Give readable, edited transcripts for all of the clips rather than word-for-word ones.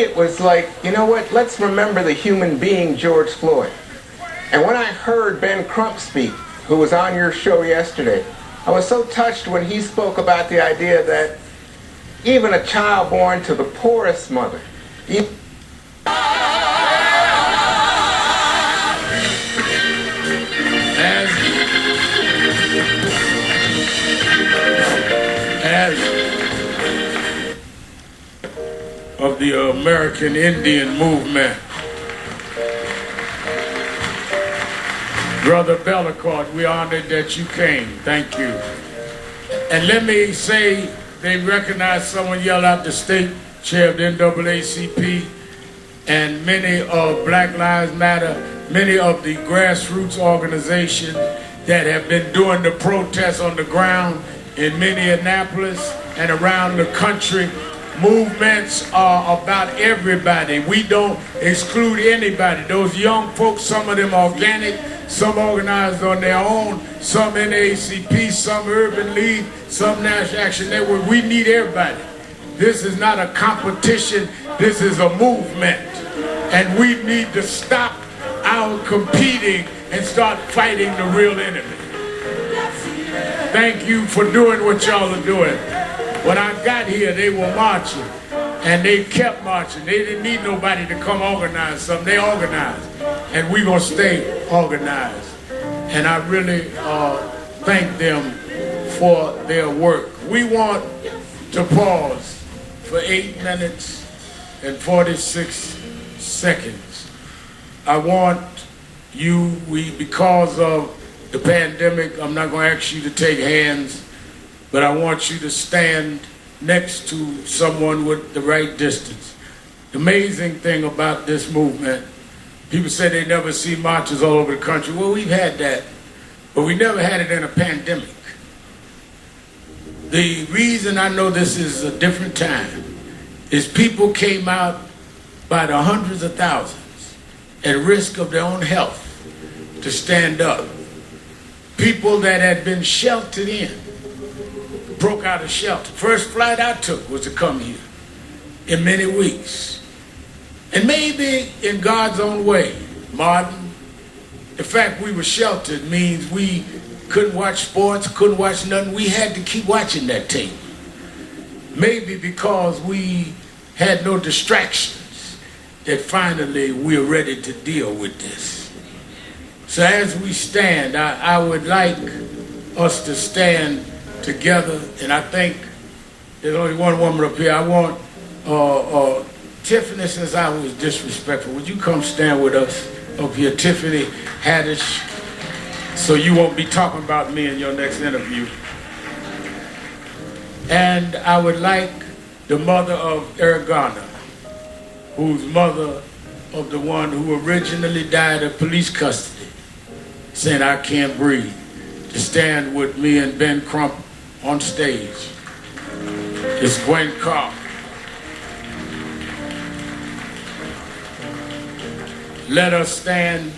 it was like, you know what, let's remember the human being George Floyd. And when I heard Ben Crump speak, who was on your show yesterday, I was so touched when he spoke about the idea that even a child born to the poorest mother, as of the American Indian movement, Brother Bellecourt, we honored that you came. Thank you. And let me say, they recognize someone yelled out the state chair of the NAACP and many of Black Lives Matter, many of the grassroots organizations that have been doing the protests on the ground in Minneapolis and around the country. Movements are about everybody. We don't exclude anybody. Those young folks, some of them organic, some organized on their own, some NAACP, some Urban League, some National Action Network. We need everybody. This is not a competition. This is a movement. And we need to stop our competing and start fighting the real enemy. Thank you for doing what y'all are doing. When I got here, they were marching, and they kept marching. They didn't need nobody to come organize something. They organized, and we're going to stay organized. And I really thank them for their work. We want to pause for 8 minutes and 46 seconds. I want you, because of the pandemic, I'm not going to ask you to take hands, but I want you to stand next to someone with the right distance. The amazing thing about this movement, people say they never see marches all over the country. Well, we've had that, but we never had it in a pandemic. The reason I know this is a different time is people came out by the hundreds of thousands at risk of their own health to stand up. People that had been sheltered in broke out of shelter. First flight I took was to come here in many weeks. And maybe in God's own way, Martin, the fact we were sheltered means we couldn't watch sports, couldn't watch nothing. We had to keep watching that tape. Maybe because we had no distractions that finally we're ready to deal with this. So as we stand, I would like us to stand together, and I think there's only one woman up here. I want Tiffany, since I was disrespectful, would you come stand with us up here? Tiffany Haddish, so you won't be talking about me in your next interview. And I would like the mother of Ergana, who's mother of the one who originally died of police custody, saying I can't breathe, to stand with me and Ben Crump on stage. It's Gwen Carr. Let us stand.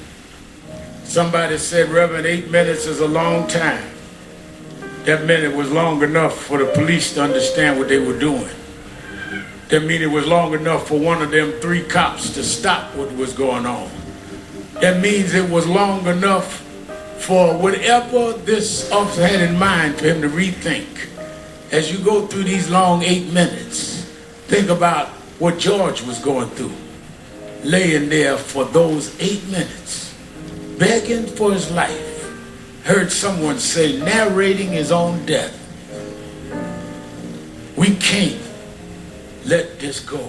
Somebody said, Reverend, 8 minutes is a long time. That meant it was long enough for the police to understand what they were doing. That means it was long enough for one of them 3 cops to stop what was going on. That means it was long enough for whatever this officer had in mind for him to rethink. As you go through these long 8 minutes, think about what George was going through, laying there for those 8 minutes, begging for his life. Heard someone say, narrating his own death. We can't let this go.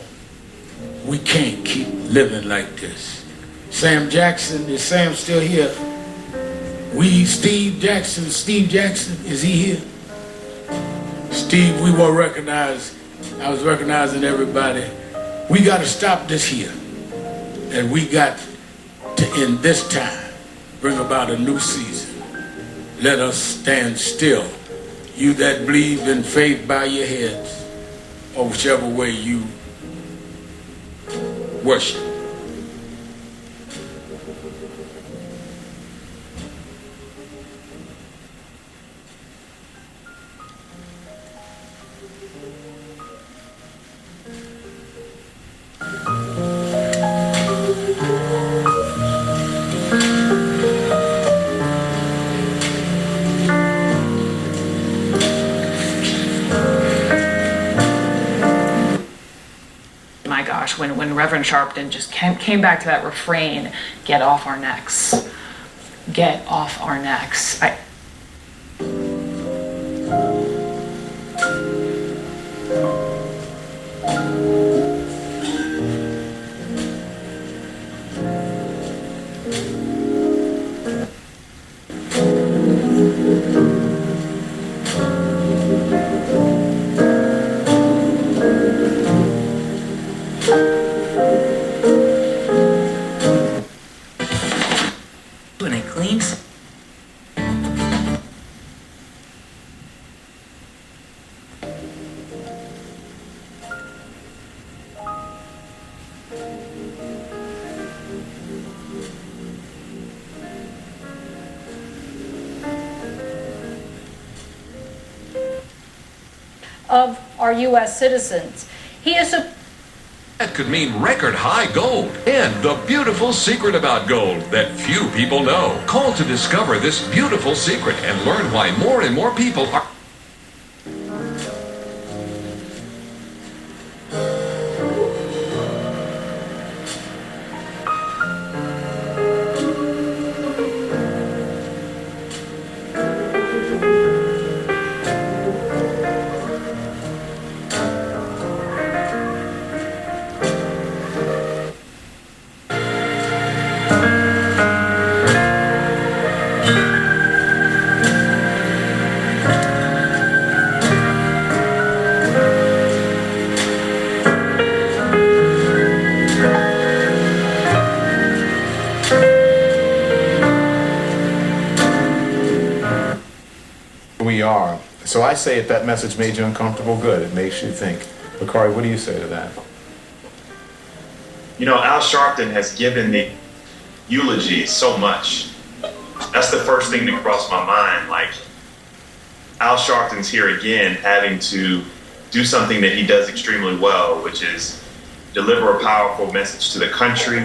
We can't keep living like this. Sam Jackson, is Sam still here? Steve Jackson, is he here? Steve, we won't recognize, I was recognizing everybody. We got to stop this here. And we got to, in this time, bring about a new season. Let us stand still. You that believe in faith, bow your heads, or whichever way you worship. much when Reverend Sharpton just came back to that refrain, get off our necks. Get off our necks. When it cleans. Of our U.S. citizens. He is a That could mean record high gold and the beautiful secret about gold that few people know. Call to discover this beautiful secret and learn why more and more people are. We are. So I say if that message made you uncomfortable, good. It makes you think. Bakari, what do you say to that? You know, Al Sharpton has given the eulogy so much. That's the first thing that crossed my mind. Like, Al Sharpton's here again having to do something that he does extremely well, which is deliver a powerful message to the country.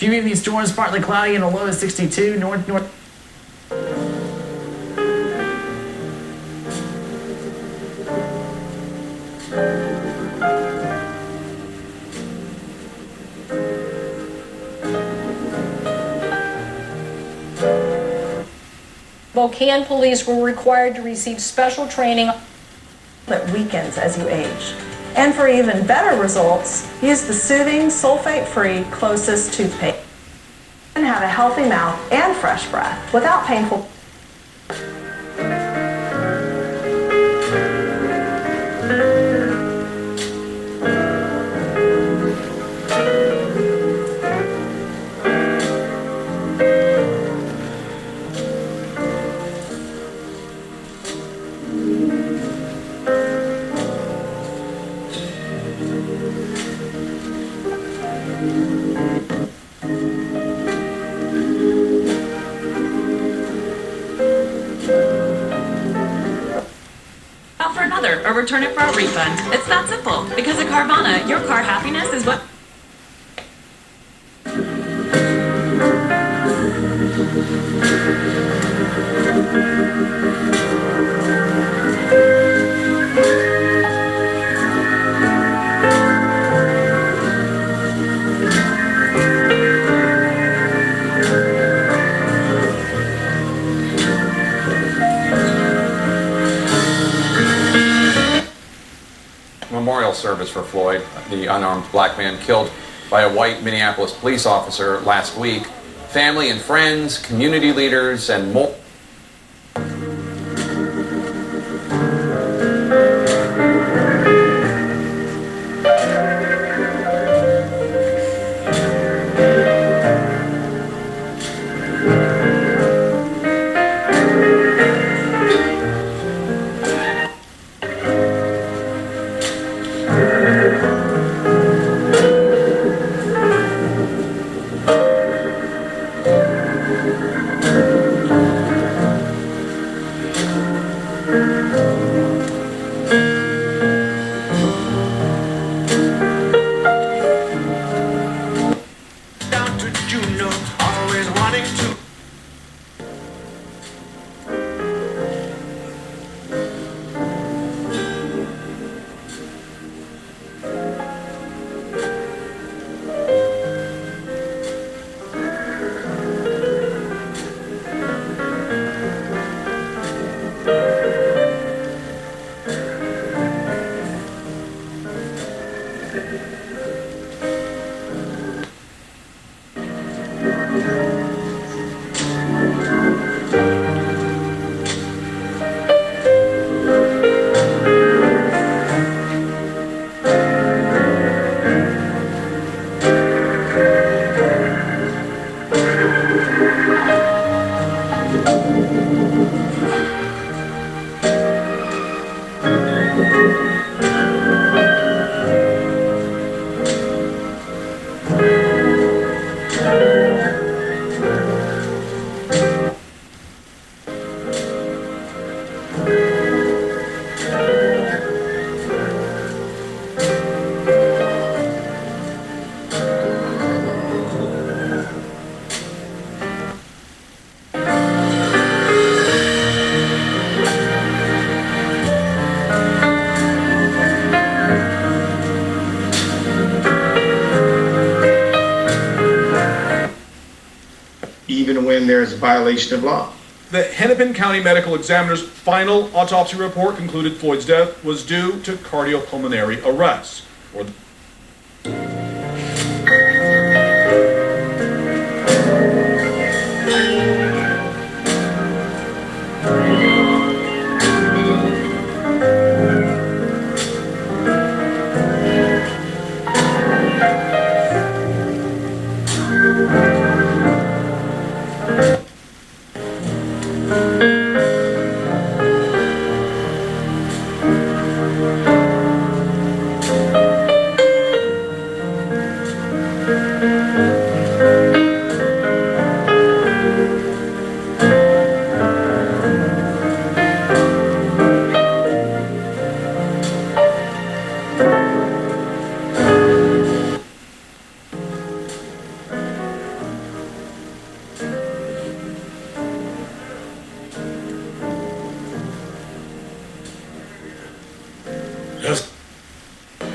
Few of these storms partly cloudy and a low of 62. North. Spokane police were required to receive special training that weakens as you age. And for even better results, use the soothing, sulfate-free Closest toothpaste. And have a healthy mouth and fresh breath without painful. Out for another or return it for a refund. It's that simple. Because at Carvana, your car happiness is what... Memorial service for Floyd, the unarmed black man killed by a white Minneapolis police officer last week. Family and friends, community leaders, and more. Even when there's a violation of law. The Hennepin County Medical Examiner's final autopsy report concluded Floyd's death was due to cardiopulmonary arrest.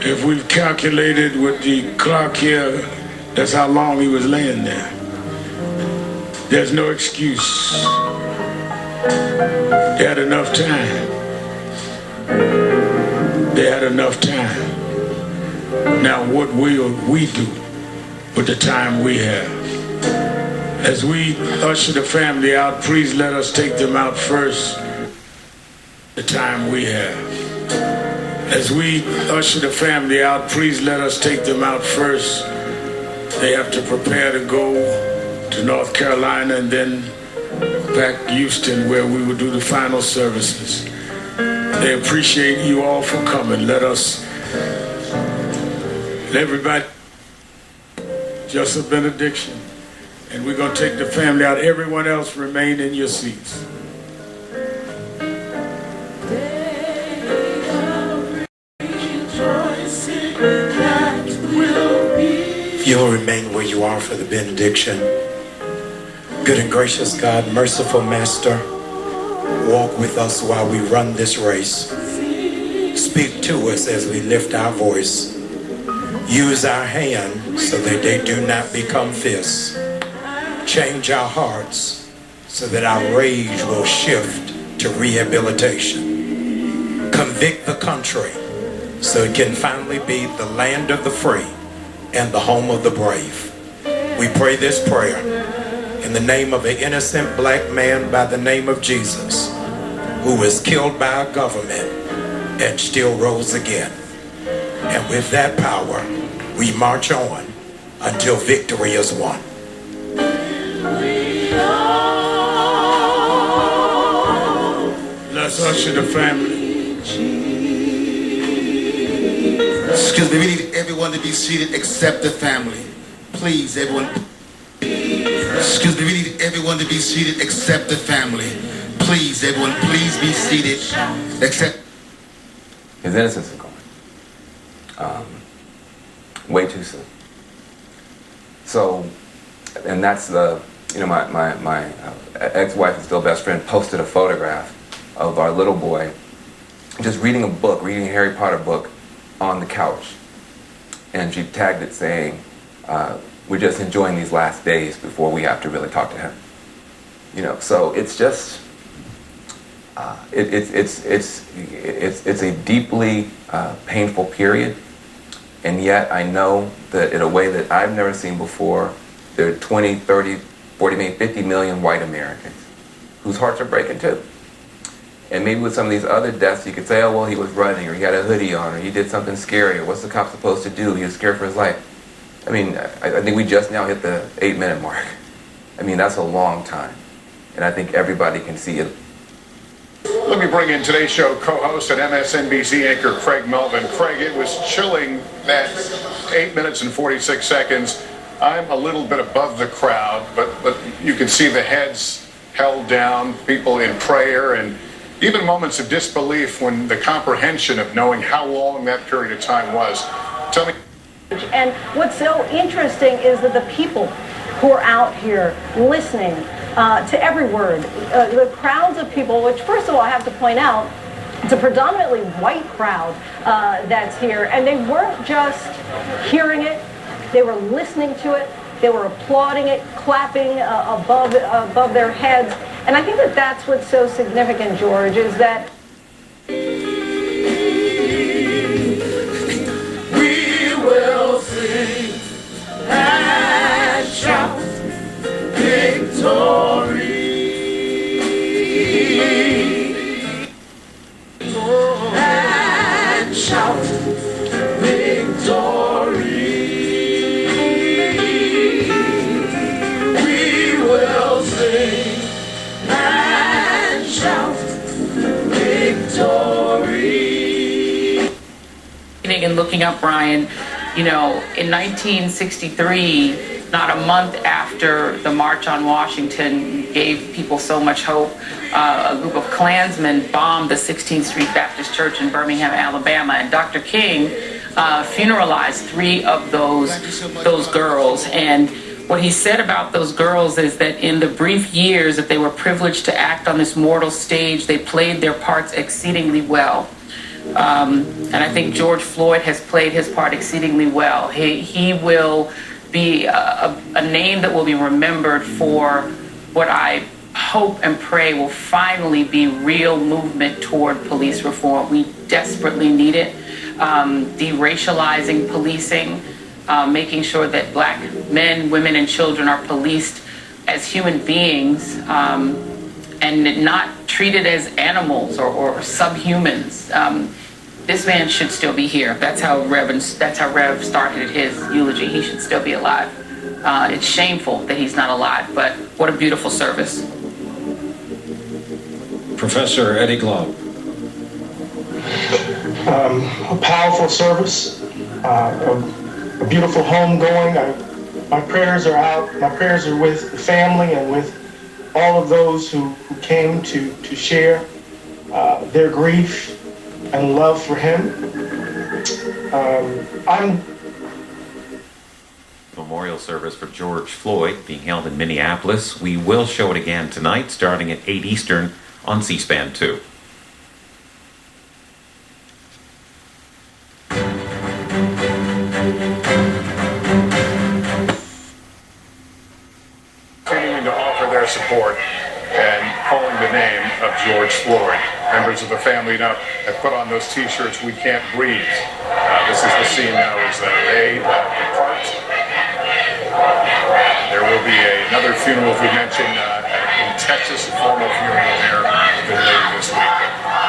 If we've calculated with the clock here, that's how long he was laying there. There's no excuse. They had enough time. They had enough time. Now what will we do with the time we have? As we usher the family out, please let us take them out first. The time we have. As we usher the family out, please let us take them out first. They have to prepare to go to North Carolina and then back to Houston where we will do the final services. They appreciate you all for coming. Let everybody, just a benediction. And we're going to take the family out. Everyone else remain in your seats. You'll remain where you are for the benediction. Good and gracious God, merciful Master, walk with us while we run this race. Speak to us as we lift our voice. Use our hands so that they do not become fists. Change our hearts so that our rage will shift to rehabilitation. Convict the country so it can finally be the land of the free and the home of the brave. We pray this prayer in the name of an innocent black man by the name of Jesus, who was killed by a government and still rose again. And with that power, we march on until victory is won. Let's usher the family. Excuse me, we need everyone to be seated except the family. Please, everyone. Excuse me, we need everyone to be seated except the family. Please, everyone, please be seated except. His innocence is gone. Way too soon. So, and that's the, my ex-wife and still best friend posted a photograph of our little boy just reading a book, reading a Harry Potter book on the couch. And she tagged it saying, we're just enjoying these last days before we have to really talk to him. So it's just, it's a deeply painful period. And yet I know that in a way that I've never seen before, there are 20, 30, 40, maybe 50 million white Americans whose hearts are breaking too. And maybe with some of these other deaths, you could say, oh, well, he was running, or he had a hoodie on, or he did something scary, or what's the cop supposed to do? He was scared for his life. I mean, I think we just now hit the 8-minute mark. I mean, that's a long time. And I think everybody can see it. Let me bring in today's show co-host and MSNBC anchor Craig Melvin. Craig, it was chilling that 8 minutes and 46 seconds. I'm a little bit above the crowd, but you can see the heads held down, people in prayer, and even moments of disbelief when the comprehension of knowing how long that period of time was. Tell me. And what's so interesting is that the people who are out here listening to every word, the crowds of people, which first of all I have to point out, it's a predominantly white crowd that's here, and they weren't just hearing it, they were listening to it, they were applauding it, clapping above their heads. And I think that that's what's so significant, George, is that We will sing and shout victory. And shout victory. We will sing and shout victory. And looking up, Brian, in 1963, not a month after the March on Washington gave people so much hope, a group of Klansmen bombed the 16th Street Baptist Church in Birmingham, Alabama, and Dr. King funeralized 3 of those girls. And what he said about those girls is that in the brief years that they were privileged to act on this mortal stage, they played their parts exceedingly well. And I think George Floyd has played his part exceedingly well. He will be a name that will be remembered for what I hope and pray will finally be real movement toward police reform. We desperately need it. Deracializing policing, making sure that black men, women, and children are policed as human beings and not treated as animals or subhumans. This man should still be here. That's how Rev started his eulogy. He should still be alive. It's shameful that he's not alive, but what a beautiful service. Professor Eddie Globe. A powerful service, a beautiful homegoing. My prayers are out. My prayers are with the family and with all of those who came to share their grief and love for him. Memorial service for George Floyd being held in Minneapolis. We will show it again tonight, starting at 8 Eastern on C-SPAN 2. Continuing to offer their support and calling the name of George Floyd. Members of the family now have put on those T-shirts, "We Can't Breathe." This is the scene now as they depart. There will be another funeral, as we mentioned, in Texas, a formal funeral there later this week.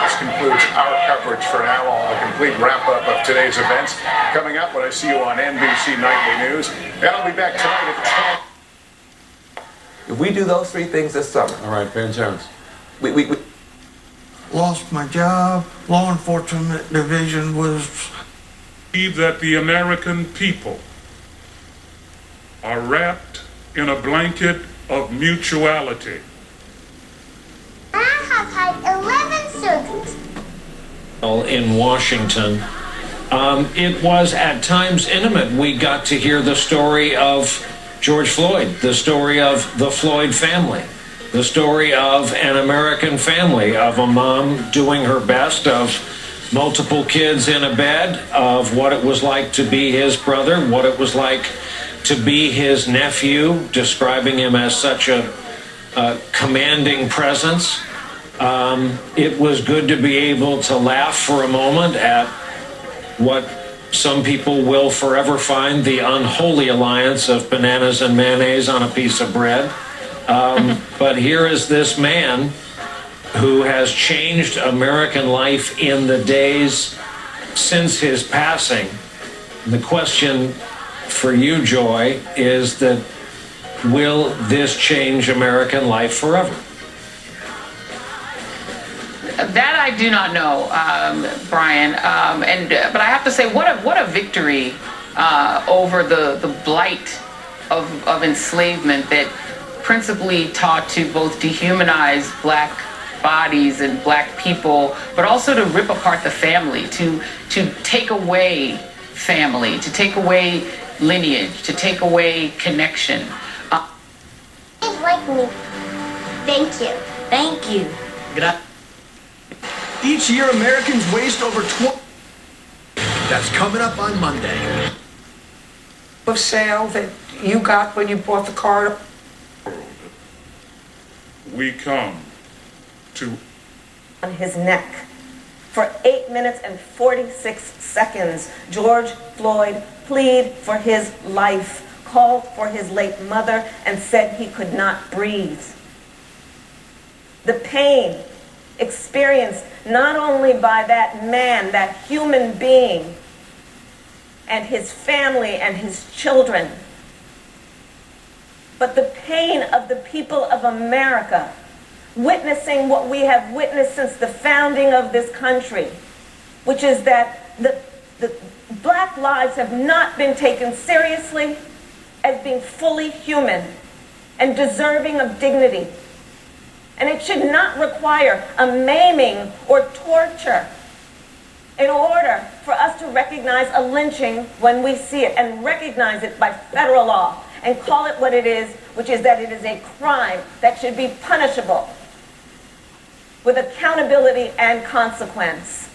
This concludes our coverage for now. All the complete wrap-up of today's events coming up when I see you on NBC Nightly News. And I'll be back tonight at 10. If we do those three things this summer. All right, Ben Jones. We lost my job. Law enforcement division was. That the American people are wrapped in a blanket of mutuality. I have had 11 surgeries. In Washington. It was at times intimate. We got to hear the story of George Floyd, the story of the Floyd family, the story of an American family, of a mom doing her best, of multiple kids in a bed, of what it was like to be his brother, what it was like to be his nephew, describing him as such a commanding presence. It was good to be able to laugh for a moment at what some people will forever find the unholy alliance of bananas and mayonnaise on a piece of bread. But here is this man who has changed American life in the days since his passing. And the question for you, Joy, is that will this change American life forever? That I do not know, Brian. But I have to say, what a victory over the blight of enslavement that principally taught to both dehumanize black bodies and black people, but also to rip apart the family, to take away family, to take away lineage, to take away connection. Like me. Thank you. Thank you. Each year, Americans waste over 20. That's coming up on Monday. Of sale that you got when you bought the car. We come to on his neck. For 8 minutes and 46 seconds, George Floyd pleaded for his life, called for his late mother, and said he could not breathe. The pain experienced not only by that man, that human being, and his family and his children, but the pain of the people of America, witnessing what we have witnessed since the founding of this country, which is that the black lives have not been taken seriously as being fully human and deserving of dignity. And it should not require a maiming or torture in order for us to recognize a lynching when we see it, and recognize it by federal law and call it what it is, which is that it is a crime that should be punishable with accountability and consequence.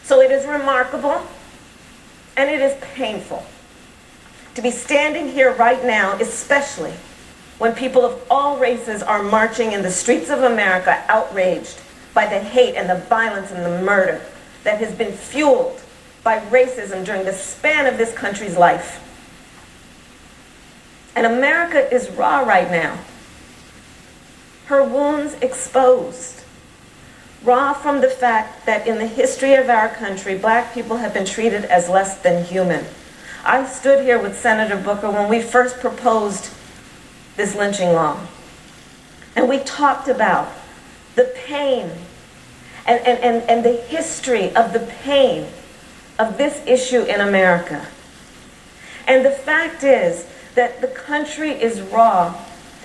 So it is remarkable and it is painful to be standing here right now, especially when people of all races are marching in the streets of America, outraged by the hate and the violence and the murder that has been fueled by racism during the span of this country's life. And America is raw right now. Her wounds exposed. Raw from the fact that in the history of our country, black people have been treated as less than human. I stood here with Senator Booker when we first proposed this lynching law. And we talked about the pain and the history of the pain of this issue in America. And the fact is that the country is raw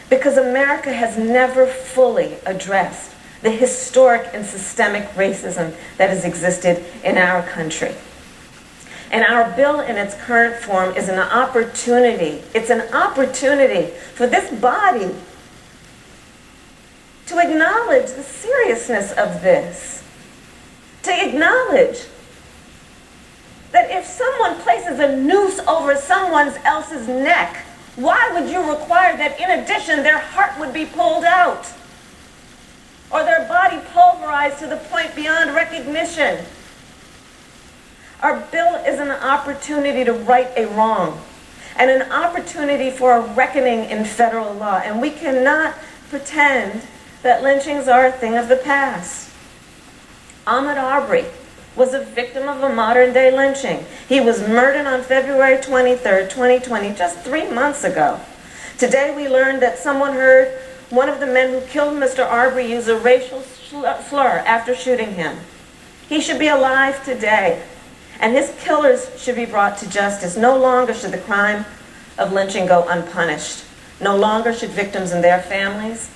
because America has never fully addressed the historic and systemic racism that has existed in our country. And our bill in its current form is an opportunity. It's an opportunity for this body to acknowledge the seriousness of this. To acknowledge that if someone places a noose over someone else's neck, why would you require that in addition their heart would be pulled out? or their body pulverized to the point beyond recognition. Our bill is an opportunity to right a wrong and an opportunity for a reckoning in federal law, and we cannot pretend that lynchings are a thing of the past. Ahmaud Arbery was a victim of a modern-day lynching. He was murdered on February 23rd, 2020, just 3 months ago. Today we learned that someone heard one of the men who killed Mr. Arbery use a racial slur after shooting him. He should be alive today, and his killers should be brought to justice. No longer should the crime of lynching go unpunished. No longer should victims and their families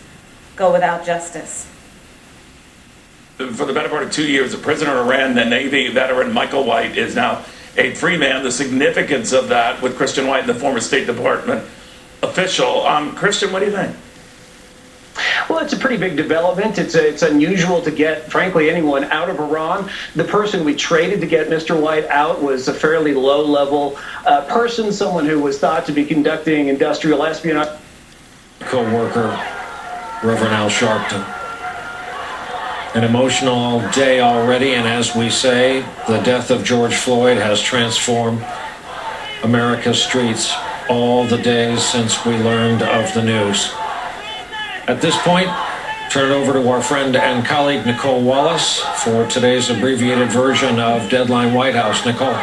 go without justice. For the better part of 2 years, the prisoner of Iran, the Navy veteran Michael White, is now a free man. The significance of that with Christian White, the former State Department official. Christian, what do you think? Well, it's a pretty big development. It's unusual to get, frankly, anyone out of Iran. The person we traded to get Mr. White out was a fairly low-level person, someone who was thought to be conducting industrial espionage. Co-worker, Reverend Al Sharpton. An emotional day already, and as we say, the death of George Floyd has transformed America's streets all the days since we learned of the news. At this point, turn it over to our friend and colleague Nicole Wallace for today's abbreviated version of Deadline White House. Nicole.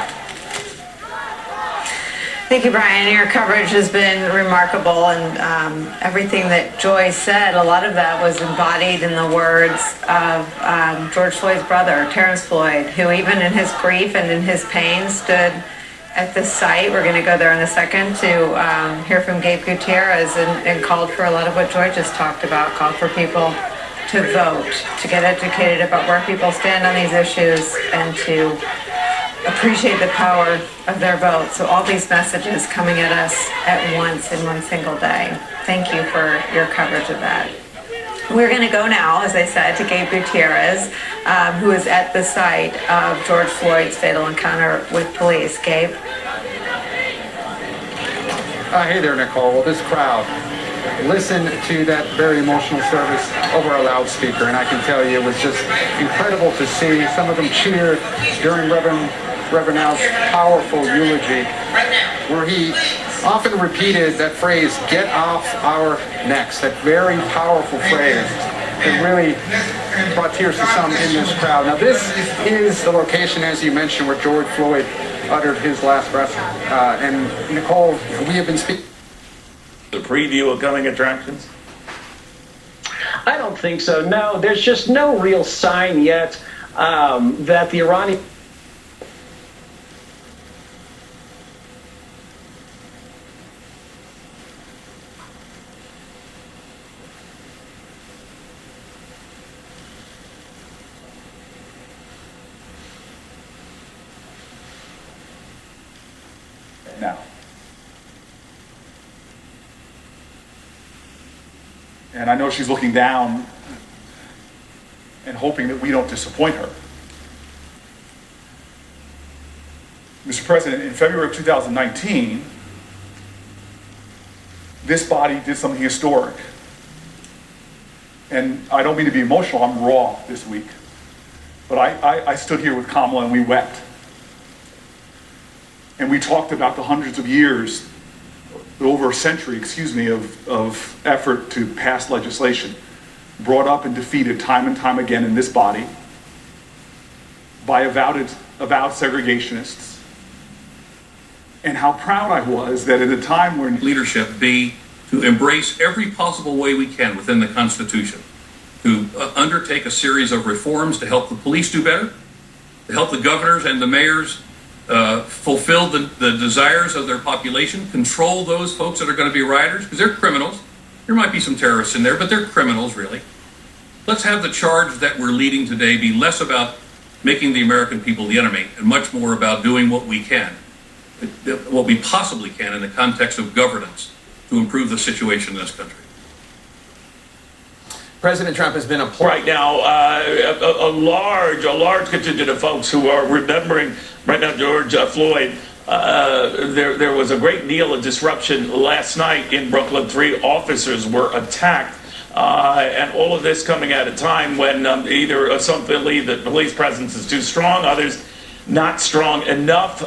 Thank you, Brian. Your coverage has been remarkable, and everything that Joy said, a lot of that was embodied in the words of George Floyd's brother, Terrence Floyd, who even in his grief and in his pain stood at the site. We're going to go there in a second to hear from Gabe Gutierrez and called for a lot of what Joy just talked about, called for people to vote, to get educated about where people stand on these issues, and to appreciate the power of their vote. So all these messages coming at us at once in one single day. Thank you for your coverage of that. We're going to go now, as I said, to Gabe Gutierrez, who is at the site of George Floyd's fatal encounter with police. Gabe? Hey there, Nicole. Well, this crowd listened to that very emotional service over a loudspeaker, and I can tell you it was just incredible to see. Some of them cheered during Reverend Al's powerful eulogy, where he often repeated that phrase, "get off our necks," that very powerful phrase that really brought tears to some in this crowd. Now, this is the location, as you mentioned, where George Floyd uttered his last breath. And Nicole, we have been speaking. The preview of coming attractions? I don't think so. No, there's just no real sign yet that the Iranian. Now. And I know she's looking down and hoping that we don't disappoint her. Mr. President, in February of 2019, this body did something historic. And I don't mean to be emotional, I'm raw this week. But I stood here with Kamala and we wept. And we talked about the hundreds of years, over a century, of effort to pass legislation, brought up and defeated time and time again in this body by avowed segregationists. And how proud I was that at a time when leadership be to embrace every possible way we can within the Constitution, to undertake a series of reforms to help the police do better, to help the governors and the mayors fulfill the desires of their population, control those folks that are going to be rioters, because they're criminals. There might be some terrorists in there, but they're criminals, really. Let's have the charge that we're leading today be less about making the American people the enemy and much more about doing what we can, what we possibly can in the context of governance to improve the situation in this country. President Trump has been right now a large contingent of folks who are remembering right now George Floyd. There was a great deal of disruption last night in Brooklyn. 3 officers were attacked And all of this coming at a time when either some believe that police presence is too strong, others not strong enough.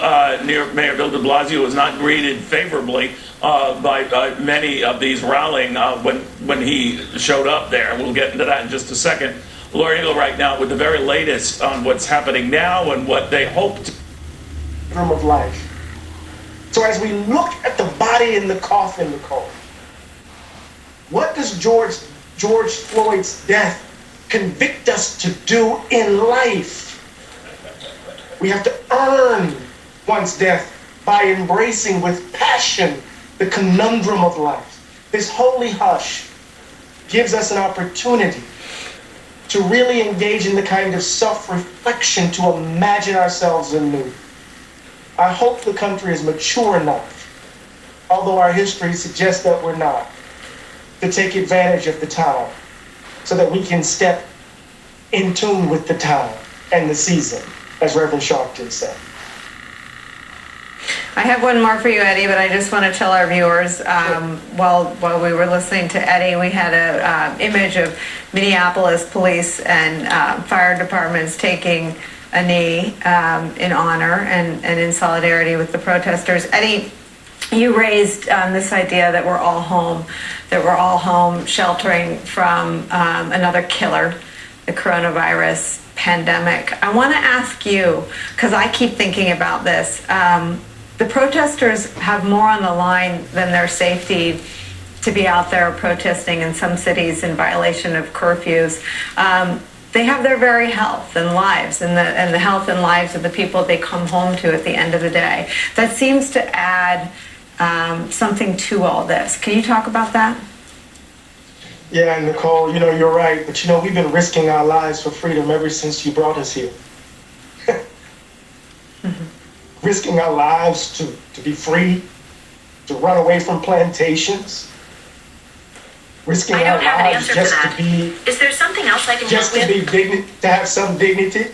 Mayor Bill de Blasio was not greeted favorably by many of these rallying when he showed up there. We'll get into that in just a second. Laura Ingle right now with the very latest on what's happening now and what they hope to. Room of life. So as we look at the body in the coffin, Nicole, what does George Floyd's death convict us to do in life? We have to earn one's death by embracing with passion the conundrum of life. This holy hush gives us an opportunity to really engage in the kind of self-reflection to imagine ourselves anew. I hope the country is mature enough, although our history suggests that we're not, to take advantage of the time so that we can step in tune with the time and the season, as Reverend Sharpton said. I have one more for you, Eddie, but I just want to tell our viewers, while we were listening to Eddie, we had an image of Minneapolis police and fire departments taking a knee in honor and in solidarity with the protesters. Eddie, you raised this idea that we're all home sheltering from another killer, the coronavirus pandemic. I want to ask you, because I keep thinking about this, the protesters have more on the line than their safety to be out there protesting in some cities in violation of curfews. They have their very health and lives and the health and lives of the people they come home to at the end of the day. That seems to add something to all this. Can you talk about that? Yeah, Nicole, you're right. But we've been risking our lives for freedom ever since you brought us here. Risking our lives to be free, to run away from plantations. Risking our lives just to be. Is there something else I can just help with? To have some dignity.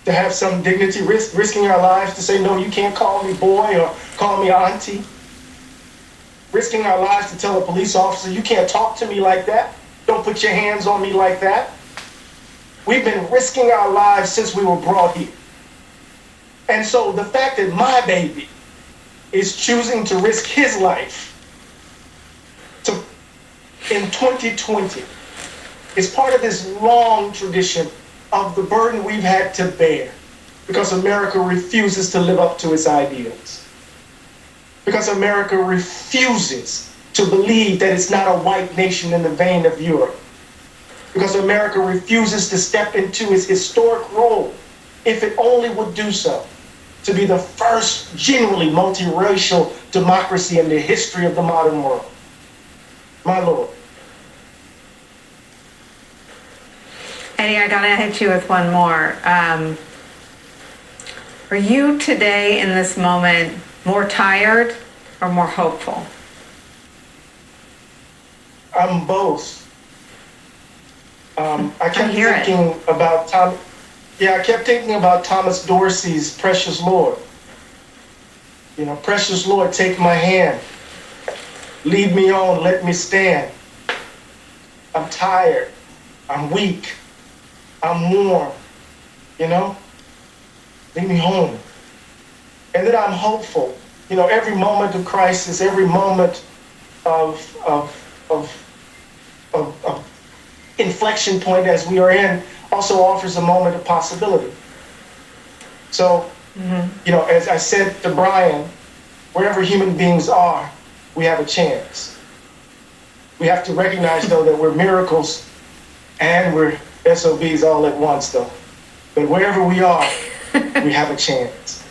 To have some dignity. Risking our lives to say, no, you can't call me boy or call me auntie. Risking our lives to tell a police officer, you can't talk to me like that. Don't put your hands on me like that. We've been risking our lives since we were brought here. And so the fact that my baby is choosing to risk his life in 2020 is part of this long tradition of the burden we've had to bear because America refuses to live up to its ideals. Because America refuses to believe that it's not a white nation in the vein of Europe. Because America refuses to step into its historic role, if it only would do so, to be the first genuinely multiracial democracy in the history of the modern world. My Lord. Eddie, I gotta hit you with one more. Are you today in this moment more tired or more hopeful? I'm both. I kept thinking about I kept thinking about Thomas Dorsey's Precious Lord. Precious Lord, take my hand. Lead me on, let me stand. I'm tired. I'm weak. I'm warm. Lead me home. And then I'm hopeful. Every moment of crisis, every moment of inflection point as we are in also offers a moment of possibility. So, as I said to Brian, wherever human beings are, we have a chance. We have to recognize, though, that we're miracles and we're SOBs all at once, though. But wherever we are, we have a chance.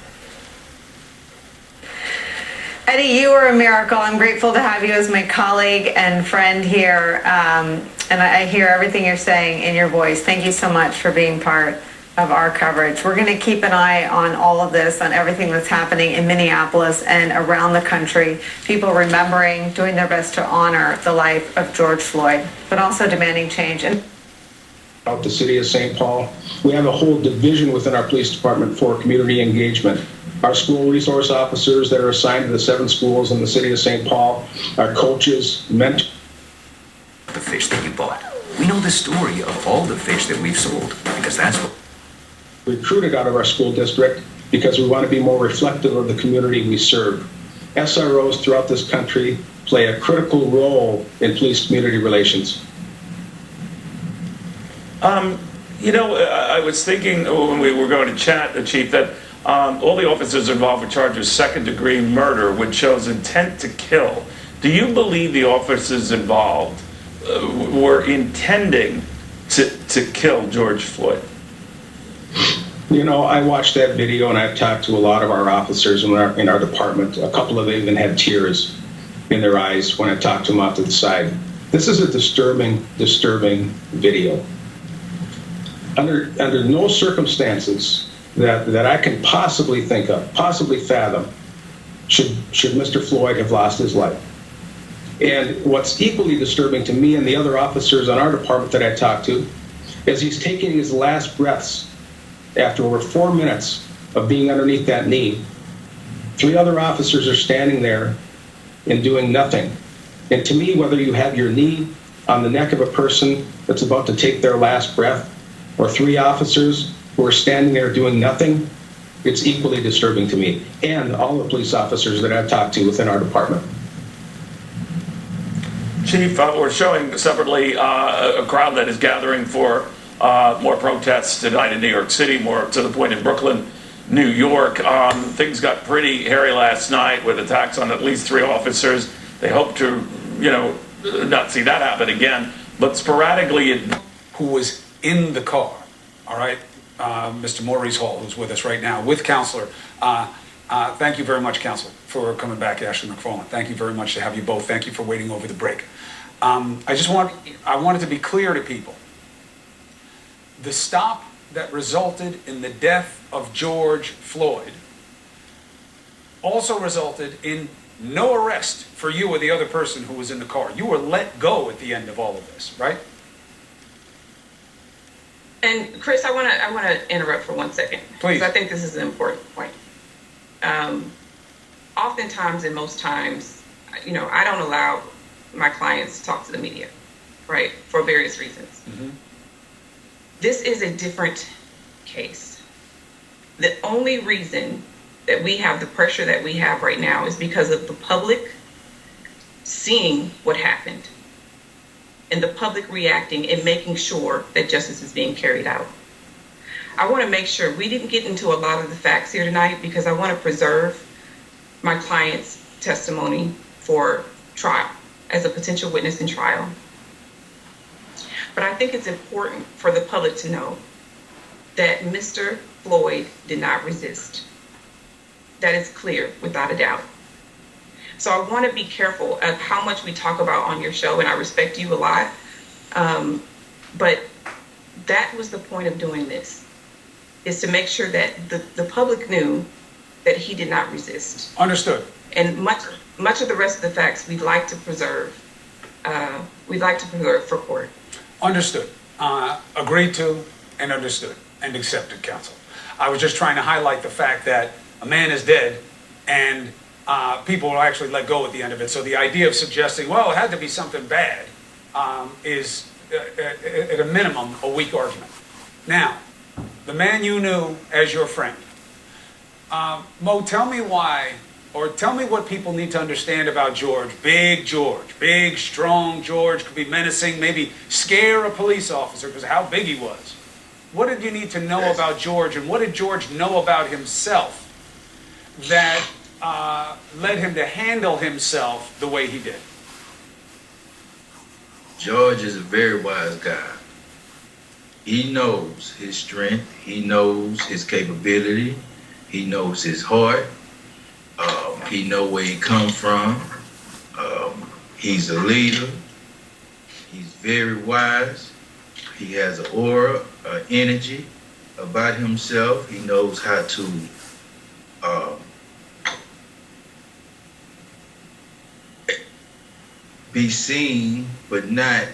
Eddie, you are a miracle. I'm grateful to have you as my colleague and friend here. And I hear everything you're saying in your voice. Thank you so much for being part of our coverage. We're going to keep an eye on all of this, on everything that's happening in Minneapolis and around the country. People remembering, doing their best to honor the life of George Floyd, but also demanding change. Out the city of St. Paul, we have a whole division within our police department for community engagement. Our school resource officers that are assigned to the 7 schools in the city of St. Paul, our coaches, mentors. The fish that you bought story of all the fish that we've sold, because that's what recruited out of our school district because we want to be more reflective of the community we serve. SROs throughout this country play a critical role in police-community relations. I was thinking when we were going to chat, Chief, that all the officers involved were charged with second-degree murder, which shows intent to kill. Do you believe the officers involved were intending to kill George Floyd? I watched that video and I've talked to a lot of our officers in our department. A couple of them even had tears in their eyes when I talked to them off to the side. This is a disturbing video. Under no circumstances that I can possibly think of, possibly fathom, should Mr. Floyd have lost his life. And what's equally disturbing to me and the other officers on our department that I talked to is he's taking his last breaths after over 4 minutes of being underneath that knee. 3 other officers are standing there and doing nothing. And to me, whether you have your knee on the neck of a person that's about to take their last breath, or 3 officers who are standing there doing nothing, it's equally disturbing to me and all the police officers that I've talked to within our department. Chief, we're showing separately a crowd that is gathering for more protests tonight in New York City, more to the point in Brooklyn, New York. Things got pretty hairy last night with attacks on at least 3 officers. They hope to, not see that happen again. But sporadically, who was in the car, all right? Mr. Maurice Hall, who's with us right now, with Counselor. Thank you very much, Counselor, for coming back, Ashley McFarland. Thank you very much to have you both. Thank you for waiting over the break. I wanted to be clear to people. The stop that resulted in the death of George Floyd also resulted in no arrest for you or the other person who was in the car. You were let go at the end of all of this, right? And Chris, I want to interrupt for 1 second. Please. Because I think this is an important point. Oftentimes and most times, I don't allow my clients to talk to the media, right? For various reasons. Mm-hmm. This is a different case. The only reason that we have the pressure that we have right now is because of the public seeing what happened and the public reacting and making sure that justice is being carried out. I want to make sure we didn't get into a lot of the facts here tonight because I want to preserve my client's testimony for trial as a potential witness in trial. But I think it's important for the public to know that Mr. Floyd did not resist. That is clear without a doubt. So I want to be careful of how much we talk about on your show, and I respect you a lot. But that was the point of doing this, is to make sure that the public knew that he did not resist. Understood. And much of the rest of the facts we'd like to preserve. For court. Understood. Agreed to and understood and accepted, Counsel. I was just trying to highlight the fact that a man is dead and people will actually let go at the end of it. So the idea of suggesting, well, it had to be something bad is, at a minimum, a weak argument. Now, the man you knew as your friend. Mo, tell me why, or tell me what people need to understand about George. Big, strong George, could be menacing, maybe scare a police officer because of how big he was. What did you need to know about George, and what did George know about himself that led him to handle himself the way he did? George is a very wise guy. He knows his strength. He knows his capability. He knows his heart. He knows where he comes from. He's a leader. He's very wise. He has an aura, an energy about himself. He knows how to be seen, but not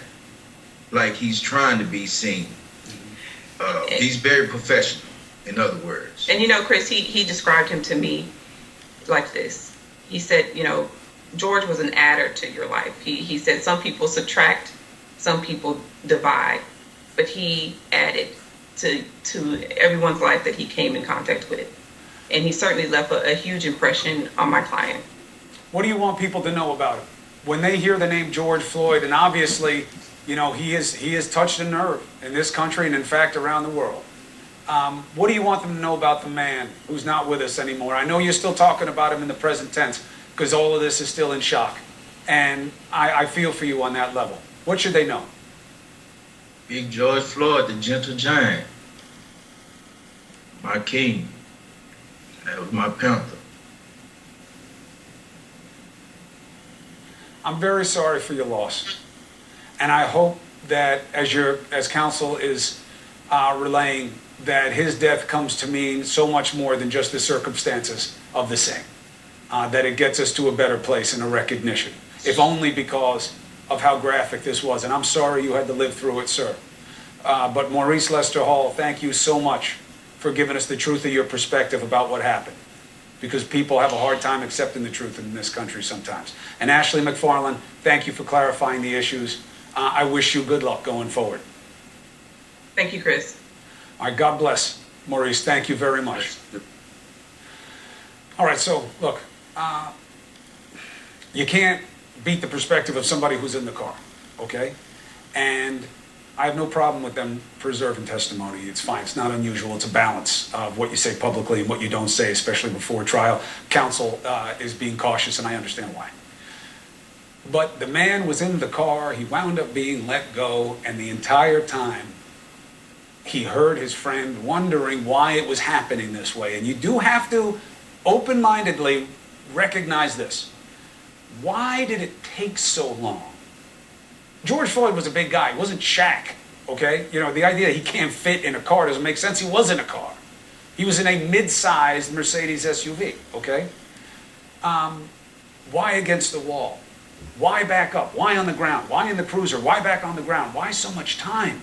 like he's trying to be seen. He's very professional, in other words. And Chris, he described him to me like this. He said, George was an adder to your life. He said some people subtract, some people divide, but he added to everyone's life that he came in contact with. And he certainly left a huge impression on my client. What do you want people to know about him? When they hear the name George Floyd, and obviously, you know, he has touched a nerve in this country and in fact around the world. What do you want them to know about the man who's not with us anymore? I know you're still talking about him in the present tense because all of this is still in shock. And I feel for you on that level. What should they know? Big George Floyd, the gentle giant. My king. That was my panther. I'm very sorry for your loss. And I hope that as counsel is relaying, that his death comes to mean so much more than just the circumstances of the same. That it gets us to a better place and a recognition, if only because of how graphic this was. And I'm sorry you had to live through it, sir. But Maurice Lester Hall, thank you so much for giving us the truth of your perspective about what happened. Because people have a hard time accepting the truth in this country sometimes. And Ashley McFarland, thank you for clarifying the issues. I wish you good luck going forward. Thank you, Chris. All right, God bless. Maurice, thank you very much. All right, so look, you can't beat the perspective of somebody who's in the car, okay? And I have no problem with them preserving testimony. It's fine. It's not unusual. It's a balance of what you say publicly and what you don't say, especially before trial. Counsel is being cautious, and I understand why. But the man was in the car. He wound up being let go, and the entire time he heard his friend wondering why it was happening this way. And you do have to open-mindedly recognize this. Why did it take so long? George Floyd was a big guy. He wasn't Shaq, okay? You know, the idea that he can't fit in a car doesn't make sense. He was in a car. He was in a mid-sized Mercedes SUV, okay? Why against the wall? Why back up? Why on the ground? Why in the cruiser? Why back on the ground? Why so much time?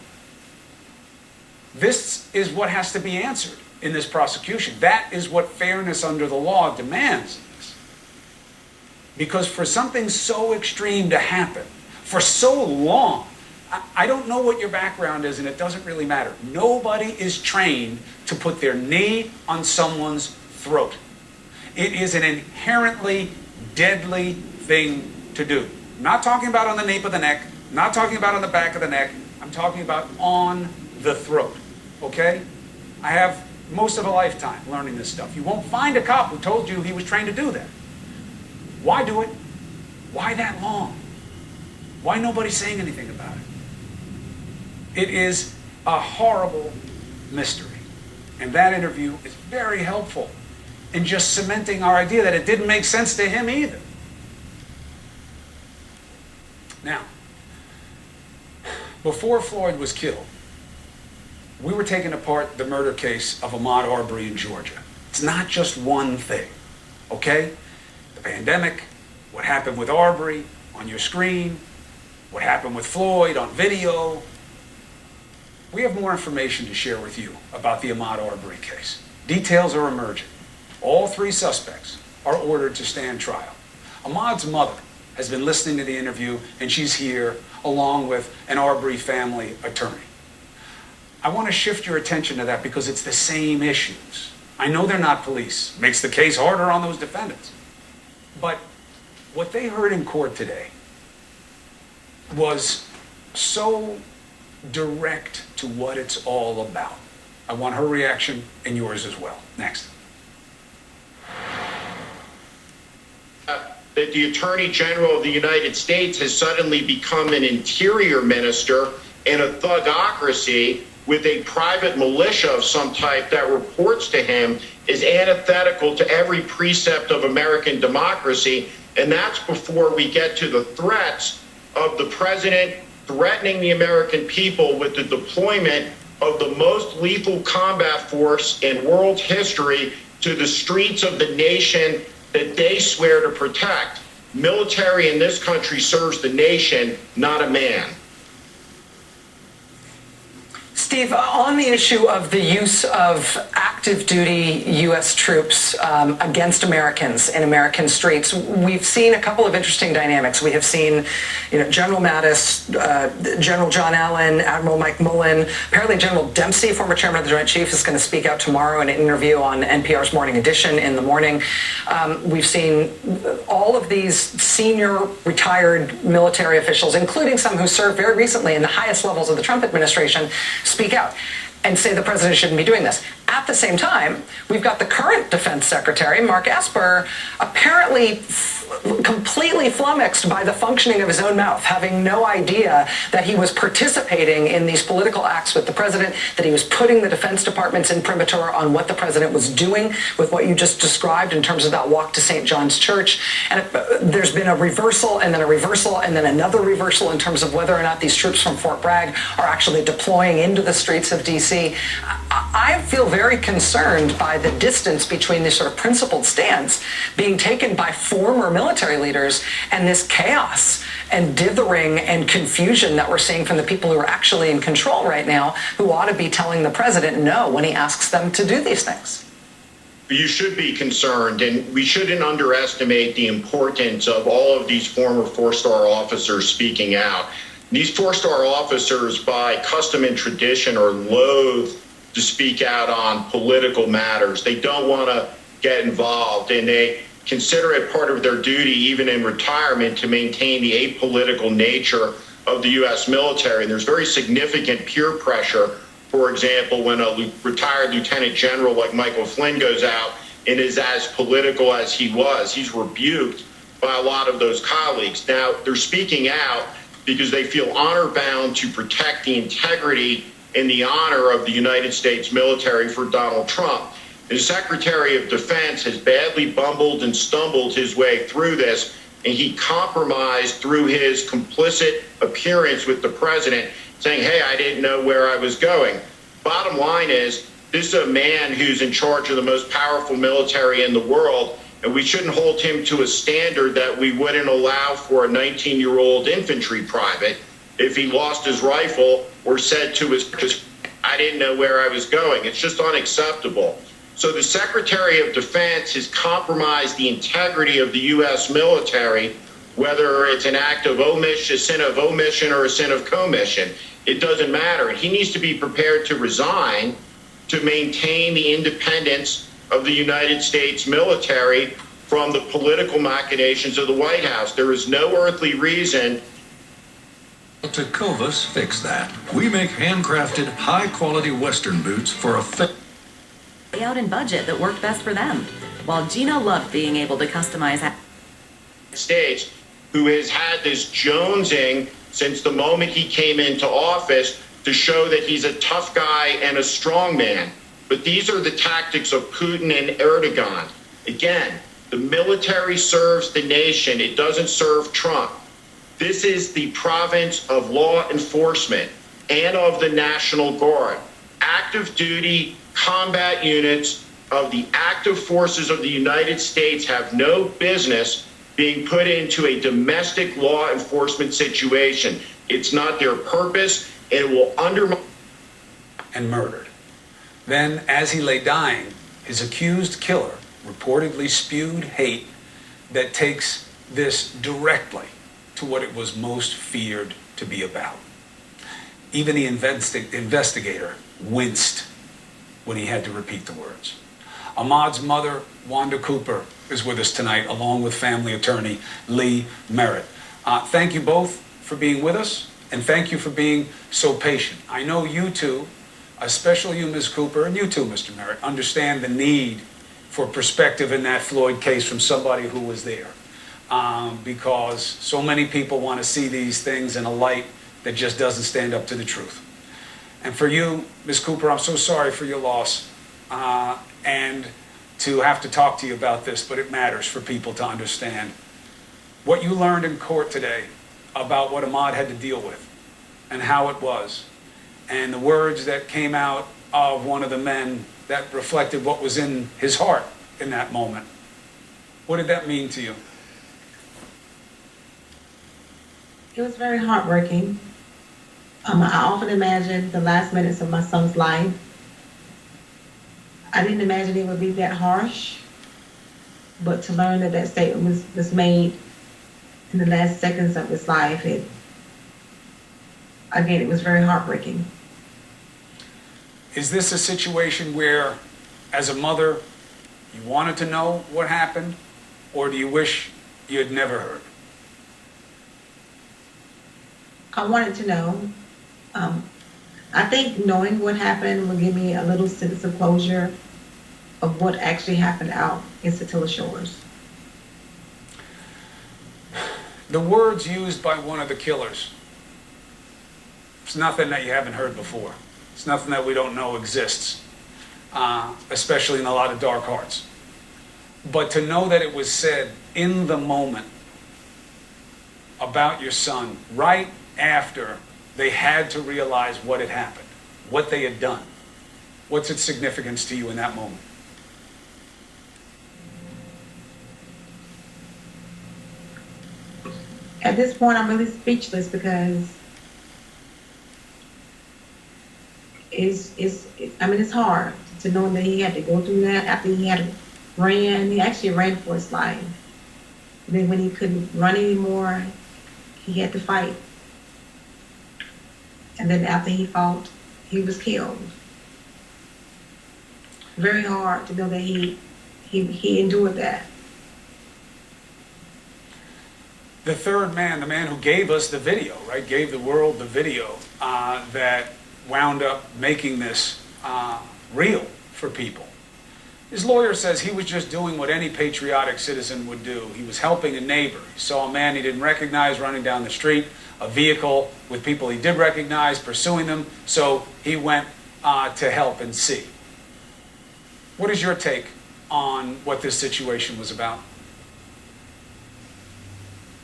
This is what has to be answered in this prosecution. That is what fairness under the law demands. Because for something so extreme to happen, for so long, I don't know what your background is, and it doesn't really matter. Nobody is trained to put their knee on someone's throat. It is an inherently deadly thing to do. I'm not talking about on the nape of the neck, I'm not talking about on the back of the neck, I'm talking about on the throat, okay? I have most of a lifetime learning this stuff. You won't find a cop who told you he was trained to do that. Why do it? Why that long? Why nobody saying anything about it? It is a horrible mystery. And that interview is very helpful in just cementing our idea that it didn't make sense to him either. Now, before Floyd was killed, we were taking apart the murder case of Ahmaud Arbery in Georgia. It's not just one thing, okay? The pandemic, what happened with Arbery on your screen, what happened with Floyd on video. We have more information to share with you about the Ahmaud Arbery case. Details are emerging. All three suspects are ordered to stand trial. Ahmaud's mother has been listening to the interview, and she's here along with an Arbery family attorney. I want to shift your attention to that because it's the same issues. I know they're not police. Makes the case harder on those defendants. But what they heard in court today was so direct to what it's all about. I want her reaction and yours as well. Next. That the Attorney General of the United States has suddenly become an interior minister in a thugocracy with a private militia of some type that reports to him is antithetical to every precept of American democracy. And that's before we get to the threats of the president threatening the American people with the deployment of the most lethal combat force in world history to the streets of the nation that they swear to protect. Military in this country serves the nation, not a man. Steve, on the issue of the use of active duty U.S. troops against Americans in American streets, we've seen a couple of interesting dynamics. We have seen, General Mattis, General John Allen, Admiral Mike Mullen, apparently General Dempsey, former chairman of the Joint Chiefs, is going to speak out tomorrow in an interview on NPR's Morning Edition in the morning. We've seen all of these senior retired military officials, including some who served very recently in the highest levels of the Trump administration, speak out and say the president shouldn't be doing this. At the same time, we've got the current defense secretary, Mark Esper, apparently completely flummoxed by the functioning of his own mouth, having no idea that he was participating in these political acts with the president, that he was putting the Defense Department's imprimatur on what the president was doing with what you just described in terms of that walk to St. John's Church. And there's been a reversal and then a reversal and then another reversal in terms of whether or not these troops from Fort Bragg are actually deploying into the streets of D.C. I feel very concerned by the distance between this sort of principled stance being taken by former military leaders and this chaos and dithering and confusion that we're seeing from the people who are actually in control right now, who ought to be telling the president no when he asks them to do these things. You should be concerned, and we shouldn't underestimate the importance of all of these former four-star officers speaking out. These four-star officers, by custom and tradition, are loath to speak out on political matters. They don't want to get involved, and they consider it part of their duty, even in retirement, to maintain the apolitical nature of the U.S. military. And there's very significant peer pressure. For example, when a retired lieutenant general like Michael Flynn goes out and is as political as he was, he's rebuked by a lot of those colleagues. Now, they're speaking out because they feel honor-bound to protect the integrity and the honor of the United States military for Donald Trump. The Secretary of Defense has badly bumbled and stumbled his way through this, and he compromised through his complicit appearance with the president, saying, hey, I didn't know where I was going. Bottom line is, this is a man who's in charge of the most powerful military in the world, and we shouldn't hold him to a standard that we wouldn't allow for a 19-year-old infantry private if he lost his rifle or said to his, I didn't know where I was going. It's just unacceptable. So the Secretary of Defense has compromised the integrity of the U.S. military, whether it's an act of omission, a sin of omission, or a sin of commission. It doesn't matter. And he needs to be prepared to resign to maintain the independence of the United States military from the political machinations of the White House. There is no earthly reason. Cmgus fix that. We make handcrafted, high-quality Western boots for a out in budget that worked best for them, while Gino loved being able to customize States, who has had this jonesing since the moment he came into office to show that he's a tough guy and a strong man. But these are the tactics of Putin and Erdogan. Again, the military serves the nation. It doesn't serve Trump. This is the province of law enforcement and of the National Guard. Active duty combat units of the active forces of the United States have no business being put into a domestic law enforcement situation. It's not their purpose, and it will undermine. And murdered. Then, as he lay dying, his accused killer reportedly spewed hate that takes this directly to what it was most feared to be about. Even the investigator winced when he had to repeat the words. Ahmaud's mother, Wanda Cooper, is with us tonight, along with family attorney Lee Merritt. Thank you both for being with us, and thank you for being so patient. I know you two, especially you, Ms. Cooper, and you too, Mr. Merritt, understand the need for perspective in that Floyd case from somebody who was there, because so many people want to see these things in a light that just doesn't stand up to the truth. And for you, Ms. Cooper, I'm so sorry for your loss, and to have to talk to you about this, but it matters for people to understand what you learned in court today about what Ahmaud had to deal with and how it was, and the words that came out of one of the men that reflected what was in his heart in that moment. What did that mean to you? It was very heartbreaking. I often imagine the last minutes of my son's life. I didn't imagine it would be that harsh, but to learn that that statement was made in the last seconds of his life, it was very heartbreaking. Is this a situation where, as a mother, you wanted to know what happened, or do you wish you had never heard? I wanted to know. I think knowing what happened will give me a little sense of closure of what actually happened out in Satilla Shores. The words used by one of the killers, it's nothing that you haven't heard before. It's nothing that we don't know exists, especially in a lot of dark hearts. But to know that it was said in the moment about your son, right after they had to realize what had happened, what they had done, what's its significance to you in that moment? At this point, I'm really speechless because it's hard to know that he had to go through that after he actually ran for his life. And then when he couldn't run anymore, he had to fight. And then after he fought, he was killed. Very hard to know that he endured that. The third man, the man who gave us the video, right, gave the world the video that wound up making this real for people. His lawyer says he was just doing what any patriotic citizen would do. He was helping a neighbor. He saw a man he didn't recognize running down the street, a vehicle with people he did recognize pursuing them, so he went to help and see. What is your take on what this situation was about?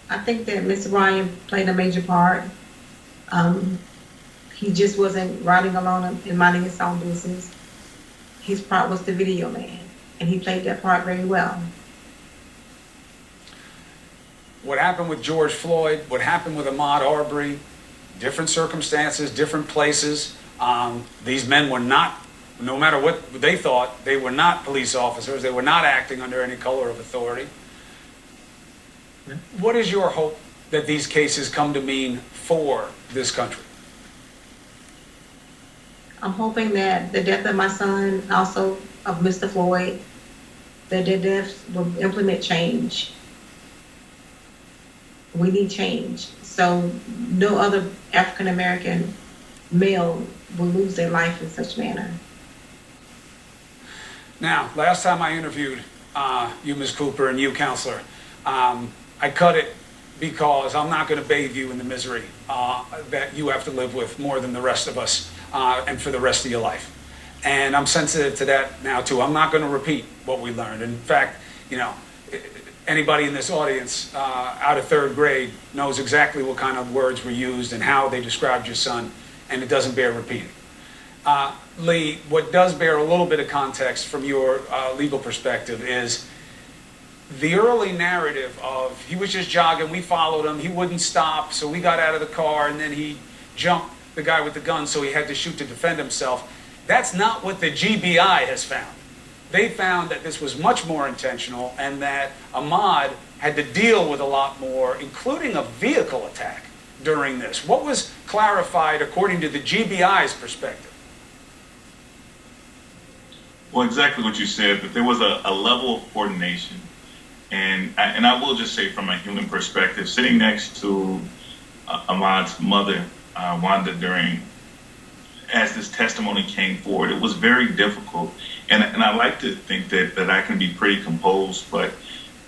I think that Mr. Ryan played a major part. He just wasn't riding alone and minding his own business. His part was the video man, and he played that part very well. What happened with George Floyd, what happened with Ahmaud Arbery, different circumstances, different places. These men were not, no matter what they thought, they were not police officers. They were not acting under any color of authority. What is your hope that these cases come to mean for this country? I'm hoping that the death of my son, also of Mr. Floyd, that their deaths will implement change. We need change. So no other African American male will lose their life in such manner. Now, last time I interviewed you, Ms. Cooper, and you, Counselor, I cut it because I'm not going to bathe you in the misery that you have to live with more than the rest of us and for the rest of your life. And I'm sensitive to that now, too. I'm not going to repeat what we learned. In fact, you know, anybody in this audience out of third grade knows exactly what kind of words were used and how they described your son, and it doesn't bear repeating. Lee, what does bear a little bit of context from your legal perspective is the early narrative of he was just jogging, we followed him, he wouldn't stop, so we got out of the car, and then he jumped the guy with the gun, so he had to shoot to defend himself. That's not what the GBI has found. They found that this was much more intentional and that Ahmaud had to deal with a lot more, including a vehicle attack during this. What was clarified according to the GBI's perspective? Well, exactly what you said, that there was a level of coordination. And I will just say from a human perspective, sitting next to Ahmaud's mother, Wanda, as this testimony came forward, it was very difficult. And I like to think that I can be pretty composed, but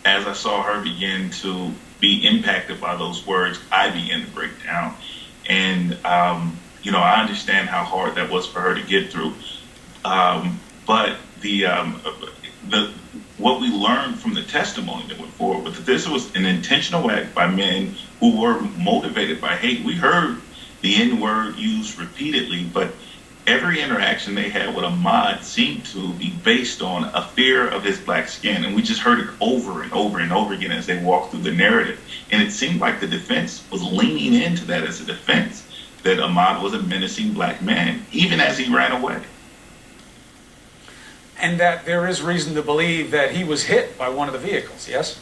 as I saw her begin to be impacted by those words, I began to break down. And, you know, I understand how hard that was for her to get through. But what we learned from the testimony that went forward was that this was an intentional act by men who were motivated by hate. We heard the N-word used repeatedly, but every interaction they had with Ahmaud seemed to be based on a fear of his black skin. And we just heard it over and over and over again as they walked through the narrative. And it seemed like the defense was leaning into that as a defense. that Ahmaud was a menacing black man, even as he ran away. And that there is reason to believe that he was hit by one of the vehicles, yes?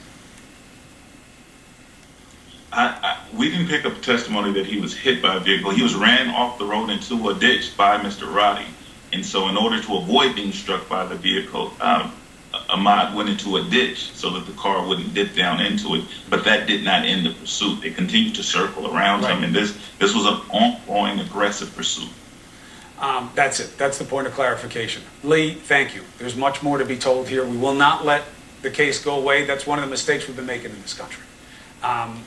We didn't pick up testimony that he was hit by a vehicle. He was ran off the road into a ditch by Mr. Roddy. And so in order to avoid being struck by the vehicle, Ahmaud went into a ditch so that the car wouldn't dip down into it. But that did not end the pursuit. They continued to circle around him, and this was an ongoing aggressive pursuit. That's it. That's the point of clarification. Lee, thank you. There's much more to be told here. We will not let the case go away. That's one of the mistakes we've been making in this country.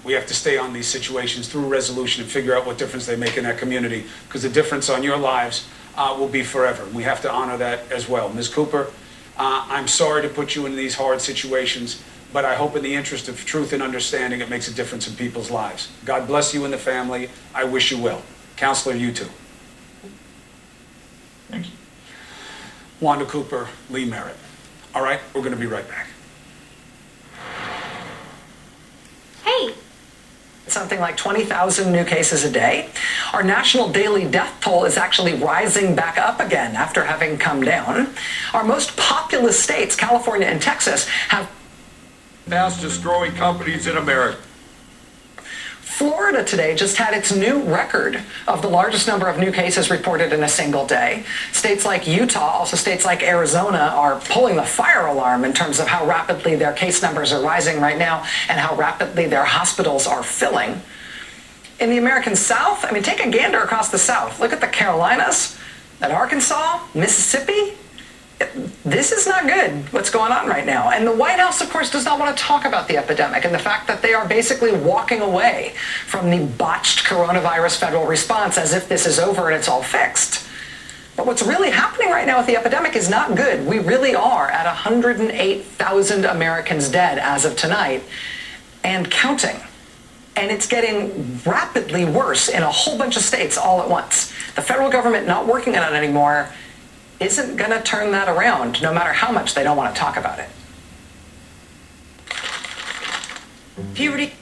We have to stay on these situations through resolution and figure out what difference they make in that community, because the difference on your lives will be forever. We have to honor that as well. Ms. Cooper, I'm sorry to put you in these hard situations, but I hope in the interest of truth and understanding it makes a difference in people's lives. God bless you and the family. I wish you well. Counselor, you too. Thank you. Wanda Cooper, Lee Merritt. All right, we're going to be right back. Hey. Something like 20,000 new cases a day. Our national daily death toll is actually rising back up again after having come down. Our most populous states, California and Texas, have fastest growing companies in America. Florida today just had its new record of the largest number of new cases reported in a single day. States like Utah, also states like Arizona, are pulling the fire alarm in terms of how rapidly their case numbers are rising right now and how rapidly their hospitals are filling. In the American South, I mean, take a gander across the South. Look at the Carolinas, at Arkansas, Mississippi. This is not good, what's going on right now. And the White House, of course, does not want to talk about the epidemic and the fact that they are basically walking away from the botched coronavirus federal response as if this is over and it's all fixed. But what's really happening right now with the epidemic is not good. We really are at 108,000 Americans dead as of tonight and counting. And it's getting rapidly worse in a whole bunch of states all at once. The federal government not working on it anymore isn't going to turn that around, no matter how much they don't want to talk about it. Puberty.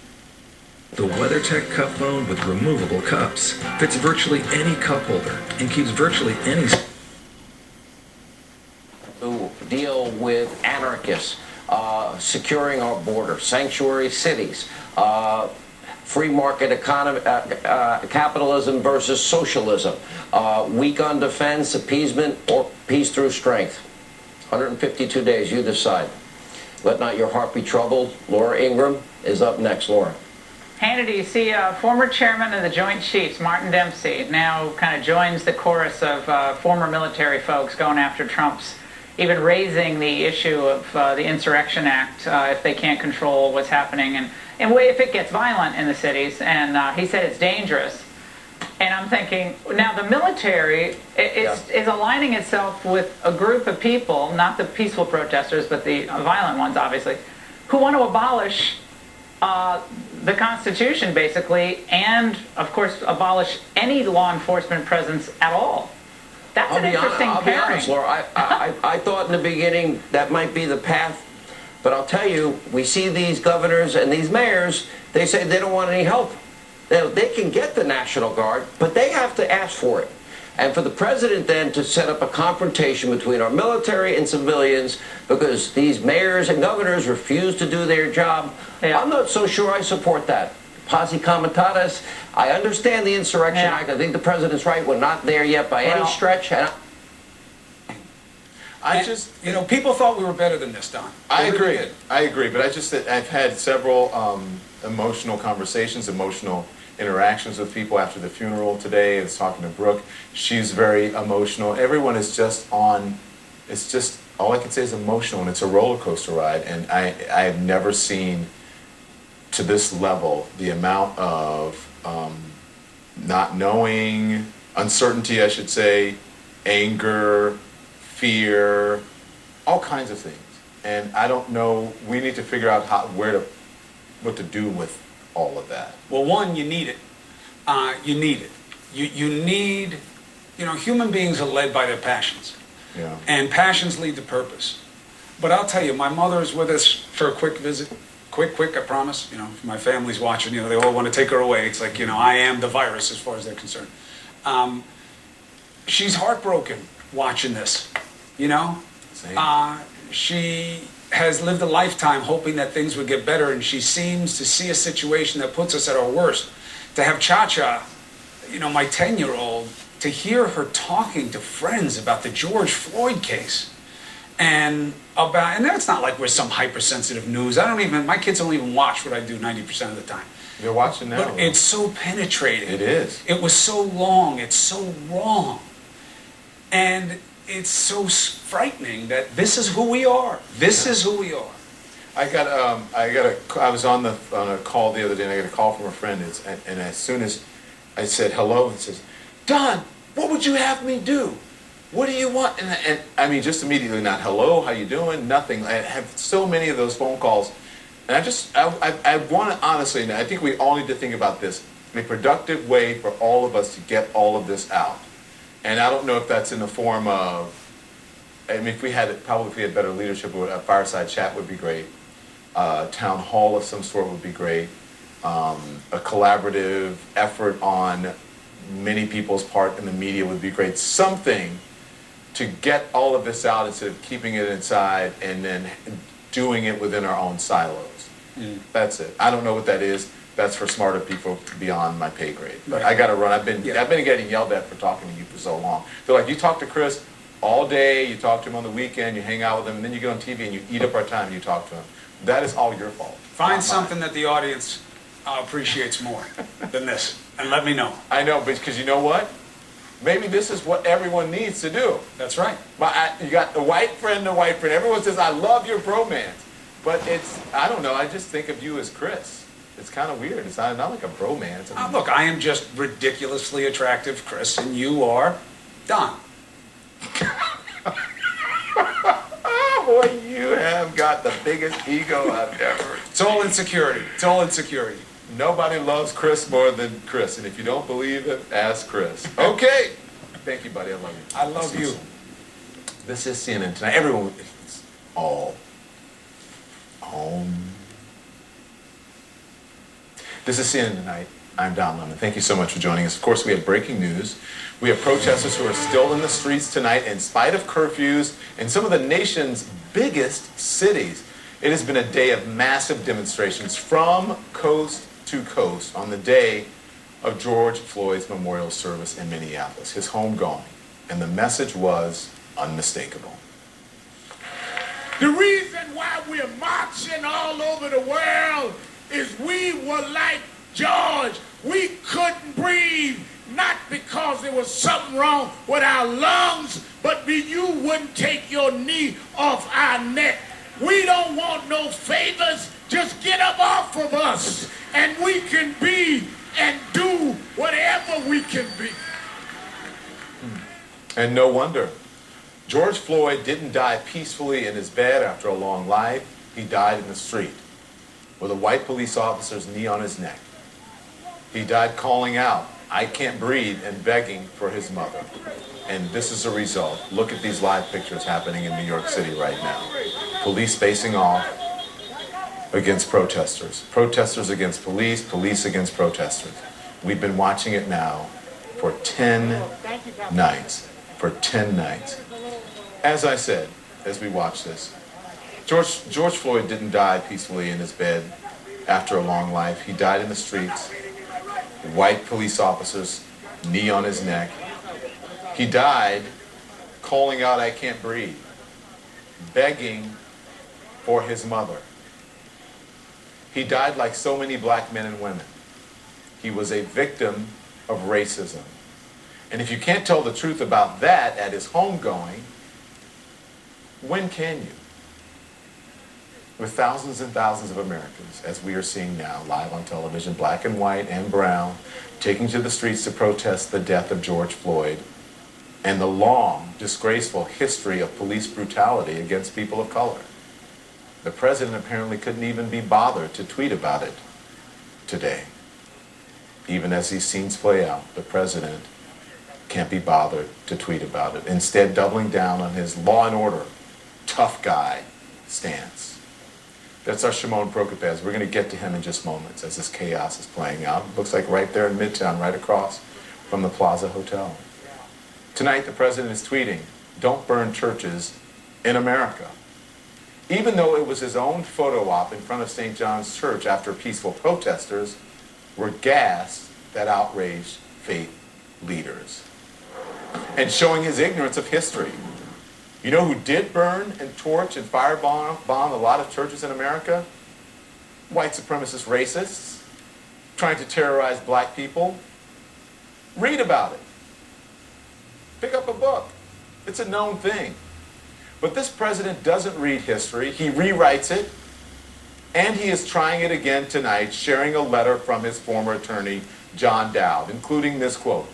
The WeatherTech cup phone with removable cups fits virtually any cup holder and keeps virtually any... To deal with anarchists, securing our border, sanctuary cities, free market economy, capitalism versus socialism, weak on defense, appeasement, or peace through strength. 152 days, you decide. Let not your heart be troubled. Laura Ingraham is up next. Laura. Hannity, you see former chairman of the Joint Chiefs, Martin Dempsey, now kind of joins the chorus of former military folks going after Trump's, even raising the issue of the Insurrection Act if they can't control what's happening. And if it gets violent in the cities, and he said it's dangerous. And I'm thinking, now the military is aligning itself with a group of people, not the peaceful protesters, but the violent ones, obviously, who want to abolish the Constitution, basically, and, of course, abolish any law enforcement presence at all. That's an interesting pairing. I'll be honest, Laura. I thought in the beginning that might be the path. But I'll tell you, we see these governors and these mayors, they say they don't want any help. They can get the National Guard, but they have to ask for it. And for the president then to set up a confrontation between our military and civilians because these mayors and governors refuse to do their job, I'm not so sure I support that. Posse comitatus, I understand the Insurrection Act. I think the president's right. We're not there yet by any stretch. People thought we were better than this, Don. I agree, but I've had several emotional conversations, emotional interactions with people after the funeral today. I was talking to Brooke. She's very emotional. Everyone is just on, it's just, all I can say is emotional, and it's a roller coaster ride. And I have never seen to this level the amount of not knowing, uncertainty, I should say, anger, fear, all kinds of things. And I don't know, we need to figure out what to do with all of that. Well, one, you need it. You need it. You need, human beings are led by their passions. Yeah. And passions lead to purpose. But I'll tell you, my mother is with us for a quick quick, I promise. You know, if my family's watching, you know, they all want to take her away. It's like, you know, I am the virus as far as they're concerned. She's heartbroken watching this, you know? She has lived a lifetime hoping that things would get better, and she seems to see a situation that puts us at our worst. To have Cha-Cha, you know, my 10-year-old, to hear her talking to friends about the George Floyd case, and that's not like we're some hypersensitive news. My kids don't even watch what I do 90% of the time. They're watching now. But it's so penetrating. It is. It was so long. It's so wrong. And it's so frightening that this is who we are. This is who we are. I was on a call the other day, and I got a call from a friend, and as soon as I said hello, it says, "Don, what would you have me do? What do you want?" And I mean, just immediately, not hello, how you doing, nothing. I have so many of those phone calls, and I want to honestly, and I think we all need to think about this, a productive way for all of us to get all of this out. And I don't know if that's in the form of, I mean, if we had better leadership, a fireside chat would be great. Town hall of some sort would be great. A collaborative effort on many people's part in the media would be great. Something to get all of this out instead of keeping it inside and then doing it within our own silos. That's it. I don't know what that is. That's for smarter people beyond my pay grade. But I got to run. I've been getting yelled at for talking to you for so long. They're like, you talk to Chris all day, you talk to him on the weekend, you hang out with him, and then you get on TV and you eat up our time and you talk to him. That is all your fault. Find something that the audience appreciates more than this, and let me know. I know, because you know what? Maybe this is what everyone needs to do. That's right. You got the white friend. Everyone says, I love your bromance. But I don't know, I just think of you as Chris. It's kind of weird. It's not like a bromance. I mean, look, I am just ridiculously attractive, Chris, and you are Don. Boy, you have got the biggest ego I've ever. It's all insecurity. It's all insecurity. Nobody loves Chris more than Chris, and if you don't believe it, ask Chris. Okay. Thank you, buddy. I love you. I love you. This is CNN Tonight. Everyone, it's all home. This is CNN Tonight. I'm Don Lemon. Thank you so much for joining us. Of course, we have breaking news. We have protesters who are still in the streets tonight in spite of curfews in some of the nation's biggest cities. It has been a day of massive demonstrations from coast to coast on the day of George Floyd's memorial service in Minneapolis, his homegoing. And the message was unmistakable. The reason why we're marching all over the world is we were like George. We couldn't breathe, not because there was something wrong with our lungs, but you wouldn't take your knee off our neck. We don't want no favors. Just get up off of us, and we can be and do whatever we can be. And no wonder. George Floyd didn't die peacefully in his bed after a long life. He died in the street with a white police officer's knee on his neck. He died calling out, "I can't breathe," and begging for his mother. And this is a result. Look at these live pictures happening in New York City right now. Police facing off against protesters. Protesters against police, police against protesters. We've been watching it now for 10 nights. For 10 nights. As I said, as we watch this, George Floyd didn't die peacefully in his bed after a long life. He died in the streets. White police officers, knee on his neck. He died calling out, "I can't breathe," begging for his mother. He died like so many black men and women. He was a victim of racism. And if you can't tell the truth about that at his homegoing, when can you? With thousands and thousands of Americans, as we are seeing now, live on television, black and white and brown, taking to the streets to protest the death of George Floyd and the long, disgraceful history of police brutality against people of color. The president apparently couldn't even be bothered to tweet about it today. Even as these scenes play out, the president can't be bothered to tweet about it, instead doubling down on his law and order, tough guy stance. That's our Shimon Prokopez. We're going to get to him in just moments as this chaos is playing out. Looks like right there in Midtown, right across from the Plaza Hotel. Tonight, the president is tweeting, "Don't burn churches in America." Even though it was his own photo op in front of St. John's Church after peaceful protesters were gassed that outraged faith leaders. And showing his ignorance of history. You know who did burn and torch and firebomb a lot of churches in America? White supremacist racists trying to terrorize black people. Read about it. Pick up a book. It's a known thing. But this president doesn't read history. He rewrites it. And he is trying it again tonight, sharing a letter from his former attorney, John Dowd, including this quote: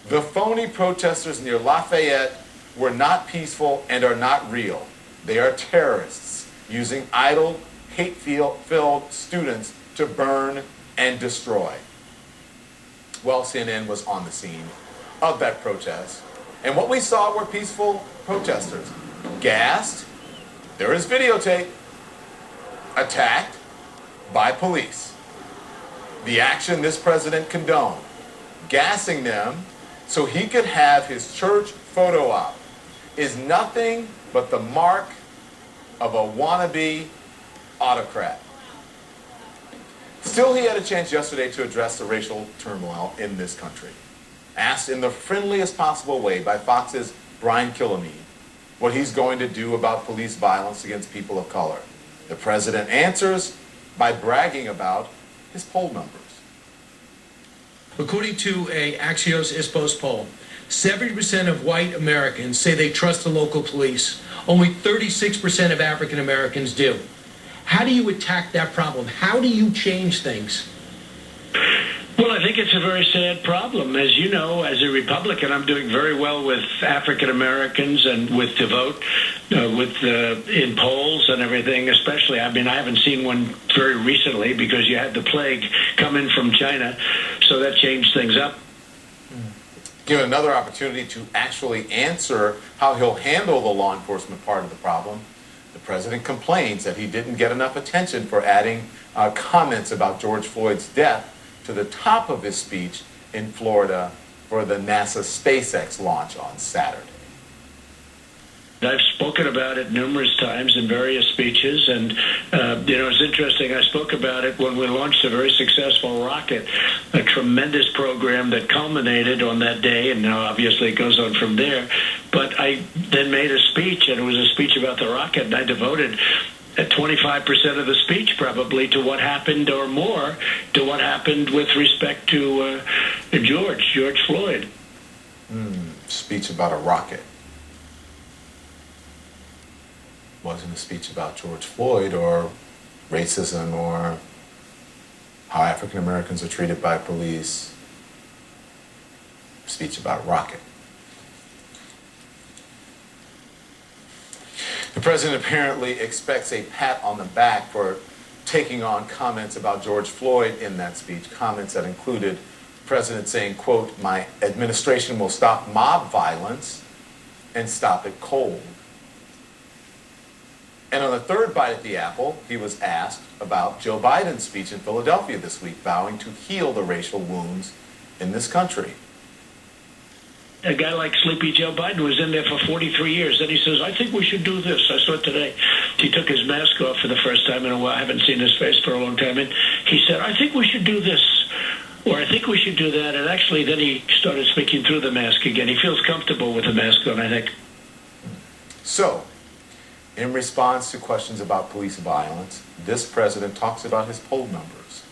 "The phony protesters near Lafayette were not peaceful and are not real. They are terrorists using idle, hate-filled students to burn and destroy." Well, CNN was on the scene of that protest. And what we saw were peaceful protesters. Gassed, there is videotape, attacked by police. The action this president condoned, gassing them so he could have his church photo op, is nothing but the mark of a wannabe autocrat. Still, he had a chance yesterday to address the racial turmoil in this country. Asked in the friendliest possible way by Fox's Brian Kilmeade what he's going to do about police violence against people of color. The president answers by bragging about his poll numbers. According to a Axios ISPOS poll, 70% of white Americans say they trust the local police. Only 36% of African Americans do. How do you attack that problem? How do you change things? Well, I think it's a very sad problem. As you know, as a Republican, I'm doing very well with African Americans and with the vote, in polls and everything, especially. I mean, I haven't seen one very recently because you had the plague come in from China, so that changed things up. Given another opportunity to actually answer how he'll handle the law enforcement part of the problem, the president complains that he didn't get enough attention for adding comments about George Floyd's death to the top of his speech in Florida for the NASA SpaceX launch on Saturday. I've spoken about it numerous times in various speeches, and it's interesting. I spoke about it when we launched a very successful rocket, a tremendous program that culminated on that day, and now obviously it goes on from there. But I then made a speech, and it was a speech about the rocket, and I devoted 25% of the speech probably to what happened, or more, to what happened with respect to George Floyd. Speech about a rocket. Wasn't a speech about George Floyd or racism or how African Americans are treated by police. Speech about a rocket. The president apparently expects a pat on the back for taking on comments about George Floyd in that speech, comments that included the president saying, quote, "My administration will stop mob violence and stop it cold." And on the third bite at the apple, he was asked about Joe Biden's speech in Philadelphia this week, vowing to heal the racial wounds in this country. A guy like Sleepy Joe Biden was in there for 43 years. Then he says, "I think we should do this." I saw it today. He took his mask off for the first time in a while. I haven't seen his face for a long time. And he said, "I think we should do this," or "I think we should do that." And actually, then he started speaking through the mask again. He feels comfortable with the mask on, I think. So, in response to questions about police violence, this president talks about his poll numbers.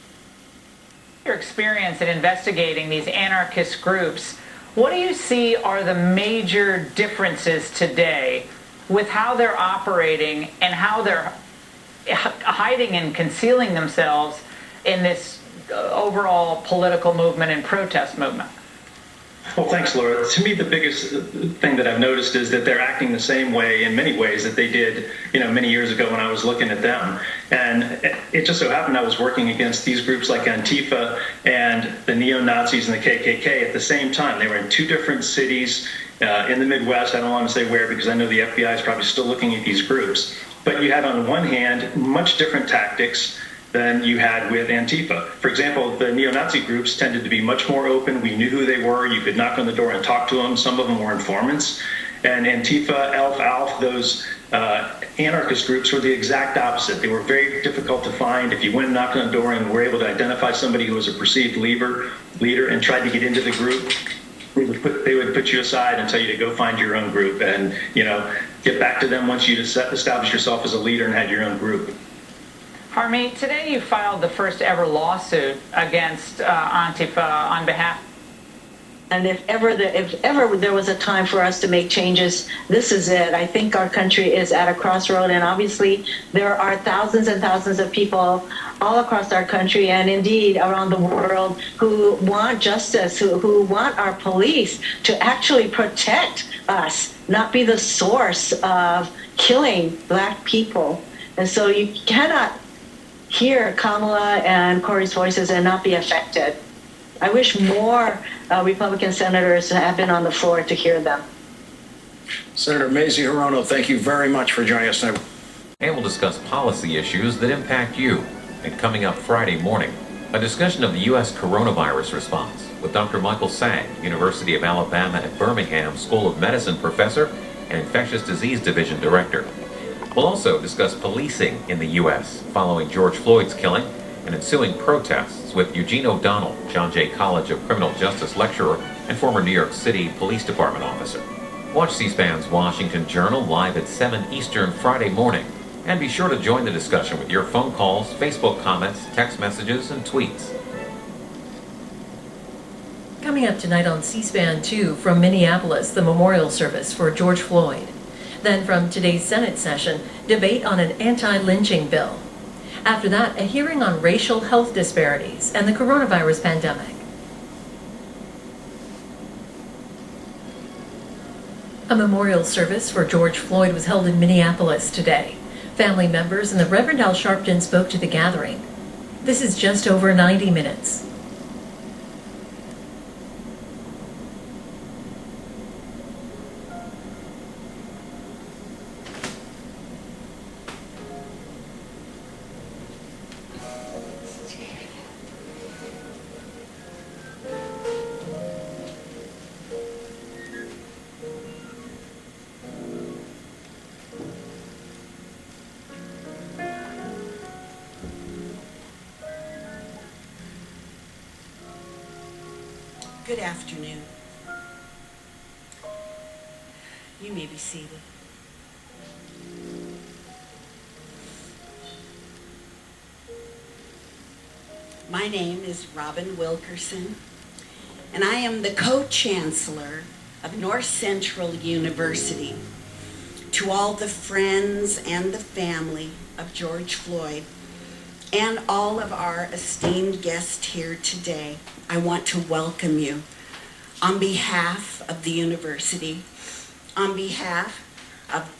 Your experience in investigating these anarchist groups, what do you see are the major differences today with how they're operating and how they're hiding and concealing themselves in this overall political movement and protest movement? Well, thanks, Laura. To me, the biggest thing that I've noticed is that they're acting the same way in many ways that they did, many years ago when I was looking at them. And it just so happened I was working against these groups like Antifa and the neo-Nazis and the KKK at the same time. They were in two different cities in the Midwest. I don't want to say where because I know the FBI is probably still looking at these groups. But you had on one hand much different tactics than you had with Antifa. For example, the neo-Nazi groups tended to be much more open. We knew who they were. You could knock on the door and talk to them. Some of them were informants. And Antifa, ALF, those anarchist groups were the exact opposite. They were very difficult to find. If you went and knocked on the door and were able to identify somebody who was a perceived leader and tried to get into the group, they would put you aside and tell you to go find your own group and, get back to them once you'd established yourself as a leader and had your own group. Harmeet, today you filed the first ever lawsuit against Antifa on behalf. And if ever there was a time for us to make changes, this is it. I think our country is at a crossroad, and obviously there are thousands and thousands of people all across our country and indeed around the world who want justice, who want our police to actually protect us, not be the source of killing Black people. And so you cannot hear Kamala and Corey's voices and not be affected. I wish more Republican senators have been on the floor to hear them. Senator Mazie Hirono, thank you very much for joining us tonight. And we'll discuss policy issues that impact you. And coming up Friday morning, a discussion of the U.S. coronavirus response with Dr. Michael Sang, University of Alabama at Birmingham School of Medicine professor and Infectious Disease Division director. We'll also discuss policing in the U.S. following George Floyd's killing and ensuing protests with Eugene O'Donnell, John Jay College of Criminal Justice lecturer and former New York City Police Department officer. Watch C-SPAN's Washington Journal live at 7 Eastern Friday morning. And be sure to join the discussion with your phone calls, Facebook comments, text messages, and tweets. Coming up tonight on C-SPAN 2 from Minneapolis, the memorial service for George Floyd. Then from today's Senate session, debate on an anti-lynching bill. After that, a hearing on racial health disparities and the coronavirus pandemic. A memorial service for George Floyd was held in Minneapolis today. Family members and the Reverend Al Sharpton spoke to the gathering. This is just over 90 minutes. Good afternoon. You may be seated. My name is Robin Wilkerson, and I am the co-chancellor of North Central University. To all the friends and the family of George Floyd, and all of our esteemed guests here today, I want to welcome you on behalf of the university, on behalf of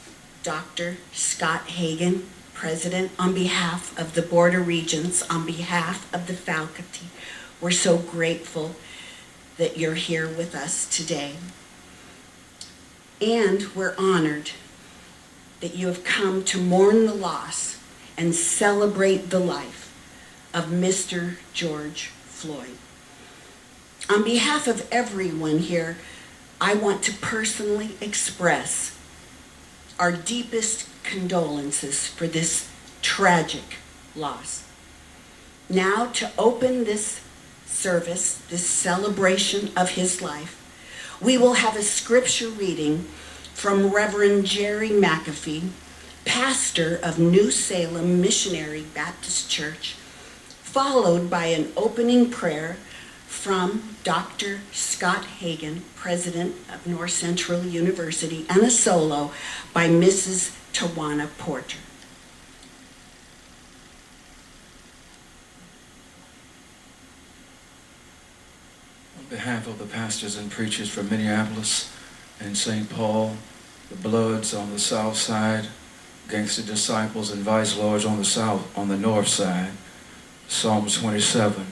Dr. Scott Hagan, President, on behalf of the Board of Regents, on behalf of the faculty. We're so grateful that you're here with us today. And we're honored that you have come to mourn the loss and celebrate the life of Mr. George Floyd. On behalf of everyone here, I want to personally express our deepest condolences for this tragic loss. Now, to open this service, this celebration of his life, we will have a scripture reading from Reverend Jerry McAfee, pastor of New Salem Missionary Baptist Church, followed by an opening prayer from Dr. Scott Hagan, President of North Central University, and a solo by Mrs. Tawana Porter. On behalf of the pastors and preachers from Minneapolis and St. Paul, the Bloods on the south side, Gangster Disciples and Vice Lords on the north side, Psalm 27.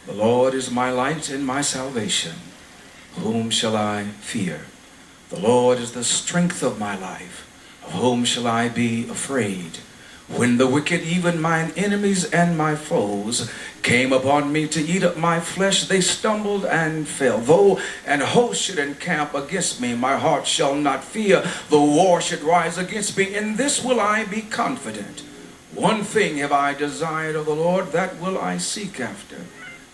The Lord is my light and my salvation. Whom shall I fear? The Lord is the strength of my life. Of whom shall I be afraid? When the wicked, even mine enemies and my foes, came upon me to eat up my flesh, they stumbled and fell. Though an host should encamp against me, my heart shall not fear. The war should rise against me, in this will I be confident. One thing have I desired of the Lord, that will I seek after,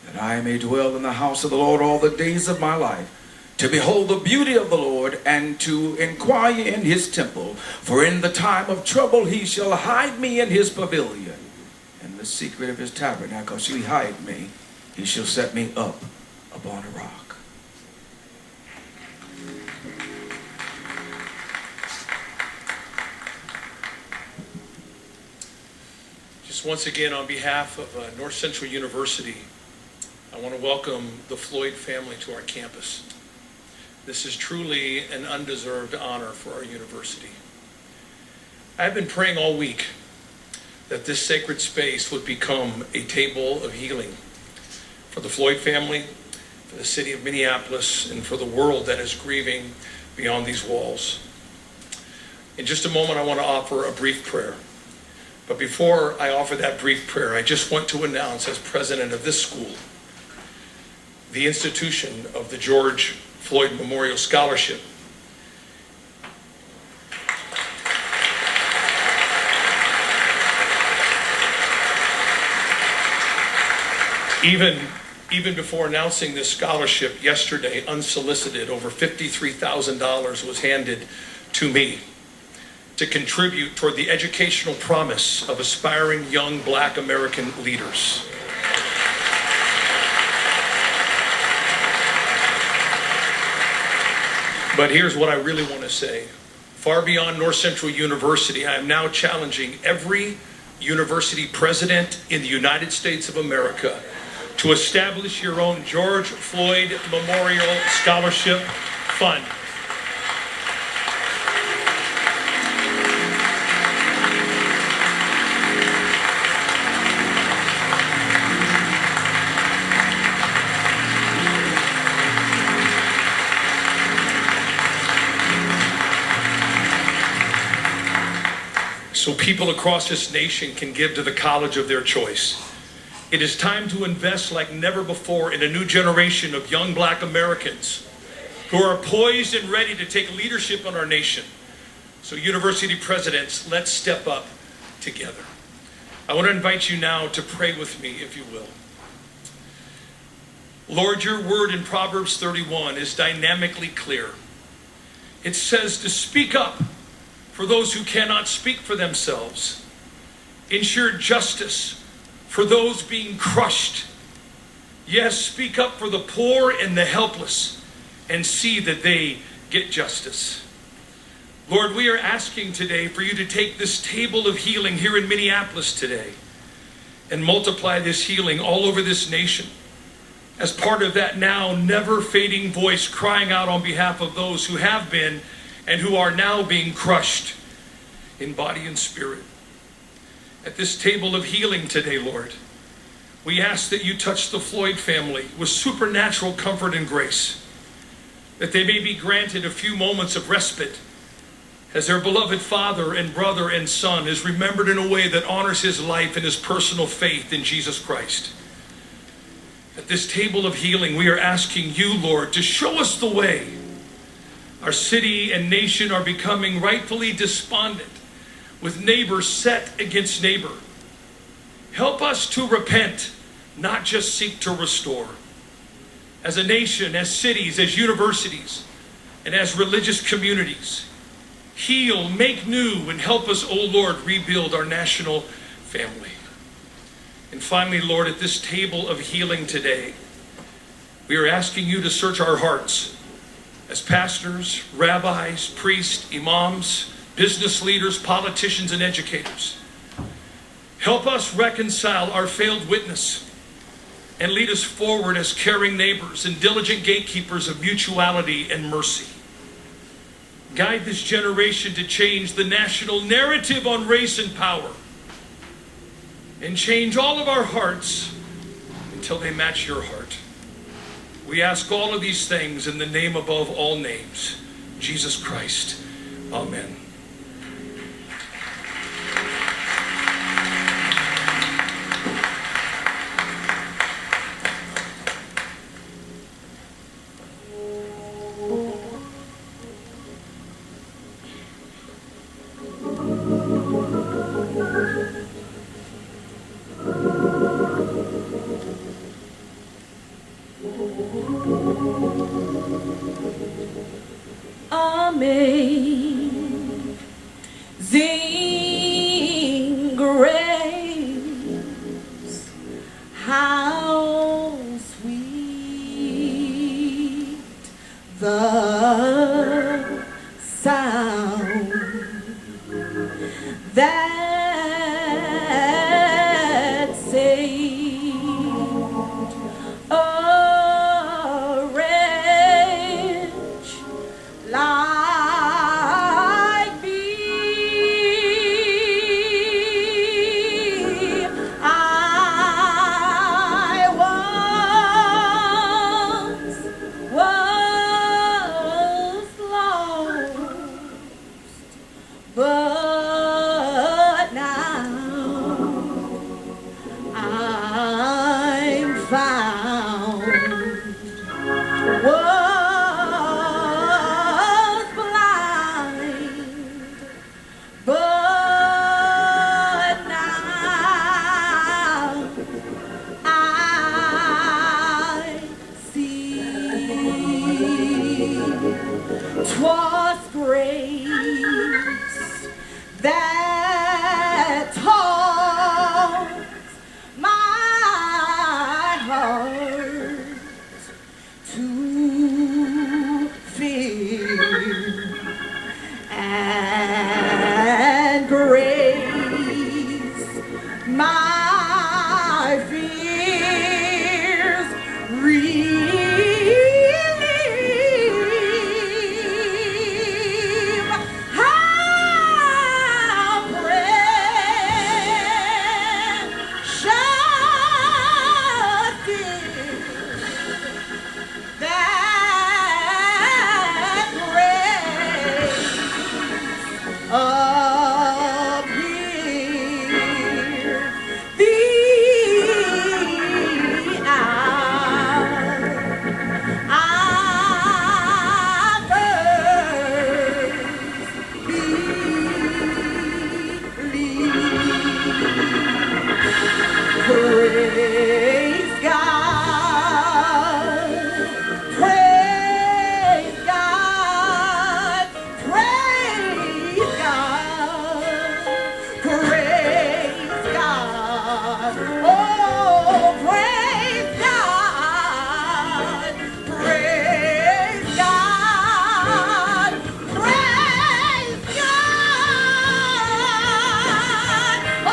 that I may dwell in the house of the Lord all the days of my life, to behold the beauty of the Lord, and to inquire in his temple. For in the time of trouble he shall hide me in his pavilion. In the secret of his tabernacle shall he hide me. He shall set me up upon a rock. Just once again, on behalf of North Central University, I want to welcome the Floyd family to our campus. This is truly an undeserved honor for our university. I've been praying all week that this sacred space would become a table of healing for the Floyd family, for the city of Minneapolis, and for the world that is grieving beyond these walls. In just a moment, I want to offer a brief prayer. But before I offer that brief prayer, I just want to announce, as president of this school, the institution of the George Floyd Memorial Scholarship. Even before announcing this scholarship yesterday, unsolicited, over $53,000 was handed to me to contribute toward the educational promise of aspiring young Black American leaders. But here's what I really want to say. Far beyond North Central University, I am now challenging every university president in the United States of America to establish your own George Floyd Memorial Scholarship Fund. So people across this nation can give to the college of their choice. It is time to invest like never before in a new generation of young Black Americans who are poised and ready to take leadership in our nation. So university presidents, let's step up together. I want to invite you now to pray with me, if you will. Lord, your word in Proverbs 31 is dynamically clear. It says to speak up for those who cannot speak for themselves. Ensure justice for those being crushed. Yes, speak up for the poor and the helpless and see that they get justice. Lord, we are asking today for you to take this table of healing here in Minneapolis today and multiply this healing all over this nation as part of that now never fading voice crying out on behalf of those who have been and who are now being crushed in body and spirit. At this table of healing today, Lord, we ask that you touch the Floyd family with supernatural comfort and grace, that they may be granted a few moments of respite as their beloved father and brother and son is remembered in a way that honors his life and his personal faith in Jesus Christ. At this table of healing, we are asking you, Lord, to show us the way. Our city and nation are becoming rightfully despondent, with neighbor set against neighbor. Help us to repent, not just seek to restore. As a nation, as cities, as universities, and as religious communities, heal, make new, and help us, O Lord, rebuild our national family. And finally, Lord, at this table of healing today, we are asking you to search our hearts as pastors, rabbis, priests, imams, business leaders, politicians, and educators. Help us reconcile our failed witness and lead us forward as caring neighbors and diligent gatekeepers of mutuality and mercy. Guide this generation to change the national narrative on race and power and change all of our hearts until they match your heart. We ask all of these things in the name above all names, Jesus Christ. Amen. amazing grace, how sweet the sound that saved a wretch like me. I was lost, but now I'm found. Was blind, but now I see. 'Twas grace that taught my heart to fear, and grace my fears relieve. How precious is that grace appear the hour I first praise God, praise God, praise God, praise God, oh, praise God, praise God, praise God, oh,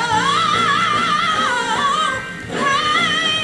praise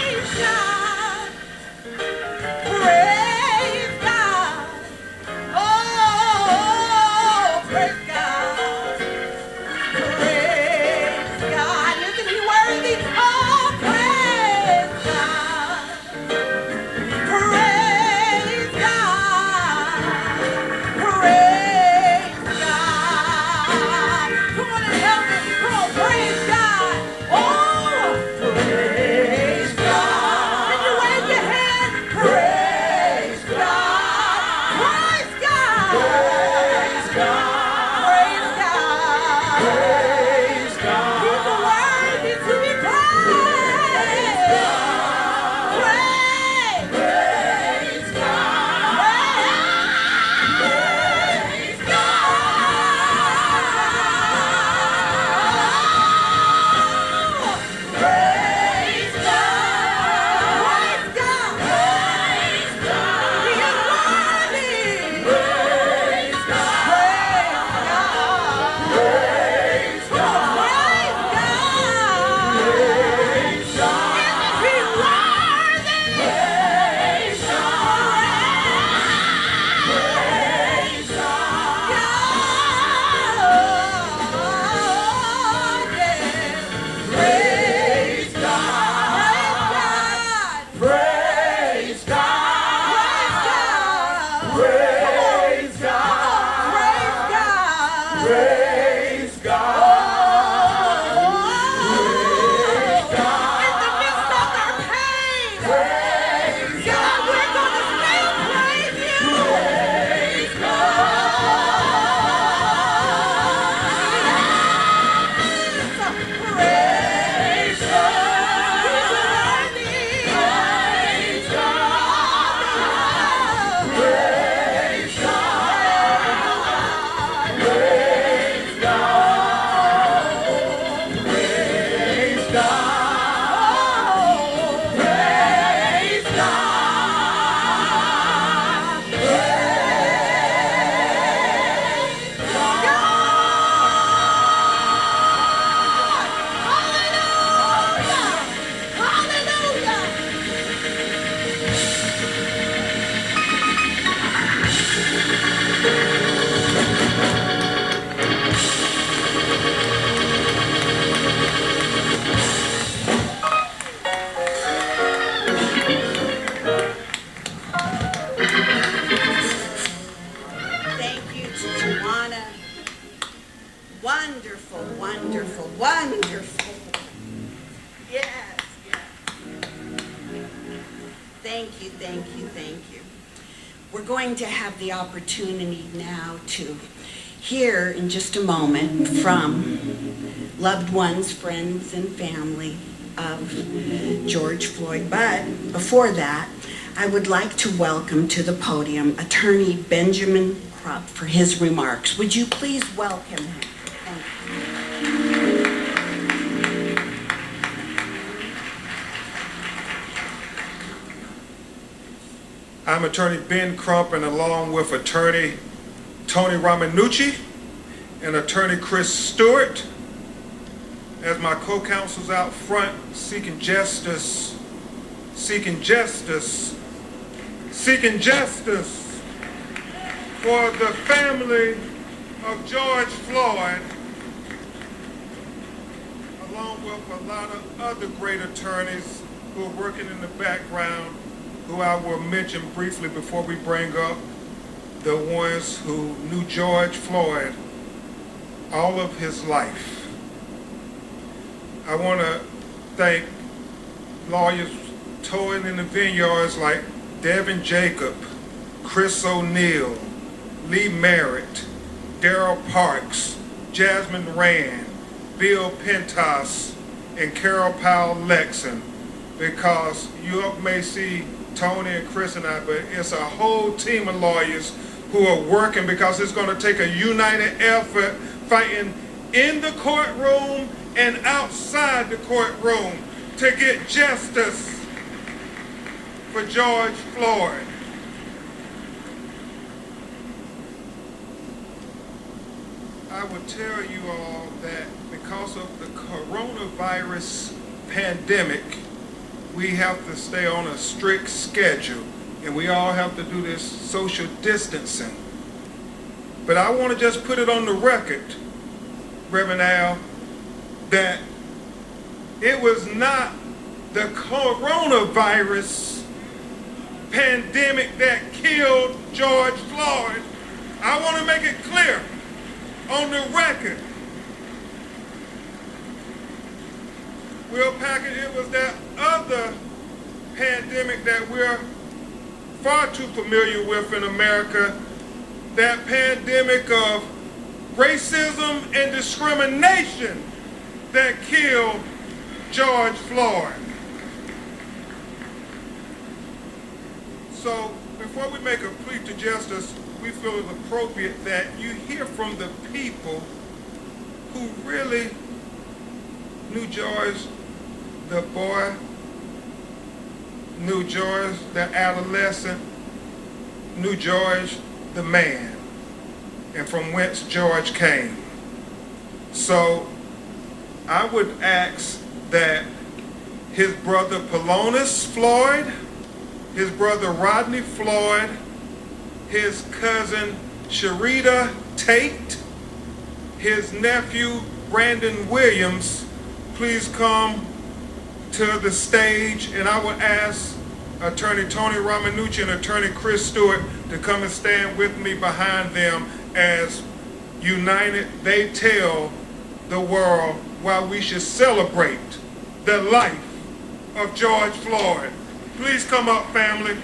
Thank you, thank you, thank you. We're going to have the opportunity now to hear in just a moment from loved ones, friends, and family of George Floyd. But before that, I would like to welcome to the podium Attorney Benjamin Krupp for his remarks. Would you please welcome him? Thank you. I'm Attorney Ben Crump, and along with Attorney Tony Ramanucci and Attorney Chris Stewart, as my co-counsels out front, seeking justice for the family of George Floyd, along with a lot of other great attorneys who are working in the background, who I will mention briefly before we bring up the ones who knew George Floyd all of his life. I want to thank lawyers towing in the vineyards like Devin Jacob, Chris O'Neill, Lee Merritt, Darrell Parks, Jasmine Rand, Bill Pentas, and Carol Powell Lexon, because you may see Tony and Chris and I, but it's a whole team of lawyers who are working, because it's going to take a united effort fighting in the courtroom and outside the courtroom to get justice for George Floyd. I would tell you all that because of the coronavirus pandemic, we have to stay on a strict schedule, and we all have to do this social distancing. But I want to just put it on the record, Reverend Al, that it was not the coronavirus pandemic that killed George Floyd. I want to make it clear on the record. Will Packard, it was that other pandemic that we're far too familiar with in America, that pandemic of racism and discrimination that killed George Floyd. So before we make a plea to justice, we feel it appropriate that you hear from the people who really knew George the boy, knew George the adolescent, knew George the man, and from whence George came. So I would ask that his brother Polonus Floyd, his brother Rodney Floyd, his cousin Sharita Tate, his nephew Brandon Williams, please come to the stage, and I would ask Attorney Tony Ramanucci and Attorney Chris Stewart to come and stand with me behind them as united they tell the world why we should celebrate the life of George Floyd. Please come up, family.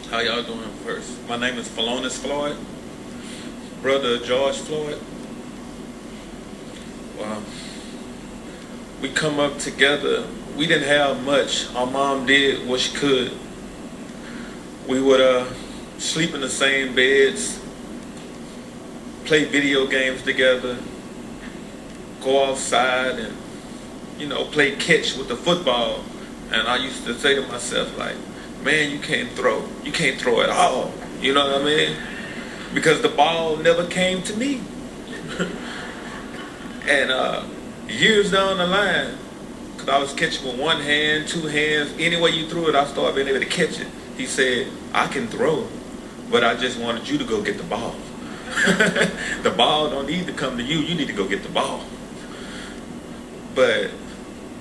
How y'all doing first? My name is Polonus Floyd, brother of George Floyd. Wow. We come up together. We didn't have much. Our mom did what she could. We would sleep in the same beds, play video games together, go outside and, play catch with the football. And I used to say to myself, like, man, you can't throw at all. You know what I mean? Because the ball never came to me. And years down the line, because I was catching with one hand, two hands, any way you threw it, I started being able to catch it. He said, I can throw, but I just wanted you to go get the ball. The ball don't need to come to you. You need to go get the ball. But,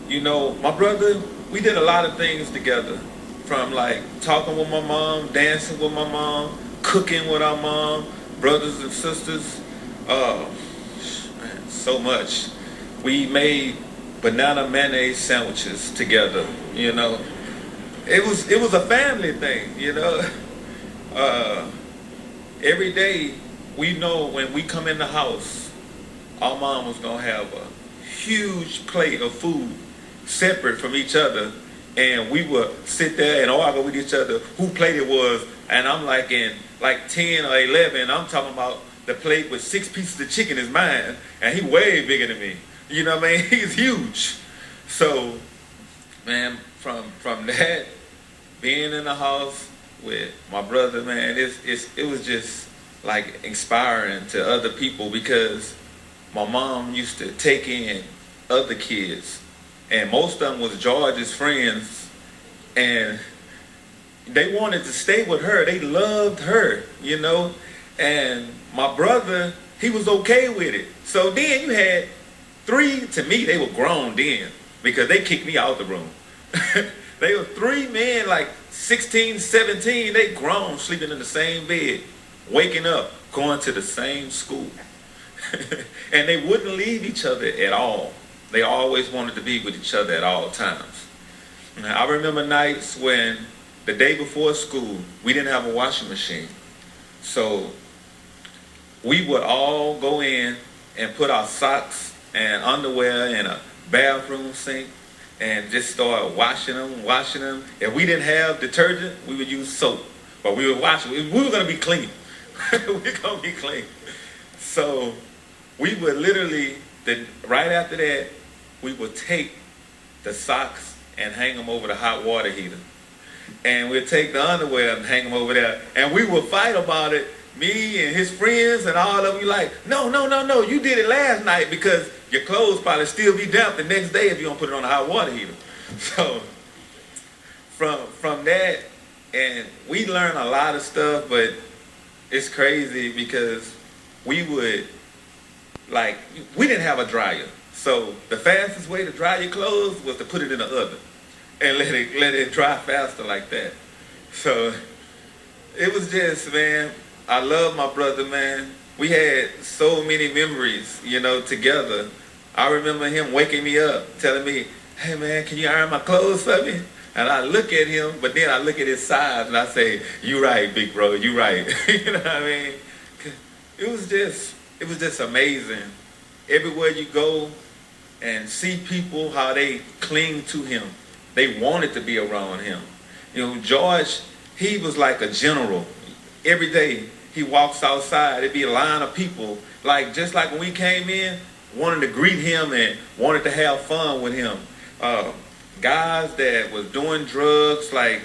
you know, my brother, we did a lot of things together. From like talking with my mom, dancing with my mom, cooking with our mom, brothers and sisters. Man, so much. We made banana mayonnaise sandwiches together, you know. It was a family thing, you know. Every day we know when we come in the house, our mom was gonna have a huge plate of food separate from each other, and we would sit there and argue with each other who plate it was. And I'm like in like 10 or 11, I'm talking about the plate with 6 pieces of chicken is mine, and he way bigger than me. You know what I mean? He's huge. So, man, from that, being in the house with my brother, man, it was just like inspiring to other people, because my mom used to take in other kids, and most of them was George's friends, and they wanted to stay with her. They loved her, you know. And my brother, he was okay with it. So then you had 3, to me, they were grown then, because they kicked me out the room. They were 3 men, like 16, 17, they grown, sleeping in the same bed, waking up, going to the same school. And they wouldn't leave each other at all. They always wanted to be with each other at all times. Now, I remember nights when the day before school, we didn't have a washing machine. So we would all go in and put our socks and underwear in a bathroom sink and just start washing them. If we didn't have detergent, we would use soap. But we would wash them. We were going to be clean. We were going to be clean. So we would literally, right after that, we would take the socks and hang them over the hot water heater. And we'd take the underwear and hang them over there. And we would fight about it, me and his friends and all of you, like, no, you did it last night, because your clothes probably still be damp the next day if you don't put it on the hot water heater. So from that, and we learned a lot of stuff, but it's crazy because we would, like, we didn't have a dryer. So the fastest way to dry your clothes was to put it in the oven and let it dry faster like that. So it was just, man, I love my brother, man. We had so many memories, you know, together. I remember him waking me up, telling me, hey, man, can you iron my clothes for me? And I look at him, but then I look at his size and I say, you right, big bro, you right. You know what I mean? It was just amazing. Everywhere you go and see people, how they cling to him. They wanted to be around him. You know, George, he was like a general. Every day he walks outside, there'd be a line of people, like just like when we came in, wanted to greet him and wanted to have fun with him. Guys that was doing drugs, like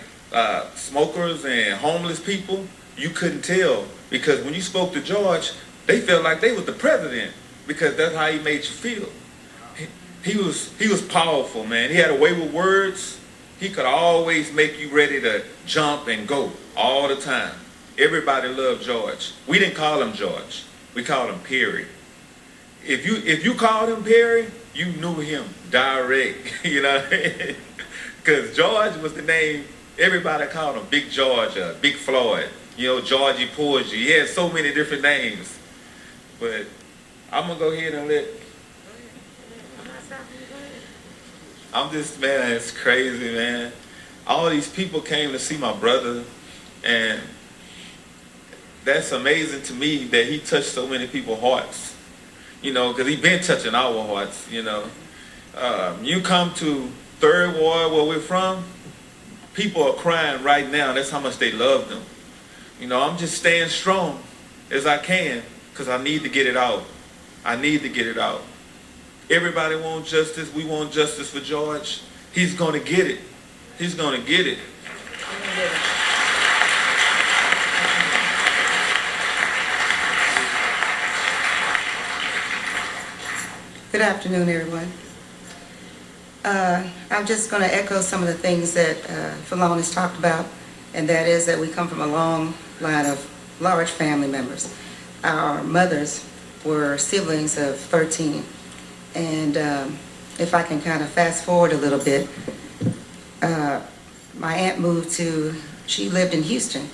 smokers and homeless people, you couldn't tell, because when you spoke to George, they felt like they was the president, because that's how he made you feel. He was powerful, man. He had a way with words. He could always make you ready to jump and go all the time. Everybody loved George. We didn't call him George. We called him Perry. If you called him Perry, you knew him direct, you know, because George was the name. Everybody called him Big George, Big Floyd, you know, Georgie Porgy. He had so many different names. But I'm gonna go ahead and I'm just, man, it's crazy, man. All these people came to see my brother, and that's amazing to me that he touched so many people's hearts, you know, because he been touching our hearts, you know. You come to Third Ward, where we're from, people are crying right now. That's how much they love them. You know, I'm just staying strong as I can, because I need to get it out. I need to get it out. Everybody wants justice. We want justice for George. He's going to get it. He's gonna get it. Good afternoon, everyone. I'm just going to echo some of the things that Fallon has talked about, and that is that we come from a long line of large family members. Our mothers were siblings of 13, and if I can kind of fast forward a little bit, my aunt she lived in Houston,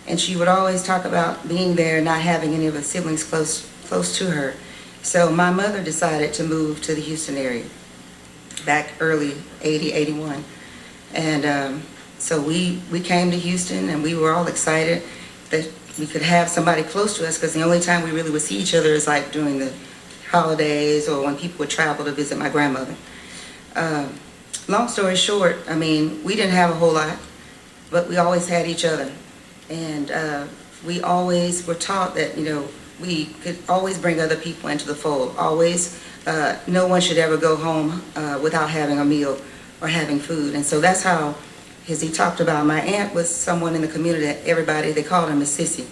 and she would always talk about being there and not having any of the siblings close to her. So my mother decided to move to the Houston area back early 80, 81. And so we came to Houston, and we were all excited that we could have somebody close to us, because the only time we really would see each other is like during the holidays or when people would travel to visit my grandmother. Long story short, I mean, we didn't have a whole lot, but we always had each other. And we always were taught that, you know, we could always bring other people into the fold. Always, no one should ever go home without having a meal or having food. And so that's how, as he talked about, my aunt was someone in the community that everybody, they called her Miss Sissy.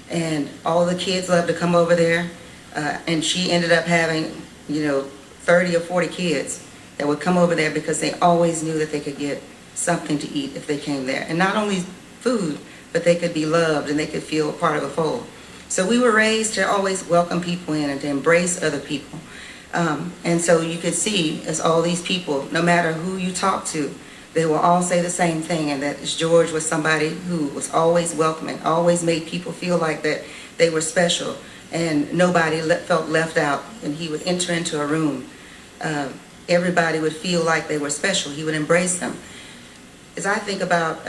And all the kids loved to come over there. And she ended up having, you know, 30 or 40 kids that would come over there because they always knew that they could get something to eat if they came there. And not only food, but they could be loved and they could feel a part of the fold. So we were raised to always welcome people in and to embrace other people. And so you could see, as all these people, no matter who you talk to, they will all say the same thing, and that George was somebody who was always welcoming, always made people feel like that they were special, and nobody felt left out. When he would enter into a room, everybody would feel like they were special. He would embrace them. As I think about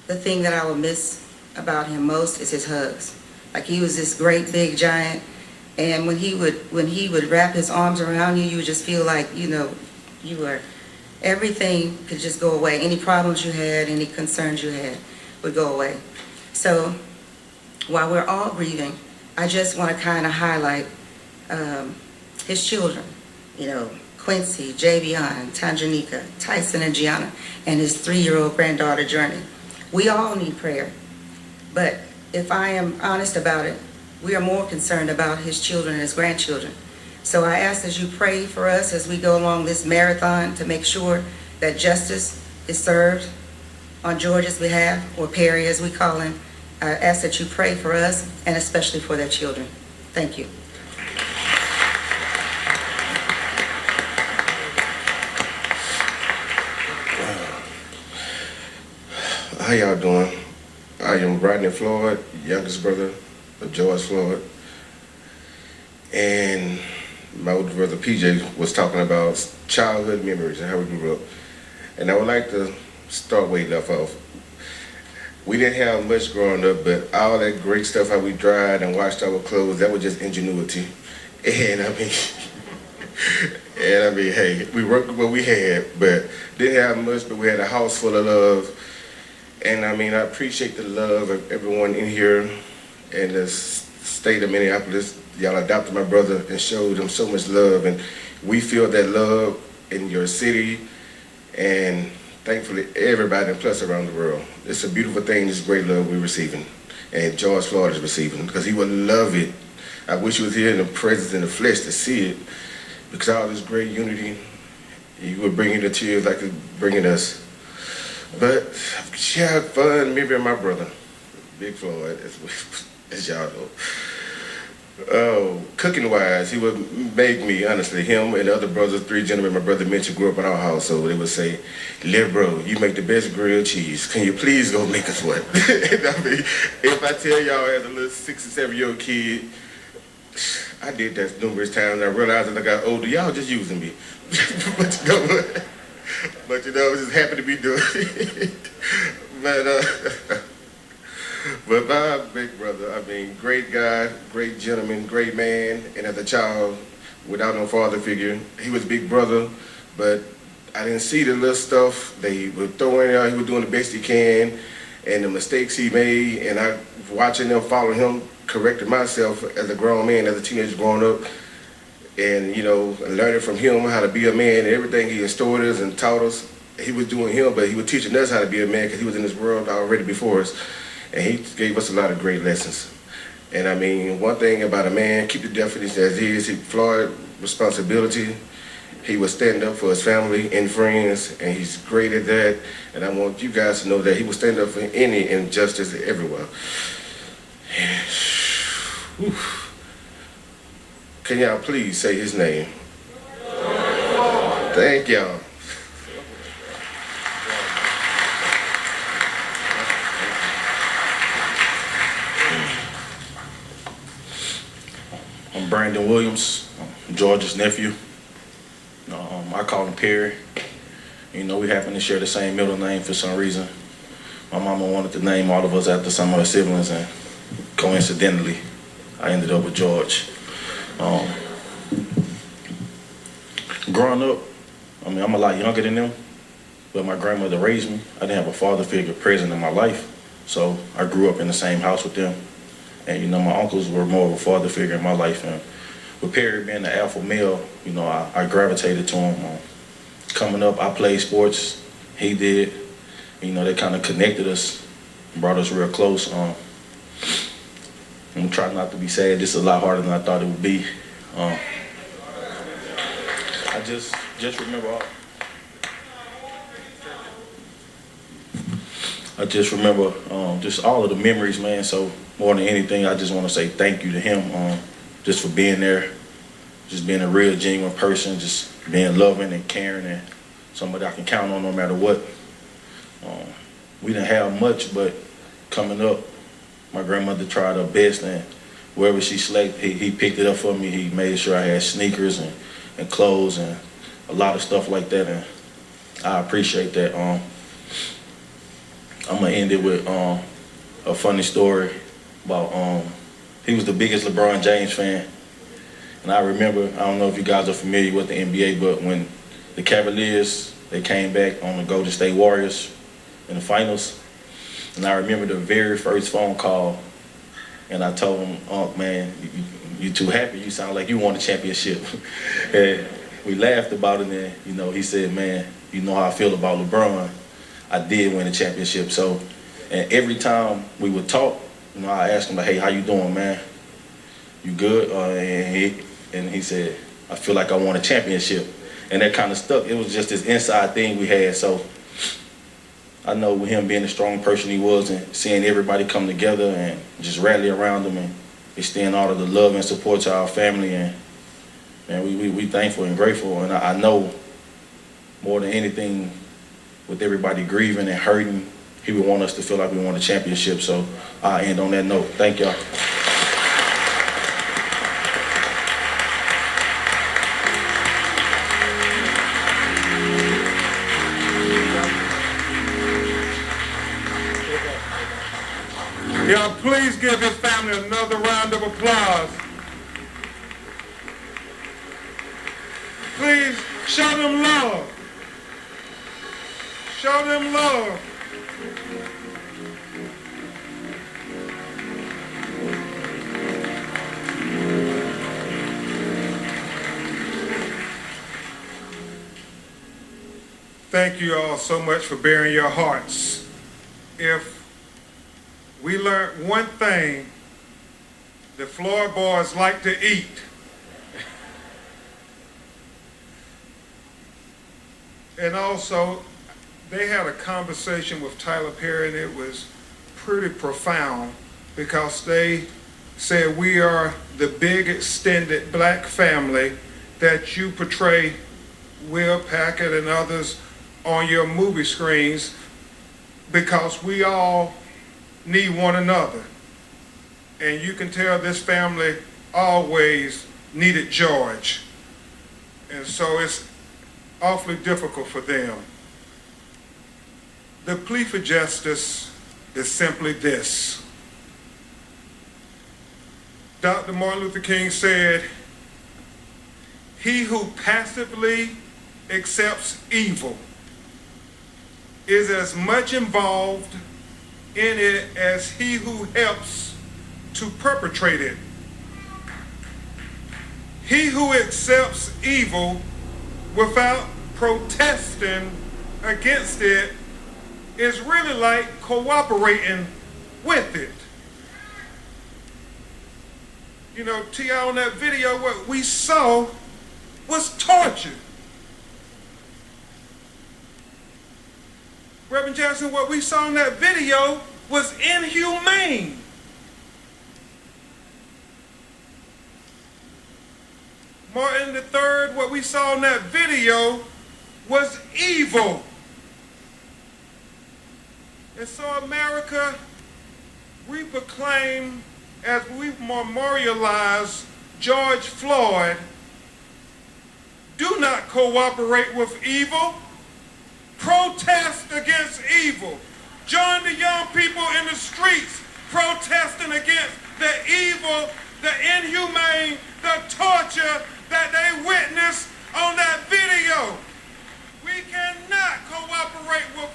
the thing that I will miss about him most is his hugs. Like, he was this great big giant, and when he would wrap his arms around you, you would just feel like, you know, you were, everything could just go away. Any problems you had, any concerns you had would go away. So while we're all grieving, I just want to kind of highlight his children, you know, Quincy, Javion, Tanjanika, Tyson, and Gianna, and his 3-year-old granddaughter, Journey. We all need prayer. But if I am honest about it, we are more concerned about his children and his grandchildren. So I ask that you pray for us as we go along this marathon to make sure that justice is served on George's behalf, or Perry as we call him. I ask that you pray for us and especially for their children. Thank you. How y'all doing? I am Rodney Floyd, youngest brother of George Floyd. And my older brother PJ was talking about childhood memories and how we grew up. And I would like to start where he left off. We didn't have much growing up, but all that great stuff, how we dried and washed our clothes, that was just ingenuity. And I mean, hey, we worked with what we had, but didn't have much, but we had a house full of love. And I mean, I appreciate the love of everyone in here in the state of Minneapolis. Y'all adopted my brother and showed him so much love, and we feel that love in your city, and thankfully everybody, and plus around the world. It's a beautiful thing, this great love we're receiving, and George Floyd is receiving, because he would love it. I wish he was here in the presence, in the flesh, to see it, because all this great unity, you would bring in the tears like it's bringing us. But she had fun, me and my brother, Big Floyd, as y'all know. Oh, cooking-wise, he would make me, honestly, him and the other brothers, 3 gentlemen my brother mentioned grew up in our house, so they would say, "Little bro, you make the best grilled cheese. Can you please go make us one?" I mean, if I tell y'all as a little 6 or 7-year-old kid, I did that numerous times. I realized as I got older, y'all just using me. But you know, I was just happy to be doing it. But my big brother, I mean, great guy, great gentleman, great man, and as a child, without no father figure, he was big brother, but I didn't see the little stuff they were throwing out. He was doing the best he can, and the mistakes he made, and I, watching them, following him, corrected myself as a grown man, as a teenager growing up, and, you know, learning from him how to be a man and everything he instilled us and taught us. he was doing him, but he was teaching us how to be a man because he was in this world already before us. And he gave us a lot of great lessons. And I mean, one thing about a man, keep the definition as is, Floyd, responsibility. He would stand up for his family and friends, and he's great at that. And I want you guys to know that he would stand up for any injustice everywhere. Can y'all please say his name? Thank y'all. I'm Brandon Williams, George's nephew. I call him Perry. You know, we happen to share the same middle name for some reason. My mama wanted to name all of us after some of her siblings, and coincidentally, I ended up with George. Growing up, I mean, I'm a lot younger than them, but my grandmother raised me. I didn't have a father figure present in my life, so I grew up in the same house with them. And, you know, my uncles were more of a father figure in my life. And with Perry being the alpha male, you know, I gravitated to him. Coming up, I played sports. He did. You know, they kind of connected us, brought us real close. I'm trying not to be sad. This is a lot harder than I thought it would be. I just remember. I just remember just all of the memories, man. So more than anything, I just want to say thank you to him, just for being there, just being a real, genuine person, just being loving and caring, and somebody I can count on no matter what. We didn't have much, but coming up, my grandmother tried her best, and wherever she slept, he picked it up for me. He made sure I had sneakers and clothes and a lot of stuff like that, and I appreciate that. I'm gonna end it with a funny story about he was the biggest LeBron James fan, and I remember, I don't know if you guys are familiar with the NBA, but when the Cavaliers, they came back on the Golden State Warriors in the finals, and I remember the very first phone call, and I told him, "Unc, man, you too happy. You sound like you won a championship." And we laughed about it, and you know, he said, "Man, you know how I feel about LeBron. I did win a championship." So, and every time we would talk, you know, I asked him, like, "Hey, how you doing, man? You good?" And he said, "I feel like I won a championship." And that kind of stuck. It was just this inside thing we had. So I know with him being the strong person he was, and seeing everybody come together and just rally around him and extend all of the love and support to our family, and man, we thankful and grateful. And I know more than anything, with everybody grieving and hurting, he would want us to feel like we won a championship. So I'll end on that note. Thank y'all. Y'all please give his family another round of applause. Please show them love. Show them love. Thank you all so much for bearing your hearts. If we learned one thing, the Floyd boys like to eat. And also, they had a conversation with Tyler Perry, and it was pretty profound, because they said, "We are the big extended black family that you portray, Will Packard and others, on your movie screens, because we all need one another. And you can tell this family always needed George. And so it's awfully difficult for them." The plea for justice is simply this. Dr. Martin Luther King said, "He who passively accepts evil is as much involved in it as he who helps to perpetrate it. He who accepts evil without protesting against it is really like cooperating with it. You know, T.I. on that video, what we saw was torture. Reverend Jackson, what we saw in that video was inhumane. Martin III, what we saw in that video was evil. And so America, we proclaim, as we memorialize George Floyd, do not cooperate with evil. Protest against evil. Join the young people in the streets protesting against the evil, the inhumane, the torture that they witnessed on that video. We cannot cooperate with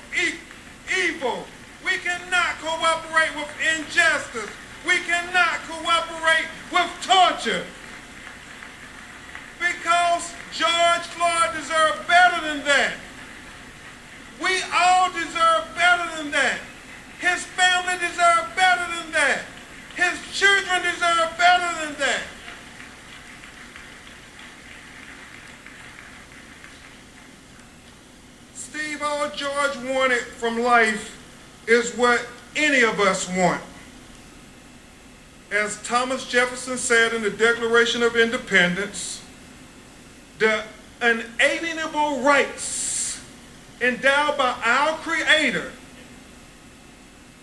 evil. We cannot cooperate with injustice. We cannot cooperate with torture. Because George Floyd deserved better than that. We all deserve better than that. His family deserves better than that. His children deserve better than that. Steve, all George wanted from life is what any of us want. As Thomas Jefferson said in the Declaration of Independence, the unalienable rights endowed by our Creator,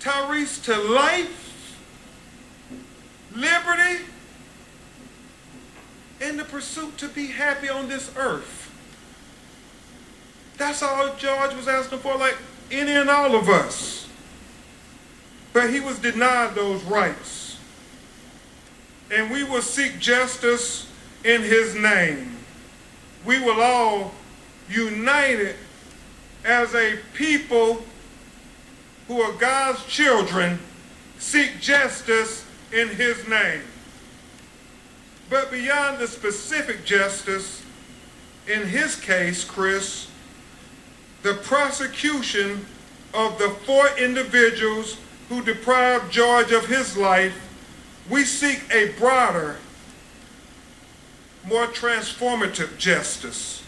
Tyrese, to life, liberty, and the pursuit to be happy on this earth. That's all George was asking for, like any and all of us. But he was denied those rights. And we will seek justice in his name. We will all, united as a people who are God's children, seek justice in his name. But beyond the specific justice, in his case, Chris, the prosecution of the 4 individuals who deprived George of his life, we seek a broader, more transformative justice.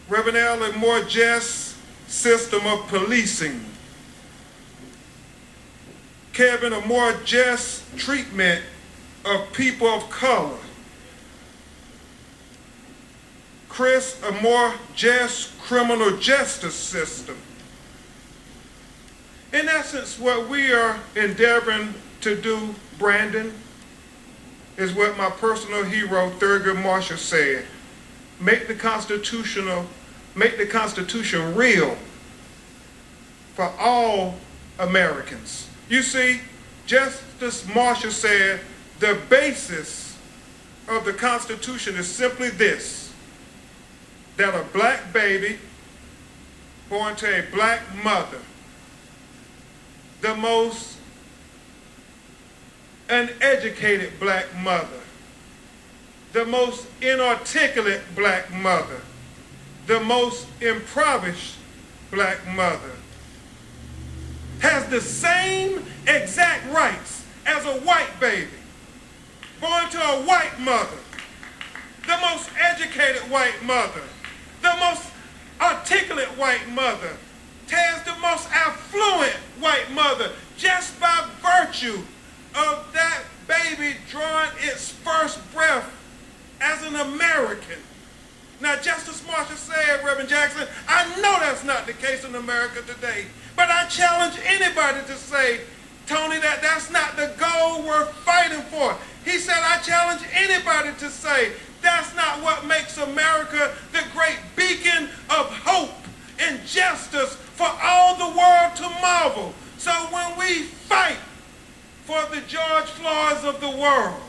Reverend Al, a more just system of policing. Kevin, a more just treatment of people of color. Chris, a more just criminal justice system. In essence, what we are endeavoring to do, Brandon, is what my personal hero, Thurgood Marshall, said. Make the Constitution real for all Americans. You see, Justice Marshall said the basis of the Constitution is simply this, that a black baby born to a black mother, the most uneducated black mother, the most inarticulate black mother, the most impoverished black mother, has the same exact rights as a white baby born to a white mother, the most educated white mother, the most articulate white mother, has the most affluent white mother, just by virtue of that baby drawing its first breath as an American. Now, Justice Marshall said, Reverend Jackson, I know that's not the case in America today, but I challenge anybody to say, Tony, that that's not the goal we're fighting for. He said, I challenge anybody to say, that's not what makes America the great beacon of hope and justice for all the world to marvel. So when we fight for the George Floyds of the world,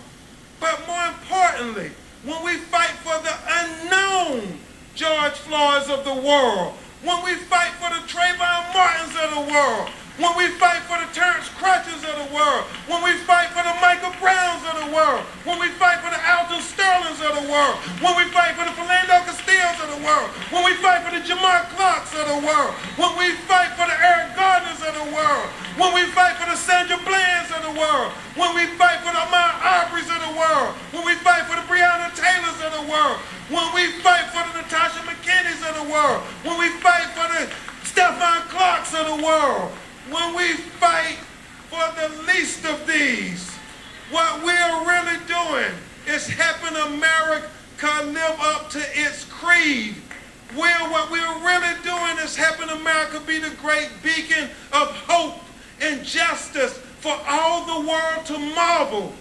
but more importantly, when we fight for the unknown George Floyds of the world, when we fight for the Trayvon Martins of the world, when we fight for the Terrence Crutches of the world, when we fight for the Michael Browns of the world, when we fight for the Alton Sterlings of the world, when we fight for the Philando Castillos of the world, when we fight for the Jamar Clarks of the world, when we fight for the Eric Gardners of the world, when we fight for the Sandra Blands of the world, when we fight for the Ahmaud Arbery's of the world, when we fight for the Breonna Taylors of the world, when we fight for the Natasha McKinney's of the world, when we fight for the Stephon Clarks of the world, when we fight for the least of these, what we're really doing is helping America live up to its creed. What we're really doing is helping America be the great beacon of hope and justice for all the world to marvel.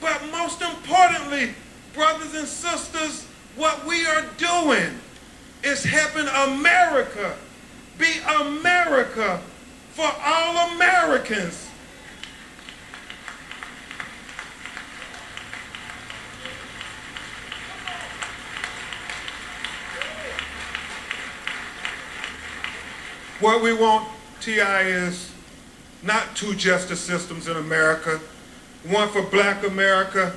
But most importantly, brothers and sisters, what we are doing is helping America be America for all Americans. What we want, T.I., is not two justice systems in America, one for black America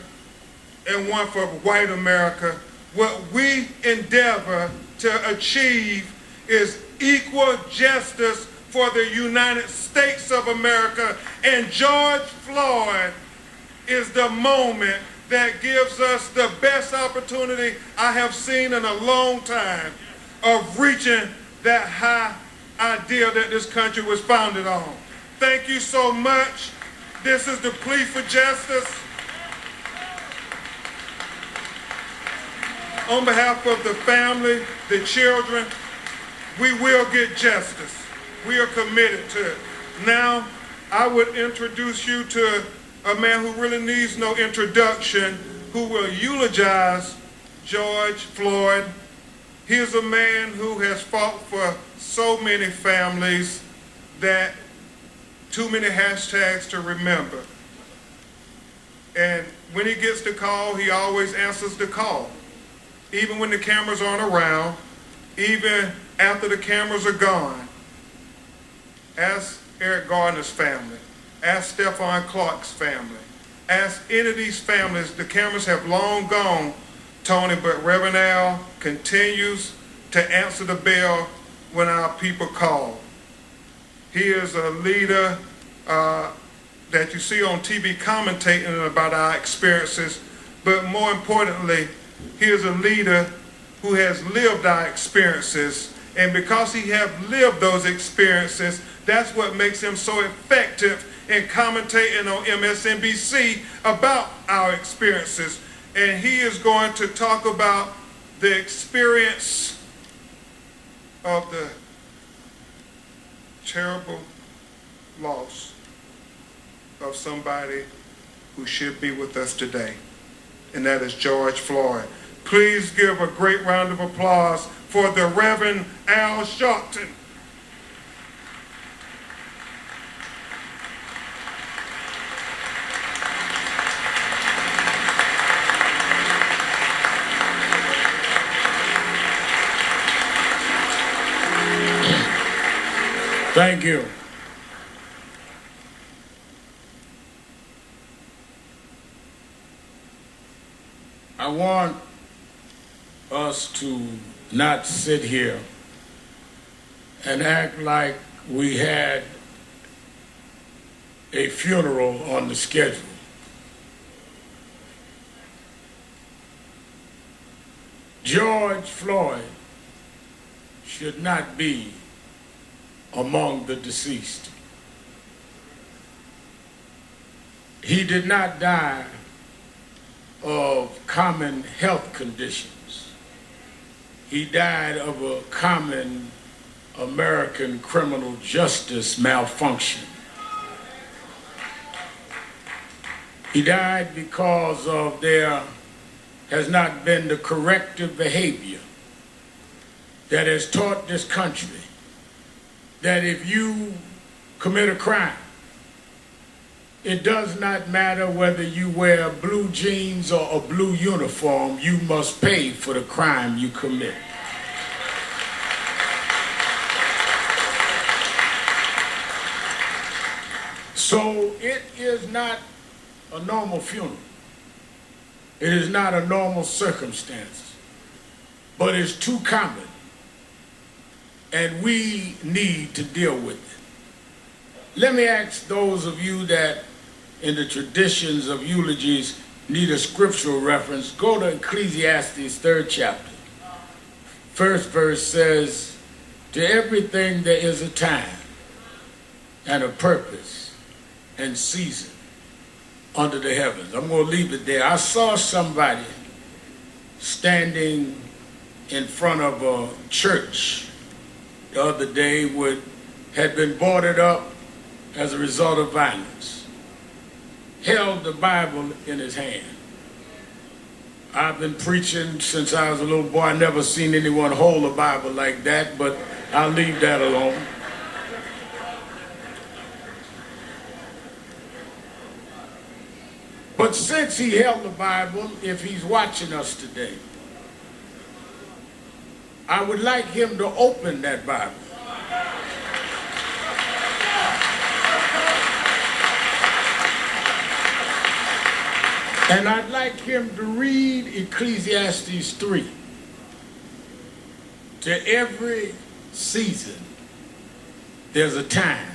and one for white America. What we endeavor to achieve is equal justice for the United States of America, and George Floyd is the moment that gives us the best opportunity I have seen in a long time of reaching that high ideal that this country was founded on. Thank you so much. This is the plea for justice. On behalf of the family, the children, we will get justice. We are committed to it. Now, I would introduce you to a man who really needs no introduction, who will eulogize George Floyd. He is a man who has fought for so many families that too many hashtags to remember. And when he gets the call, he always answers the call. Even when the cameras aren't around, even after the cameras are gone. Ask Eric Gardner's family. Ask Stephon Clark's family. Ask any of these families. The cameras have long gone, Tony, but Reverend Al continues to answer the bell when our people call. He is a leader that you see on TV commentating about our experiences, but more importantly, he is a leader who has lived our experiences, and because he has lived those experiences, that's what makes him so effective in commentating on MSNBC about our experiences. And he is going to talk about the experience of the terrible loss of somebody who should be with us today, and that is George Floyd. Please give a great round of applause for the Reverend Al Sharpton. Thank you. I want us to not sit here and act like we had a funeral on the schedule. George Floyd should not be among the deceased. He did not die of common health conditions. He died of a common American criminal justice malfunction. He died because of there has not been the corrective behavior that has taught this country that if you commit a crime, it does not matter whether you wear blue jeans or a blue uniform, you must pay for the crime you commit. is not a normal funeral. It is not a normal circumstance, but it's too common, and we need to deal with it. Let me ask those of you that in the traditions of eulogies need a scriptural reference, go to Ecclesiastes 3rd chapter. First verse says, to everything there is a time and a purpose and season under the heavens. I'm going to leave it there. I saw somebody standing in front of a church the other day had been boarded up as a result of violence, held the Bible in his hand. I've been preaching since I was a little boy. I never seen anyone hold a Bible like that, but I'll leave that alone. But since he held the Bible, if he's watching us today, I would like him to open that Bible. And I'd like him to read Ecclesiastes 3. To every season, there's a time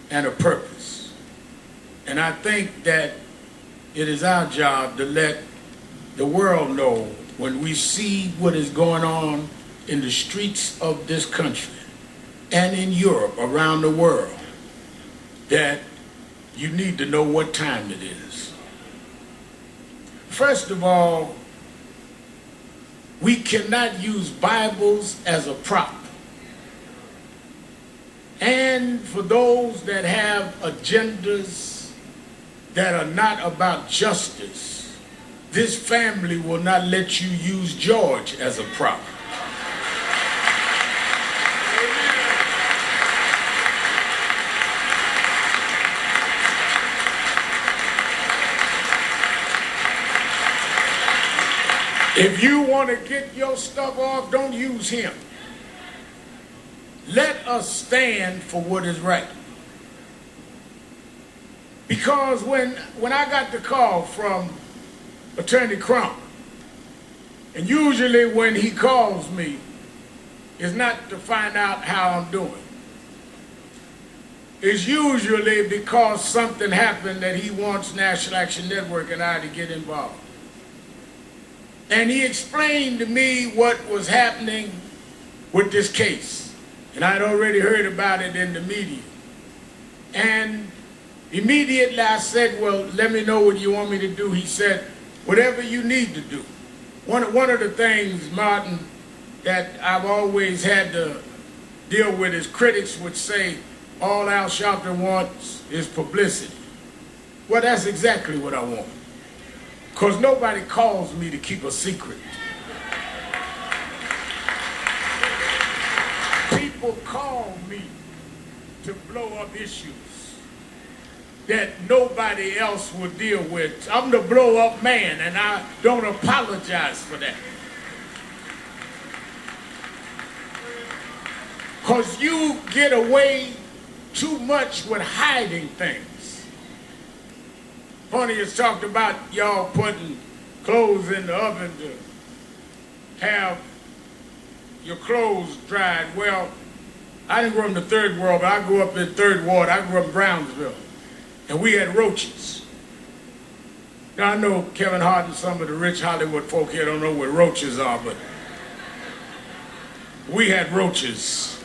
and a purpose. And I think that it is our job to let the world know when we see what is going on in the streets of this country and in Europe, around the world, that you need to know what time it is. First of all, we cannot use Bibles as a prop. And for those that have agendas that are not about justice, this family will not let you use George as a prop. If you want to get your stuff off, don't use him. Let us stand for what is right. Because when I got the call from Attorney Crump, and usually when he calls me, it's not to find out how I'm doing. It's usually because something happened that he wants National Action Network and I to get involved. And he explained to me what was happening with this case. And I'd already heard about it in the media. And immediately I said, well, let me know what you want me to do. He said, whatever you need to do. One of the things, Martin, that I've always had to deal with is critics would say, all Al Sharpton wants is publicity. Well, that's exactly what I want. Because nobody calls me to keep a secret. People call me to blow up issues that nobody else will deal with. I'm the blow up man, and I don't apologize for that. Because you get away too much with hiding things. Funny has talked about y'all putting clothes in the oven to have your clothes dried. Well, I didn't grow up in the third world, but I grew up in Third Ward. I grew up in Brownsville. And we had roaches. Now, I know Kevin Hart and some of the rich Hollywood folk here don't know what roaches are, but we had roaches,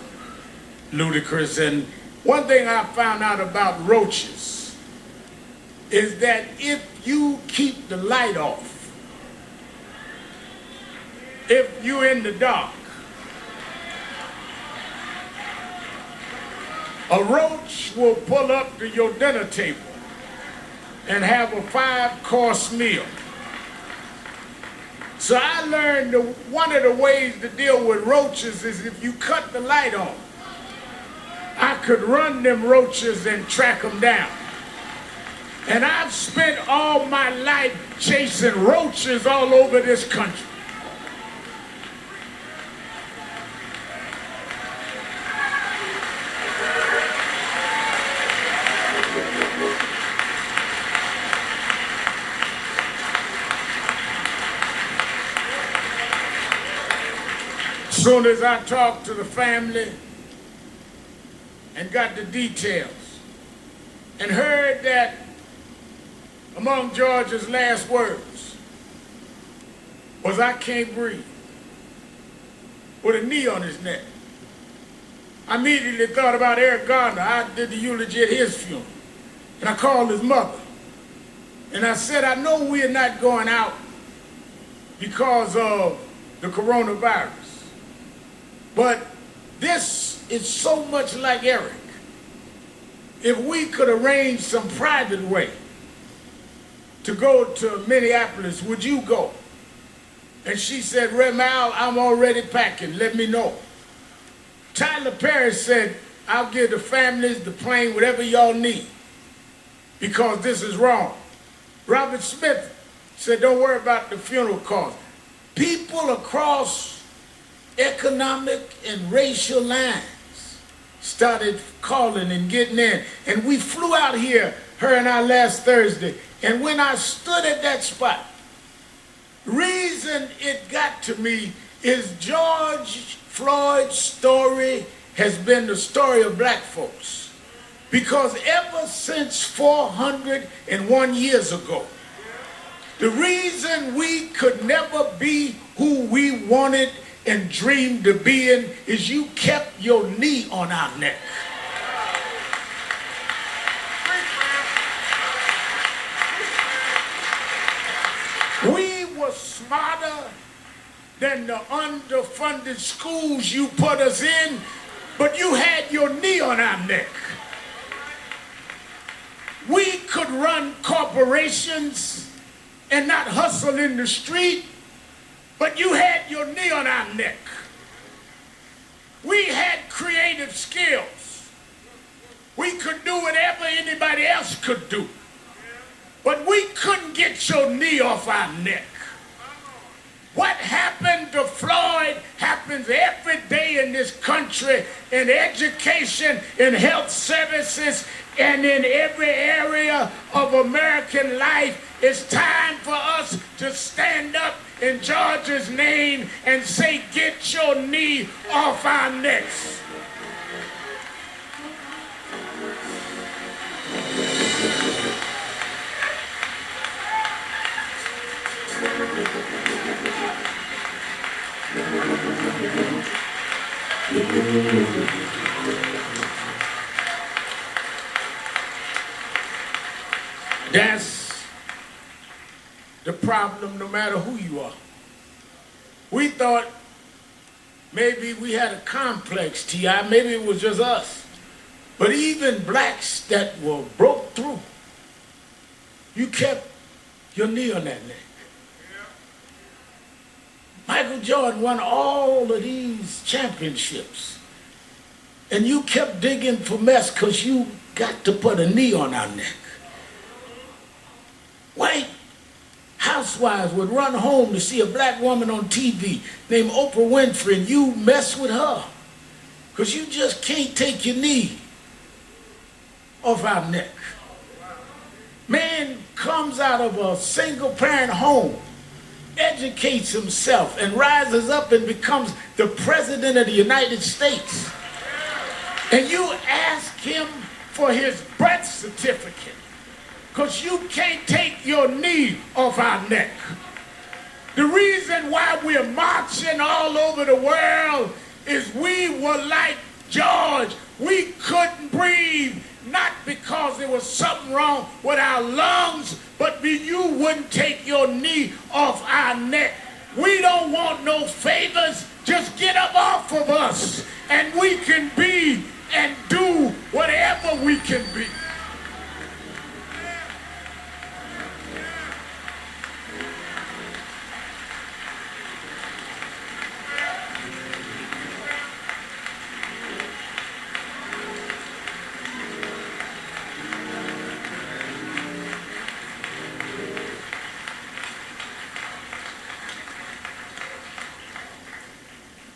Ludicrous. And one thing I found out about roaches is that if you keep the light off, if you're in the dark, a roach will pull up to your dinner table and have a 5-course meal. So I learned one of the ways to deal with roaches is if you cut the light on, I could run them roaches and track them down. And I've spent all my life chasing roaches all over this country. Soon as I talked to the family and got the details and heard that among George's last words was, "I can't breathe," with a knee on his neck, I immediately thought about Eric Gardner. I did the eulogy at his funeral. And I called his mother. And I said, "I know we're not going out because of the coronavirus, but this is so much like Eric. If we could arrange some private way to go to Minneapolis, would you go?" And she said, "Rev Mal, I'm already packing. Let me know." Tyler Perry said, "I'll give the families, the plane, whatever y'all need, because this is wrong." Robert Smith said, "Don't worry about the funeral costs." People across economic and racial lines started calling and getting in. And we flew out here, her and I, last Thursday. And when I stood at that spot, reason it got to me is George Floyd's story has been the story of black folks. Because ever since 401 years ago, the reason we could never be who we wanted and dreamed of being is you kept your knee on our neck. We were smarter than the underfunded schools you put us in, but you had your knee on our neck. We could run corporations and not hustle in the street, but you had your knee on our neck. We had creative skills. We could do whatever anybody else could do, but we couldn't get your knee off our neck. What happened to Floyd happens every day in this country, in education, in health services, and in every area of American life. It's time for us to stand up in George's name and say, "Get your knee off our necks." That's the problem, no matter who you are. We thought maybe we had a complex, T.I., maybe it was just us. But even blacks that were broke through, you kept your knee on that neck. Michael Jordan won all of these championships, and you kept digging for mess because you got to put a knee on our neck. White housewives would run home to see a black woman on TV named Oprah Winfrey, and you mess with her because you just can't take your knee off our neck. Man comes out of a single-parent home, educates himself, and rises up and becomes the president of the United States. And you ask him for his birth certificate because you can't take your knee off our neck. The reason why we're marching all over the world is we were like George. We couldn't breathe, not because there was something wrong with our lungs, but you wouldn't take your knee off our neck. We don't want no favors. Just get up off of us, and we can be and do whatever we can be.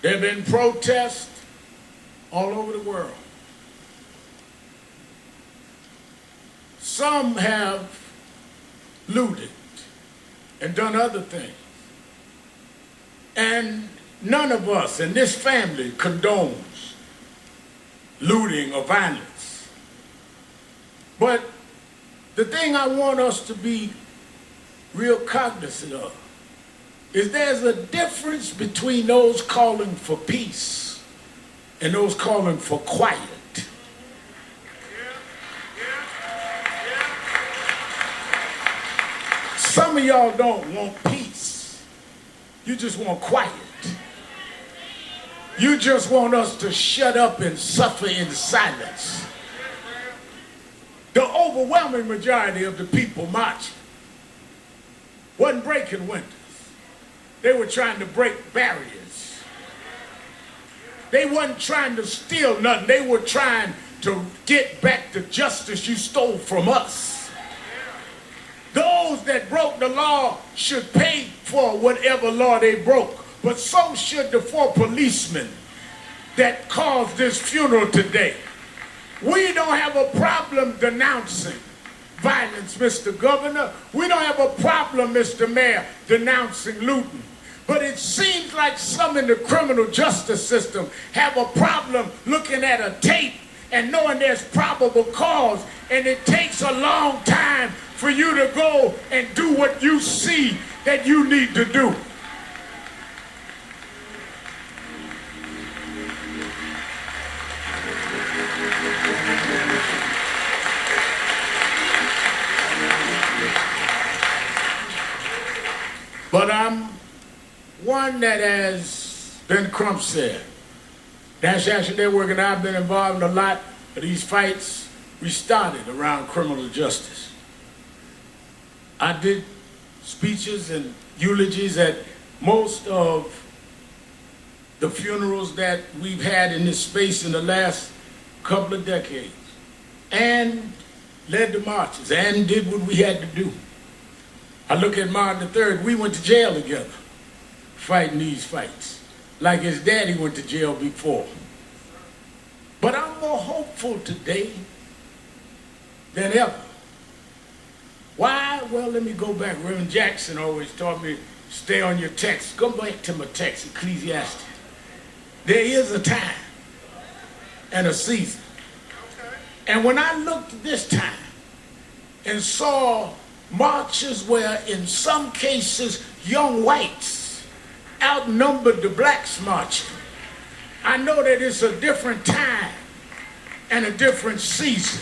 There have been protests all over the world. Some have looted and done other things. And none of us in this family condones looting or violence. But the thing I want us to be real cognizant of is there's a difference between those calling for peace and those calling for quiet. Some of y'all don't want peace. You just want quiet. You just want us to shut up and suffer in silence. The overwhelming majority of the people marching wasn't breaking windows. They were trying to break barriers. They wasn't trying to steal nothing. They were trying to get back the justice you stole from us. Those that broke the law should pay for whatever law they broke, but so should the 4 policemen that caused this funeral today. We don't have a problem denouncing violence, Mr. Governor. We don't have a problem, Mr. Mayor, denouncing looting. But it seems like some in the criminal justice system have a problem looking at a tape and knowing there's probable cause, and it takes a long time for you to go and do what you see that you need to do. But I'm one that has been Crump said. National Action Network and I have been involved in a lot of these fights we started around criminal justice. I did speeches and eulogies at most of the funerals that we've had in this space in the last couple of decades, and led the marches and did what we had to do. I look at Martin III, we went to jail together, fighting these fights, like his daddy went to jail before. But I'm more hopeful today than ever. Why? Well, let me go back. Reverend Jackson always taught me, stay on your text. Go back to my text, Ecclesiastes. There is a time and a season. And when I looked at this time and saw marches where in some cases young whites outnumbered the blacks marching, I know that it's a different time and a different season.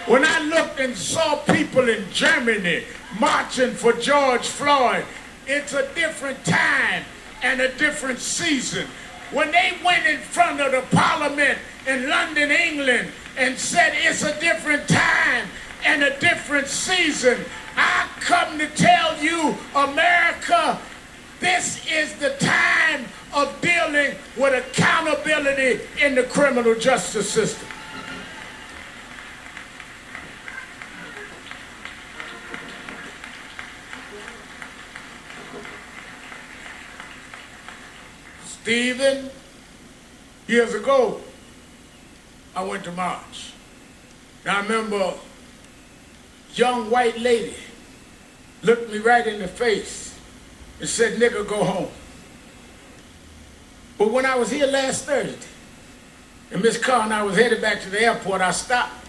When I looked and saw people in Germany marching for George Floyd, it's a different time and a different season. When they went in front of the Parliament in London, England, and said it's a different time and a different season, I come to tell you, America, this is the time of dealing with accountability in the criminal justice system. Stephen, years ago, I went to march. And I remember a young white lady looked me right in the face and said, "Nigga, go home." But when I was here last Thursday, and Miss Carr and I was headed back to the airport, I stopped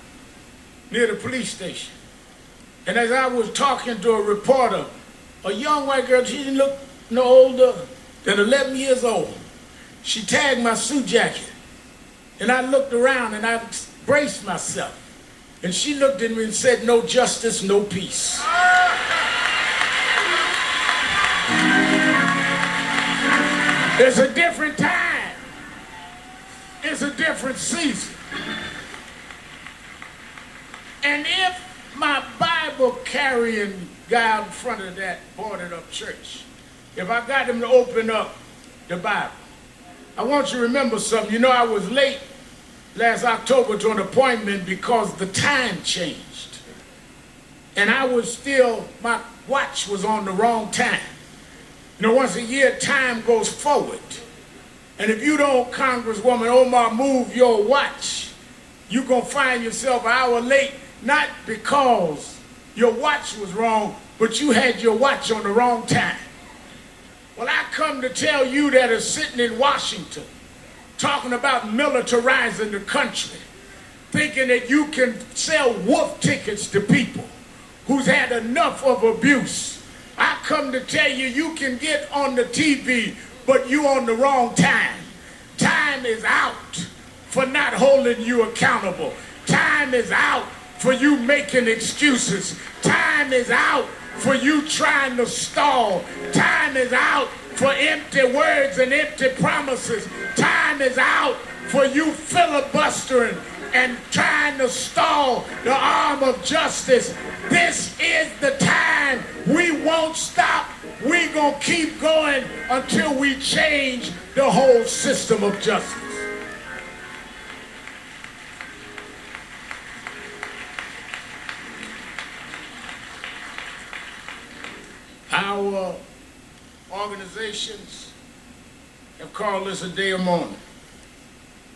near the police station. And as I was talking to a reporter, a young white girl, she didn't look no older than 11 years old. She tagged my suit jacket. And I looked around and I braced myself. And she looked at me and said, "No justice, no peace." It's a different time. It's a different season. And if my Bible carrying guy out in front of that boarded up church, if I got him to open up the Bible, I want you to remember something. You know, I was late last October to an appointment because the time changed. And I was still, my watch was on the wrong time. You know, once a year, time goes forward. And if you don't, Congresswoman Omar, move your watch, you're going to find yourself an hour late, not because your watch was wrong, but you had your watch on the wrong time. Well, I come to tell you that are sitting in Washington talking about militarizing the country, thinking that you can sell wolf tickets to people who's had enough of abuse. I come to tell you, you can get on the TV, but you on the wrong time. Time is out for not holding you accountable. Time is out for you making excuses. Time is out for you trying to stall. Time is out for empty words and empty promises. Time is out for you filibustering and trying to stall the arm of justice. This is the time. We won't stop. We're going to keep going until we change the whole system of justice. Our organizations have called this a day of mourning.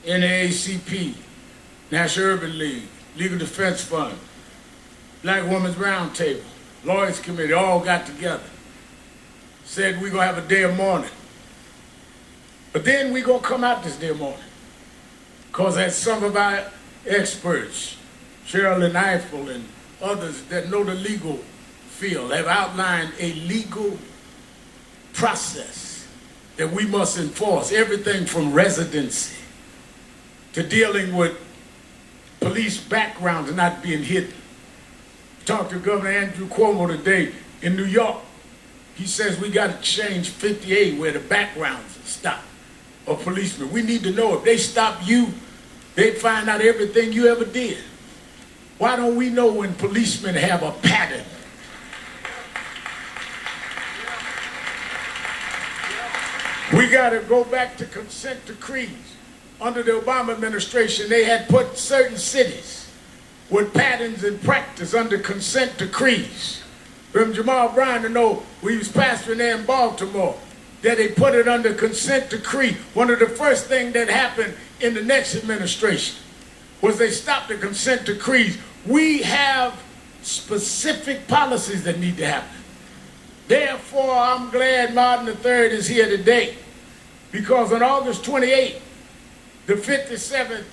NAACP, National Urban League, Legal Defense Fund, Black Women's Roundtable, Lawyers Committee, all got together, said we're going to have a day of mourning. But then we're going to come out this day of mourning. Because as some of our experts, Cheryl and Eiffel and others that know the legal field, have outlined a legal process that we must enforce. Everything from residency to dealing with police backgrounds not being hidden. Talked to Governor Andrew Cuomo today in New York. He says we got to change 58 where the backgrounds stop of policemen. We need to know if they stop you, they find out everything you ever did. Why don't we know when policemen have a pattern? We got to go back to consent decrees. Under the Obama administration, they had put certain cities with patterns and practice under consent decrees. From Jamal Brown to know, we was pastoring there in Baltimore, that they put it under consent decree. One of the first things that happened in the next administration was they stopped the consent decrees. We have specific policies that need to happen. Therefore, I'm glad Martin III is here today, because on August 28th, the 57th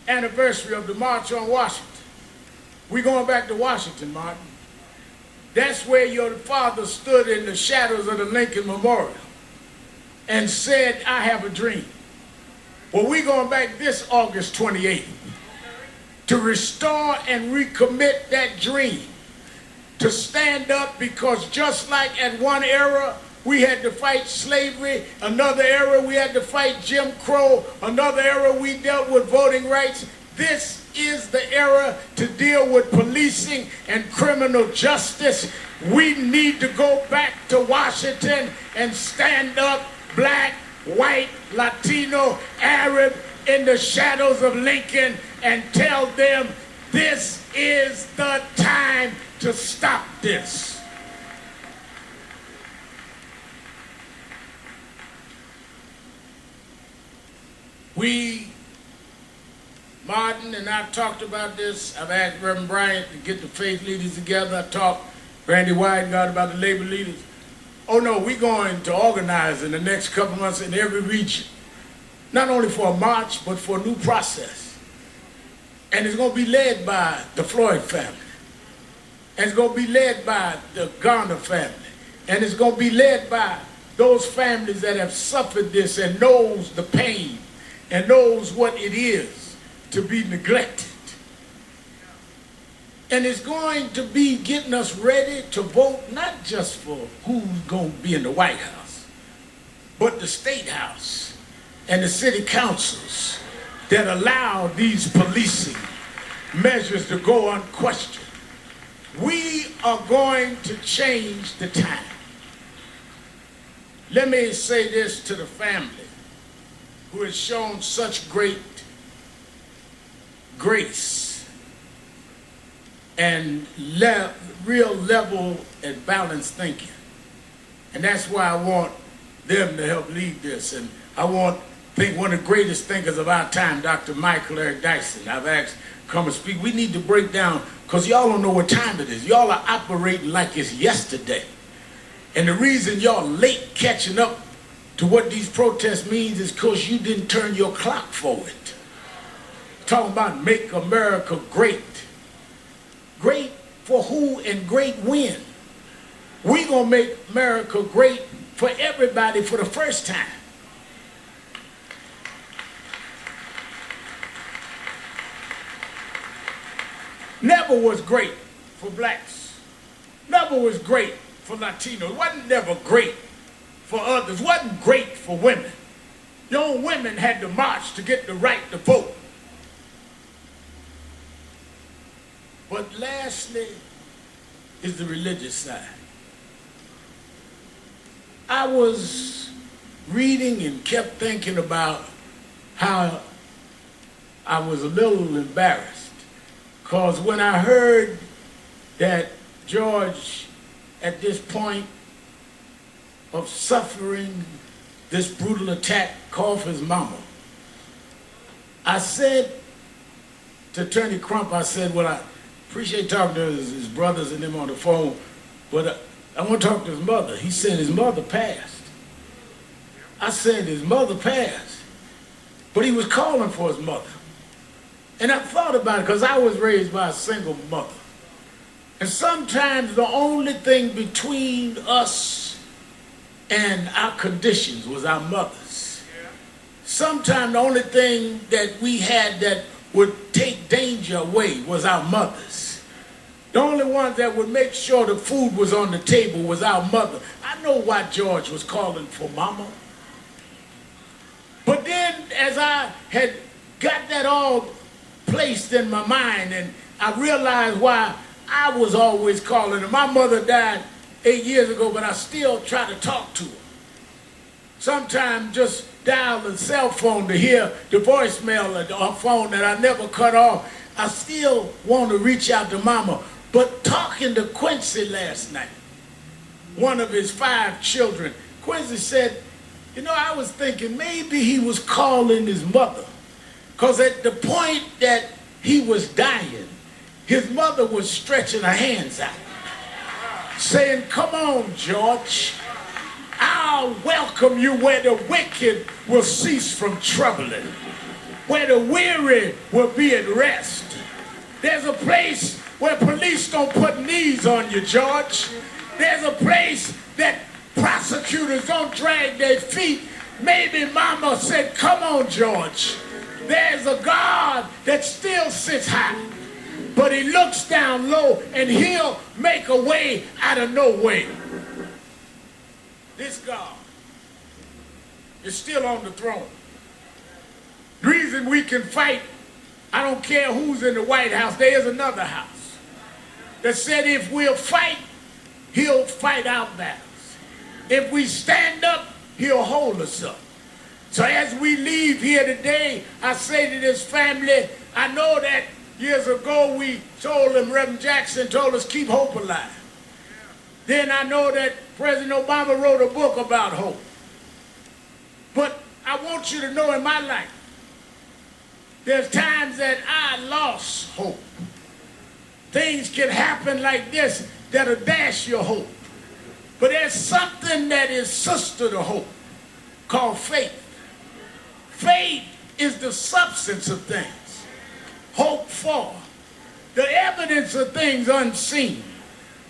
anniversary of the March on Washington, we're going back to Washington, Martin. That's where your father stood in the shadows of the Lincoln Memorial and said, I have a dream. Well, we're going back this August 28th to restore and recommit that dream, to stand up, because just like at one era, we had to fight slavery, another era we had to fight Jim Crow, another era we dealt with voting rights. This is the era to deal with policing and criminal justice. We need to go back to Washington and stand up, black, white, Latino, Arab, in the shadows of Lincoln, and tell them this is the time to stop this. We, Martin and I talked about this. I've asked Reverend Bryant to get the faith leaders together. I talked Randy Weidengard about the labor leaders. Oh no, we're going to organize in the next couple months in every region, not only for a march, but for a new process. And it's going to be led by the Floyd family. And it's going to be led by the Garner family. And it's going to be led by those families that have suffered this and knows the pain and knows what it is to be neglected. And it's going to be getting us ready to vote not just for who's going to be in the White House, but the State House and the city councils that allow these policing measures to go unquestioned. We are going to change the time. Let me say this to the family who has shown such great grace and real level and balanced thinking. And that's why I want them to help lead this. And I think one of the greatest thinkers of our time, Dr. Michael Eric Dyson, I've asked come and speak. We need to break down, because y'all don't know what time it is. Y'all are operating like it's yesterday. And the reason y'all late catching up to what these protests means is because you didn't turn your clock forward. Talking about make America great. Great for who and great when? We gonna make America great for everybody for the first time. Never was great for blacks. Never was great for Latinos. Wasn't never great for others. Wasn't great for women. Young women had to march to get the right to vote. But lastly is the religious side. I was reading and kept thinking about how I was a little embarrassed. Because when I heard that George, at this point of suffering this brutal attack, called for his mama, I said to Attorney Crump, I said, well, I appreciate talking to his brothers and them on the phone, but I want to talk to his mother. He said his mother passed. I said his mother passed, but he was calling for his mother. And I thought about it because I was raised by a single mother. And sometimes the only thing between us and our conditions was our mothers. Sometimes the only thing that we had that would take danger away was our mothers. The only ones that would make sure the food was on the table was our mother. I know why George was calling for mama. But then as I had got that all placed in my mind, and I realized why I was always calling her. My mother died 8 years ago, but I still try to talk to her. Sometimes just dial the cell phone to hear the voicemail of the phone that I never cut off. I still want to reach out to mama. But talking to Quincy last night, one of his 5 children, Quincy said, you know, I was thinking maybe he was calling his mother. Because at the point that he was dying, his mother was stretching her hands out, saying, come on, George, I'll welcome you where the wicked will cease from troubling, where the weary will be at rest. There's a place where police don't put knees on you, George. There's a place that prosecutors don't drag their feet. Maybe mama said, come on, George. There's a God that still sits high, but he looks down low and he'll make a way out of no way. This God is still on the throne. The reason we can fight, I don't care who's in the White House, there is another house that said if we'll fight, he'll fight our battles. If we stand up, he'll hold us up. So as we leave here today, I say to this family, I know that years ago we told them, Reverend Jackson told us, keep hope alive. Then I know that President Obama wrote a book about hope. But I want you to know in my life, there's times that I lost hope. Things can happen like this that'll dash your hope. But there's something that is sister to hope called faith. Faith is the substance of things hoped for, the evidence of things unseen.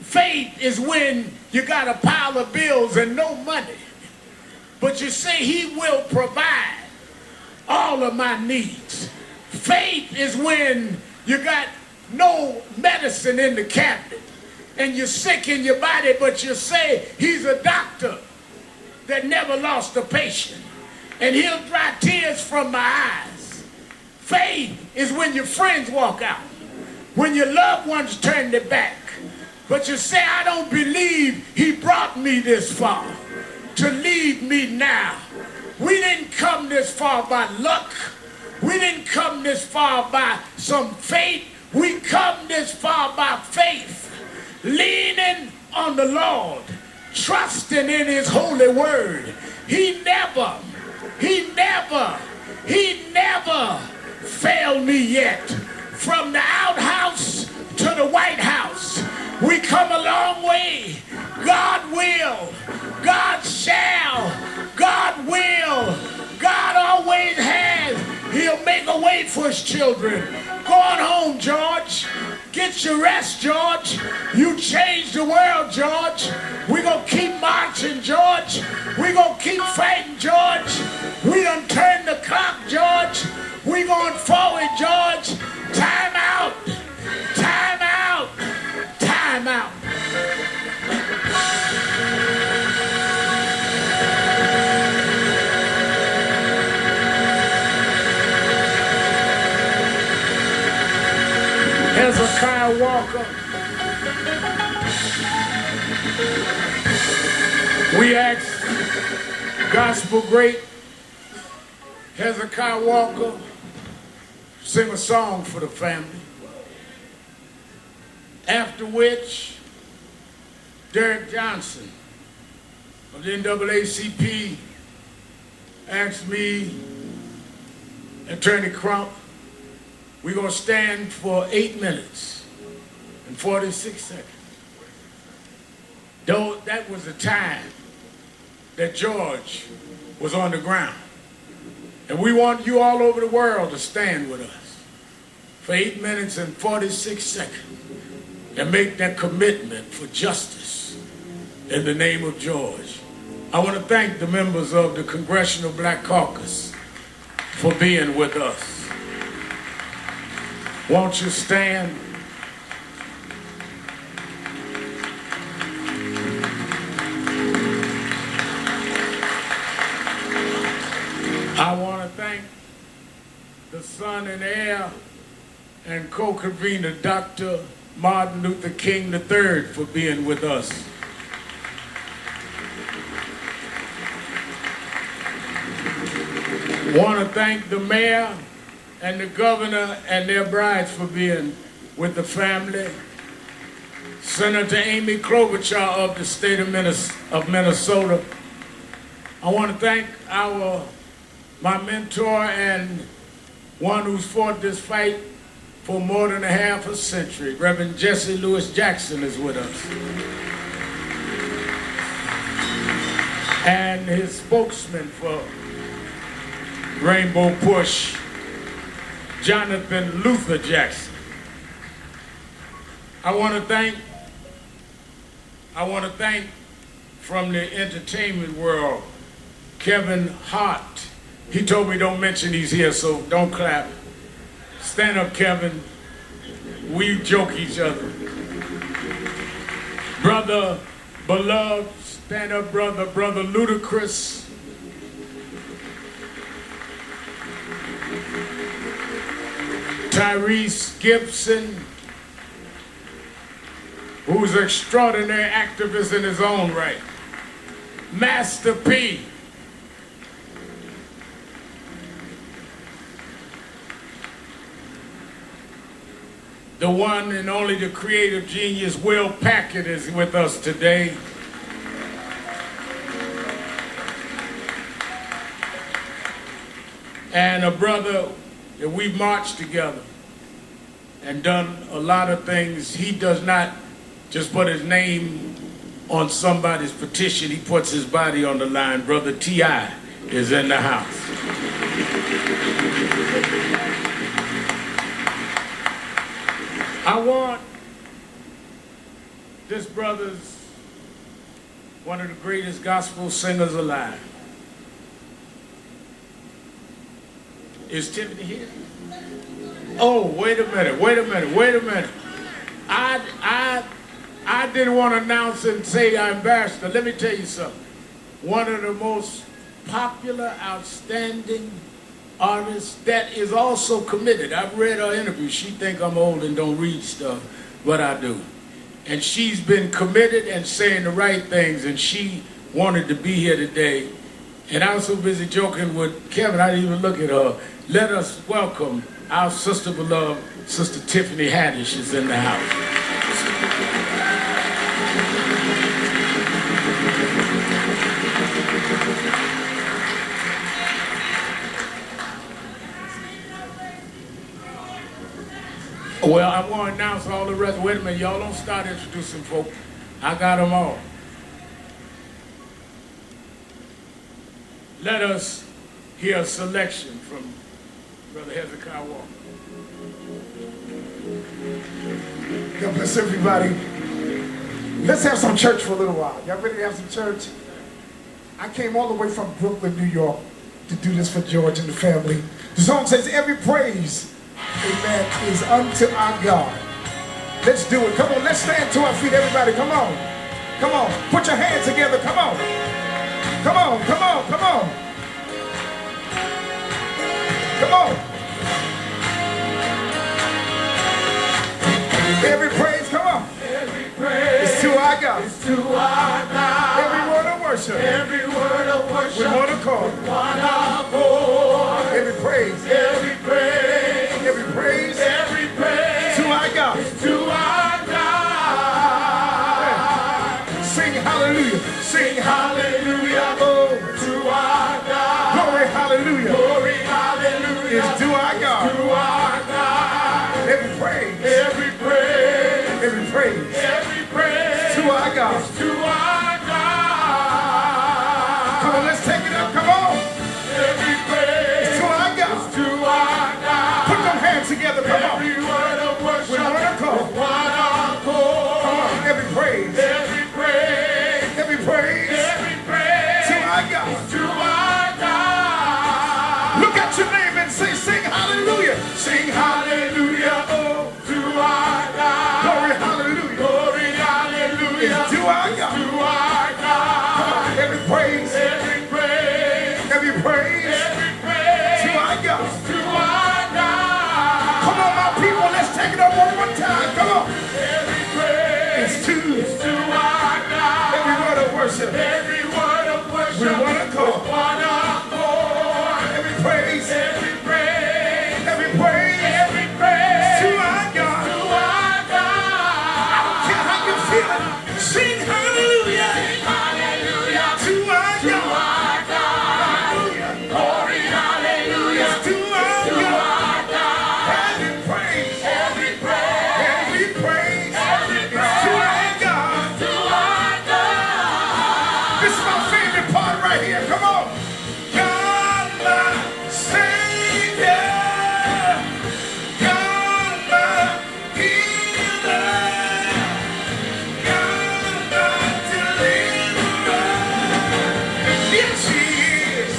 Faith is when you got a pile of bills and no money, but you say he will provide all of my needs. Faith is when you got no medicine in the cabinet and you're sick in your body, but you say he's a doctor that never lost a patient, and he'll dry tears from my eyes. Faith is when your friends walk out, when your loved ones turn their back, but you say, I don't believe he brought me this far to leave me now. We didn't come this far by luck. We didn't come this far by some faith. We come this far by faith, leaning on the Lord, trusting in his holy word. He never failed me yet. From the outhouse to the White House, we come a long way. God will, God shall, God will, God always has. He'll make a way for his children. Go on home, George. Get your rest, George. You changed the world, George. We're going to keep marching, George. We're going to keep fighting, George. We done turned the clock, George. We're going forward, George. Time out. Time out. Time out. Hezekiah Walker. We asked gospel great Hezekiah Walker sing a song for the family. After which, Derek Johnson of the NAACP asked me, Attorney Crump, we're going to stand for 8 minutes and 46 seconds. Though that was the time that George was on the ground. And we want you all over the world to stand with us for 8 minutes and 46 seconds and make that commitment for justice in the name of George. I want to thank the members of the Congressional Black Caucus for being with us. Won't you stand? I want to thank the son and heir and co-convener, Dr. Martin Luther King III, for being with us. Want to thank the mayor and the governor and their brides for being with the family. Senator Amy Klobuchar of the state of Minnesota. I want to thank my mentor and one who's fought this fight for more than a half a century. Reverend Jesse Lewis Jackson is with us. And his spokesman for Rainbow Push, Jonathan Luther Jackson. I want to thank from the entertainment world, Kevin Hart. He told me don't mention he's here, so don't clap. Stand up, Kevin. We joke each other. Brother Beloved, stand up, brother. Brother Ludacris. Tyrese Gibson, who's an extraordinary activist in his own right. Master P. The one and only the creative genius, Will Packard, is with us today. And a brother that we've marched together and done a lot of things. He does not just put his name on somebody's petition, he puts his body on the line. Brother T.I. is in the house. I want this brother's one of the greatest gospel singers alive. Is Tiffany here? Oh, wait a minute. I didn't want to announce and say I embarrassed her. Let me tell you something. One of the most popular, outstanding artists that is also committed. I've read her interview. She think I'm old and don't read stuff, but I do. And she's been committed and saying the right things, and she wanted to be here today. And I was so busy joking with Kevin, I didn't even look at her. Let us welcome our sister beloved, Sister Tiffany Haddish is in the house. Well, I'm going to announce all the rest. Wait a minute, y'all don't start introducing folk. I got them all. let us hear a selection from Brother Hezekiah Walker. God bless everybody. Let's have some church for a little while. Y'all ready to have some church? I came all the way from Brooklyn, New York to do this for George and the family. The song says, every praise, amen, is unto our God. Let's do it. Come on, let's stand to our feet, everybody. Come on. Come on. Put your hands together. Come on. Come on, come on, come on. Come on. Every praise, come on. Every praise is to our God. Is to our God. Every word of worship. Every word of worship. With one accord. One accord. Every praise. Every praise. Every praise. Every praise. To our God. Is to our God. Sing hallelujah. Sing hallelujah. Oh, to our God. glory hallelujah. Glory hallelujah. Is to our God. To our God. Every praise. Every praise. Every praise. Every praise. To our God. Is to our God. Come on, let's take it up. Come on. Every praise. It's to our God. Is to our God. Put them hands together. Come on. Every word of worship. With one accord. With one accord. Come on. Every praise. Every praise. Every praise. Every praise. To our God. Is to our God. Look at your name and say, sing hallelujah. Sing hallelujah. Oh, to our God. Glory hallelujah. Glory hallelujah. It's to our God. To our God. Come on. Every praise. Every praise. Every praise. Every praise. To our God. To our God. Come on, my people. Let's take it up one more time. Come on. Every praise. It's to our God. Every word of worship. Every word of worship. With one accord. With one accord. Every praise. Every praise. Every praise. Every praise. To our God. To our God. I don't care how you feel it. Sing hallelujah. Sing hallelujah. To our To God. our God. Hallelujah. Glory hallelujah. To our To God. our God. Every praise. Every praise. Every praise. Every praise. To our God. To our God. This is my favorite part right here. Come on. God, my Savior. God, my healer. God, my deliverer. Yes, He is.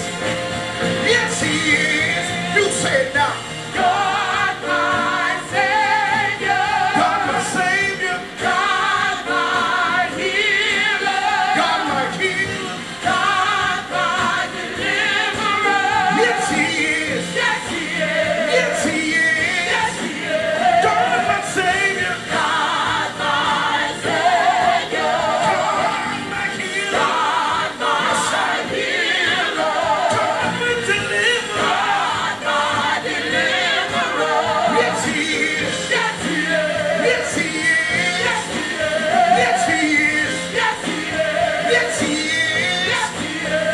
Yes, He is. You say it now. God, my Savior. God, my Savior. God, my healer. God, my healer. God, my deliverer. Yes, He is. Yes, He is. Yes, He is. Yes, He is. God, my Savior. God, my Savior. God, my healer. God, my healer. God, my deliverer. God, my deliverer. Yes, He is. Yes, He is. Yes, He is. Yes, He is. Yes, He is. Yes, He is. Yes, He is. Yes, He is.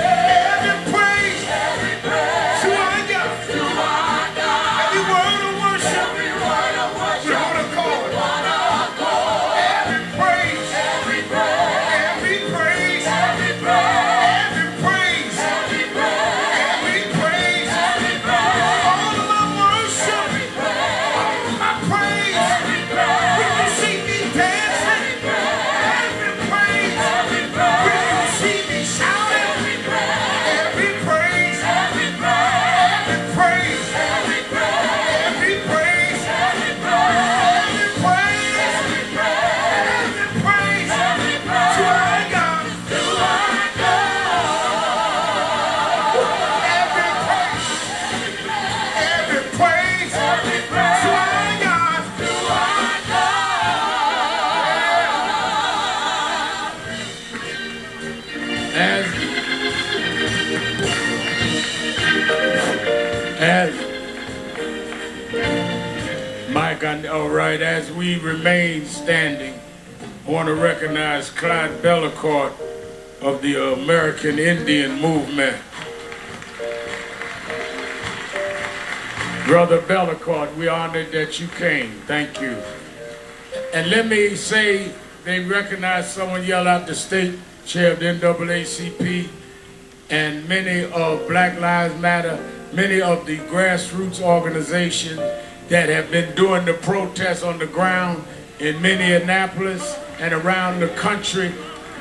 Every praise Every praise. to our God. To our God. Every word of worship. Every word of worship. With one accord. One accord. Every praise. Every praise. Every praise. Every praise. Every praise. Every praise. Every praise. Every praise. All of my worship. Every praise. All of my praise. Every praise. When you see me dancing. Every praise. Every praise. When you see me shouting. Every praise. Every praise. Every praise. Every praise. Every praise. Every praise. Every praise. Every praise. Every praise. Every praise. Every praise. To our God. To our God. Every praise. Every praise. Every praise. To our God. To our Mike, all right, as we remain standing, I want to recognize Clyde Bellecourt of the American Indian Movement. Brother Bellecourt, we honored that you came. Thank you. And let me say, they recognize someone yelled out the state chair of the NAACP, and many of Black Lives Matter, many of the grassroots organizations that have been doing the protests on the ground in Minneapolis and around the country.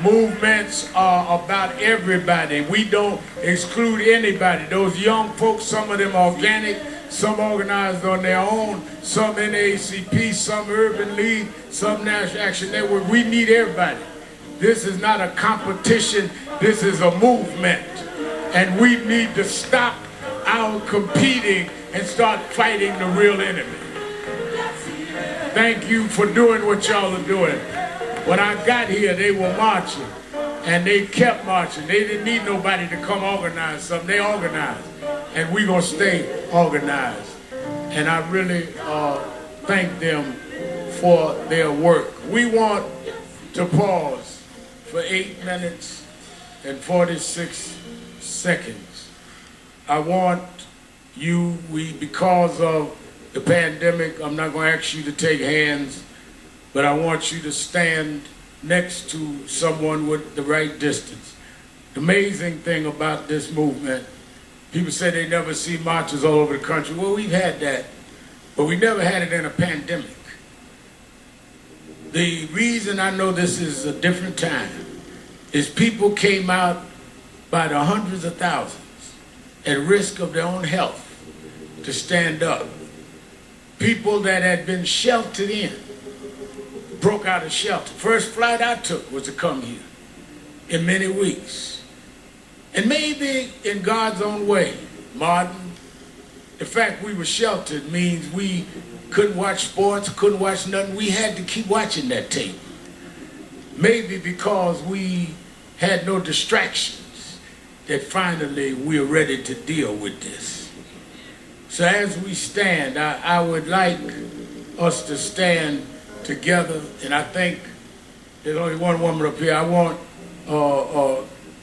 Movements are about everybody. We don't exclude anybody. Those young folks, some of them organic, some organized on their own, some NAACP, some Urban League, some National Action Network. We need everybody. This is not a competition, this is a movement. And we need to stop our competing and start fighting the real enemy. Thank you for doing what y'all are doing. When I got here, they were marching, and they kept marching. They didn't need nobody to come organize something. They organized, and we're going to stay organized. And I really thank them for their work. We want to pause for 8 minutes and 46 seconds. I want you, because of the pandemic, I'm not going to ask you to take hands, but I want you to stand next to someone with the right distance. The amazing thing about this movement, people say they never see marches all over the country. Well, we've had that, but we never had it in a pandemic. The reason I know this is a different time is people came out by the hundreds of thousands at risk of their own health to stand up. People that had been sheltered in broke out of shelter. First flight I took was to come here in many weeks. And maybe in God's own way, Martin, the fact we were sheltered means we couldn't watch sports, couldn't watch nothing. We had to keep watching that tape. Maybe because we had no distractions, that finally we're ready to deal with this. So as we stand, I would like us to stand together, and I think there's only one woman up here. I want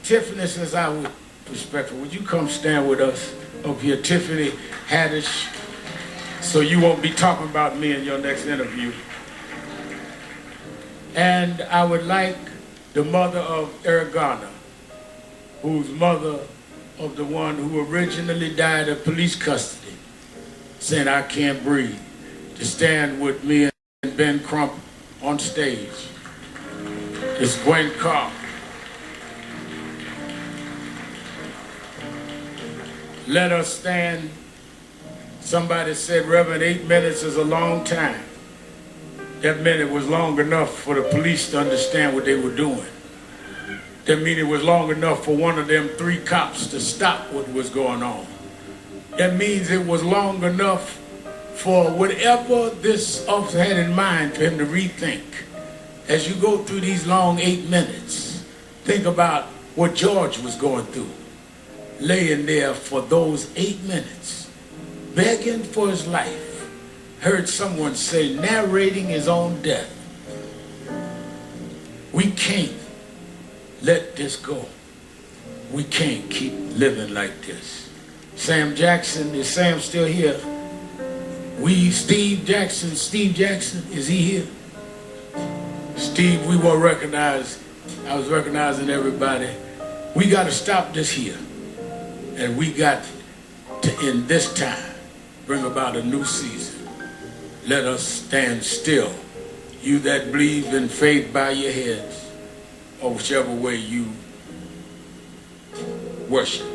Tiffany, since I was respectful, would you come stand with us up here? Tiffany Haddish, so you won't be talking about me in your next interview. And I would like the mother of Erigana, who's mother of the one who originally died of police custody, saying I can't breathe, to stand with me and Ben Crump on stage. It's Gwen Carr. Let us stand. Somebody said, Reverend, 8 minutes is a long time. That meant it was long enough for the police to understand what they were doing. That means it was long enough for one of them 3 cops to stop what was going on. That means it was long enough for whatever this officer had in mind for him to rethink. As you go through these long 8 minutes, think about what George was going through, laying there for those 8 minutes, begging for his life. Heard someone say, narrating his own death. We can't let this go. We can't keep living like this. Sam Jackson, is Sam still here? Steve Jackson, is he here? Steve, we won't recognize, I was recognizing everybody. We got to stop this here. And we got to, in this time, bring about a new season. Let us stand still. You that believe in faith, bow your heads, or whichever way you worship.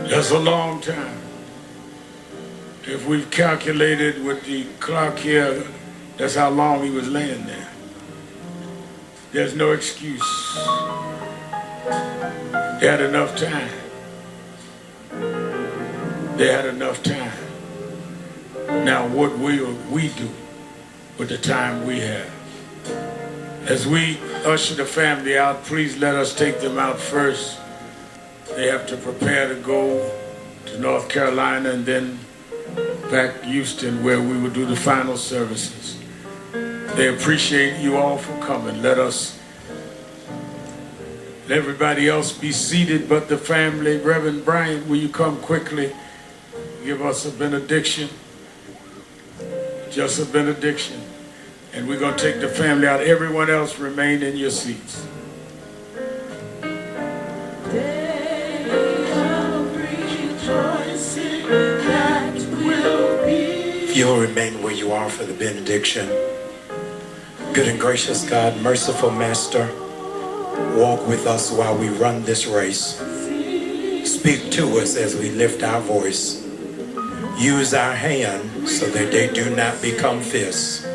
That's a long time. If we've calculated with the clock here, that's how long he was laying there. There's no excuse. They had enough time. They had enough time. Now what will we do with the time we have? As we usher the family out, please let us take them out first. They have to prepare to go to North Carolina and then back to Houston where we will do the final services. They appreciate you all for coming. Let everybody else be seated but the family. Reverend Bryant, will you come quickly? Give us a benediction. Just a benediction. And we're going to take the family out. Everyone else remain in your seats. If you'll remain where you are for the benediction. Good and gracious God, merciful Master, walk with us while we run this race. Speak to us as we lift our voice. Use our hands so that they do not become fists.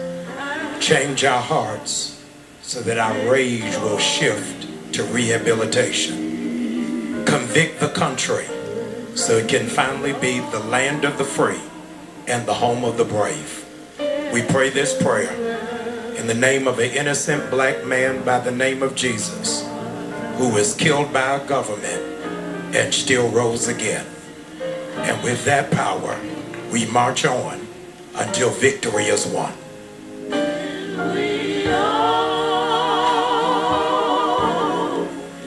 Change our hearts so that our rage will shift to rehabilitation. Convict the country so it can finally be the land of the free and the home of the brave. We pray this prayer in the name of an innocent black man by the name of Jesus, who was killed by a government and still rose again. And with that power, we march on until victory is won.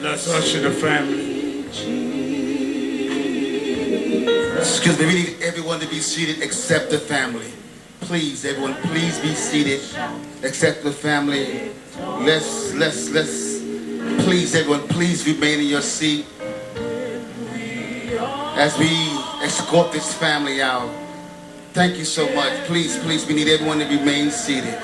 Let's usher the family. Excuse me, we need everyone to be seated except the family. Please, everyone, please be seated except the family. Let's, please, everyone, please remain in your seat as we escort this family out. Thank you so much. Please, we need everyone to remain seated.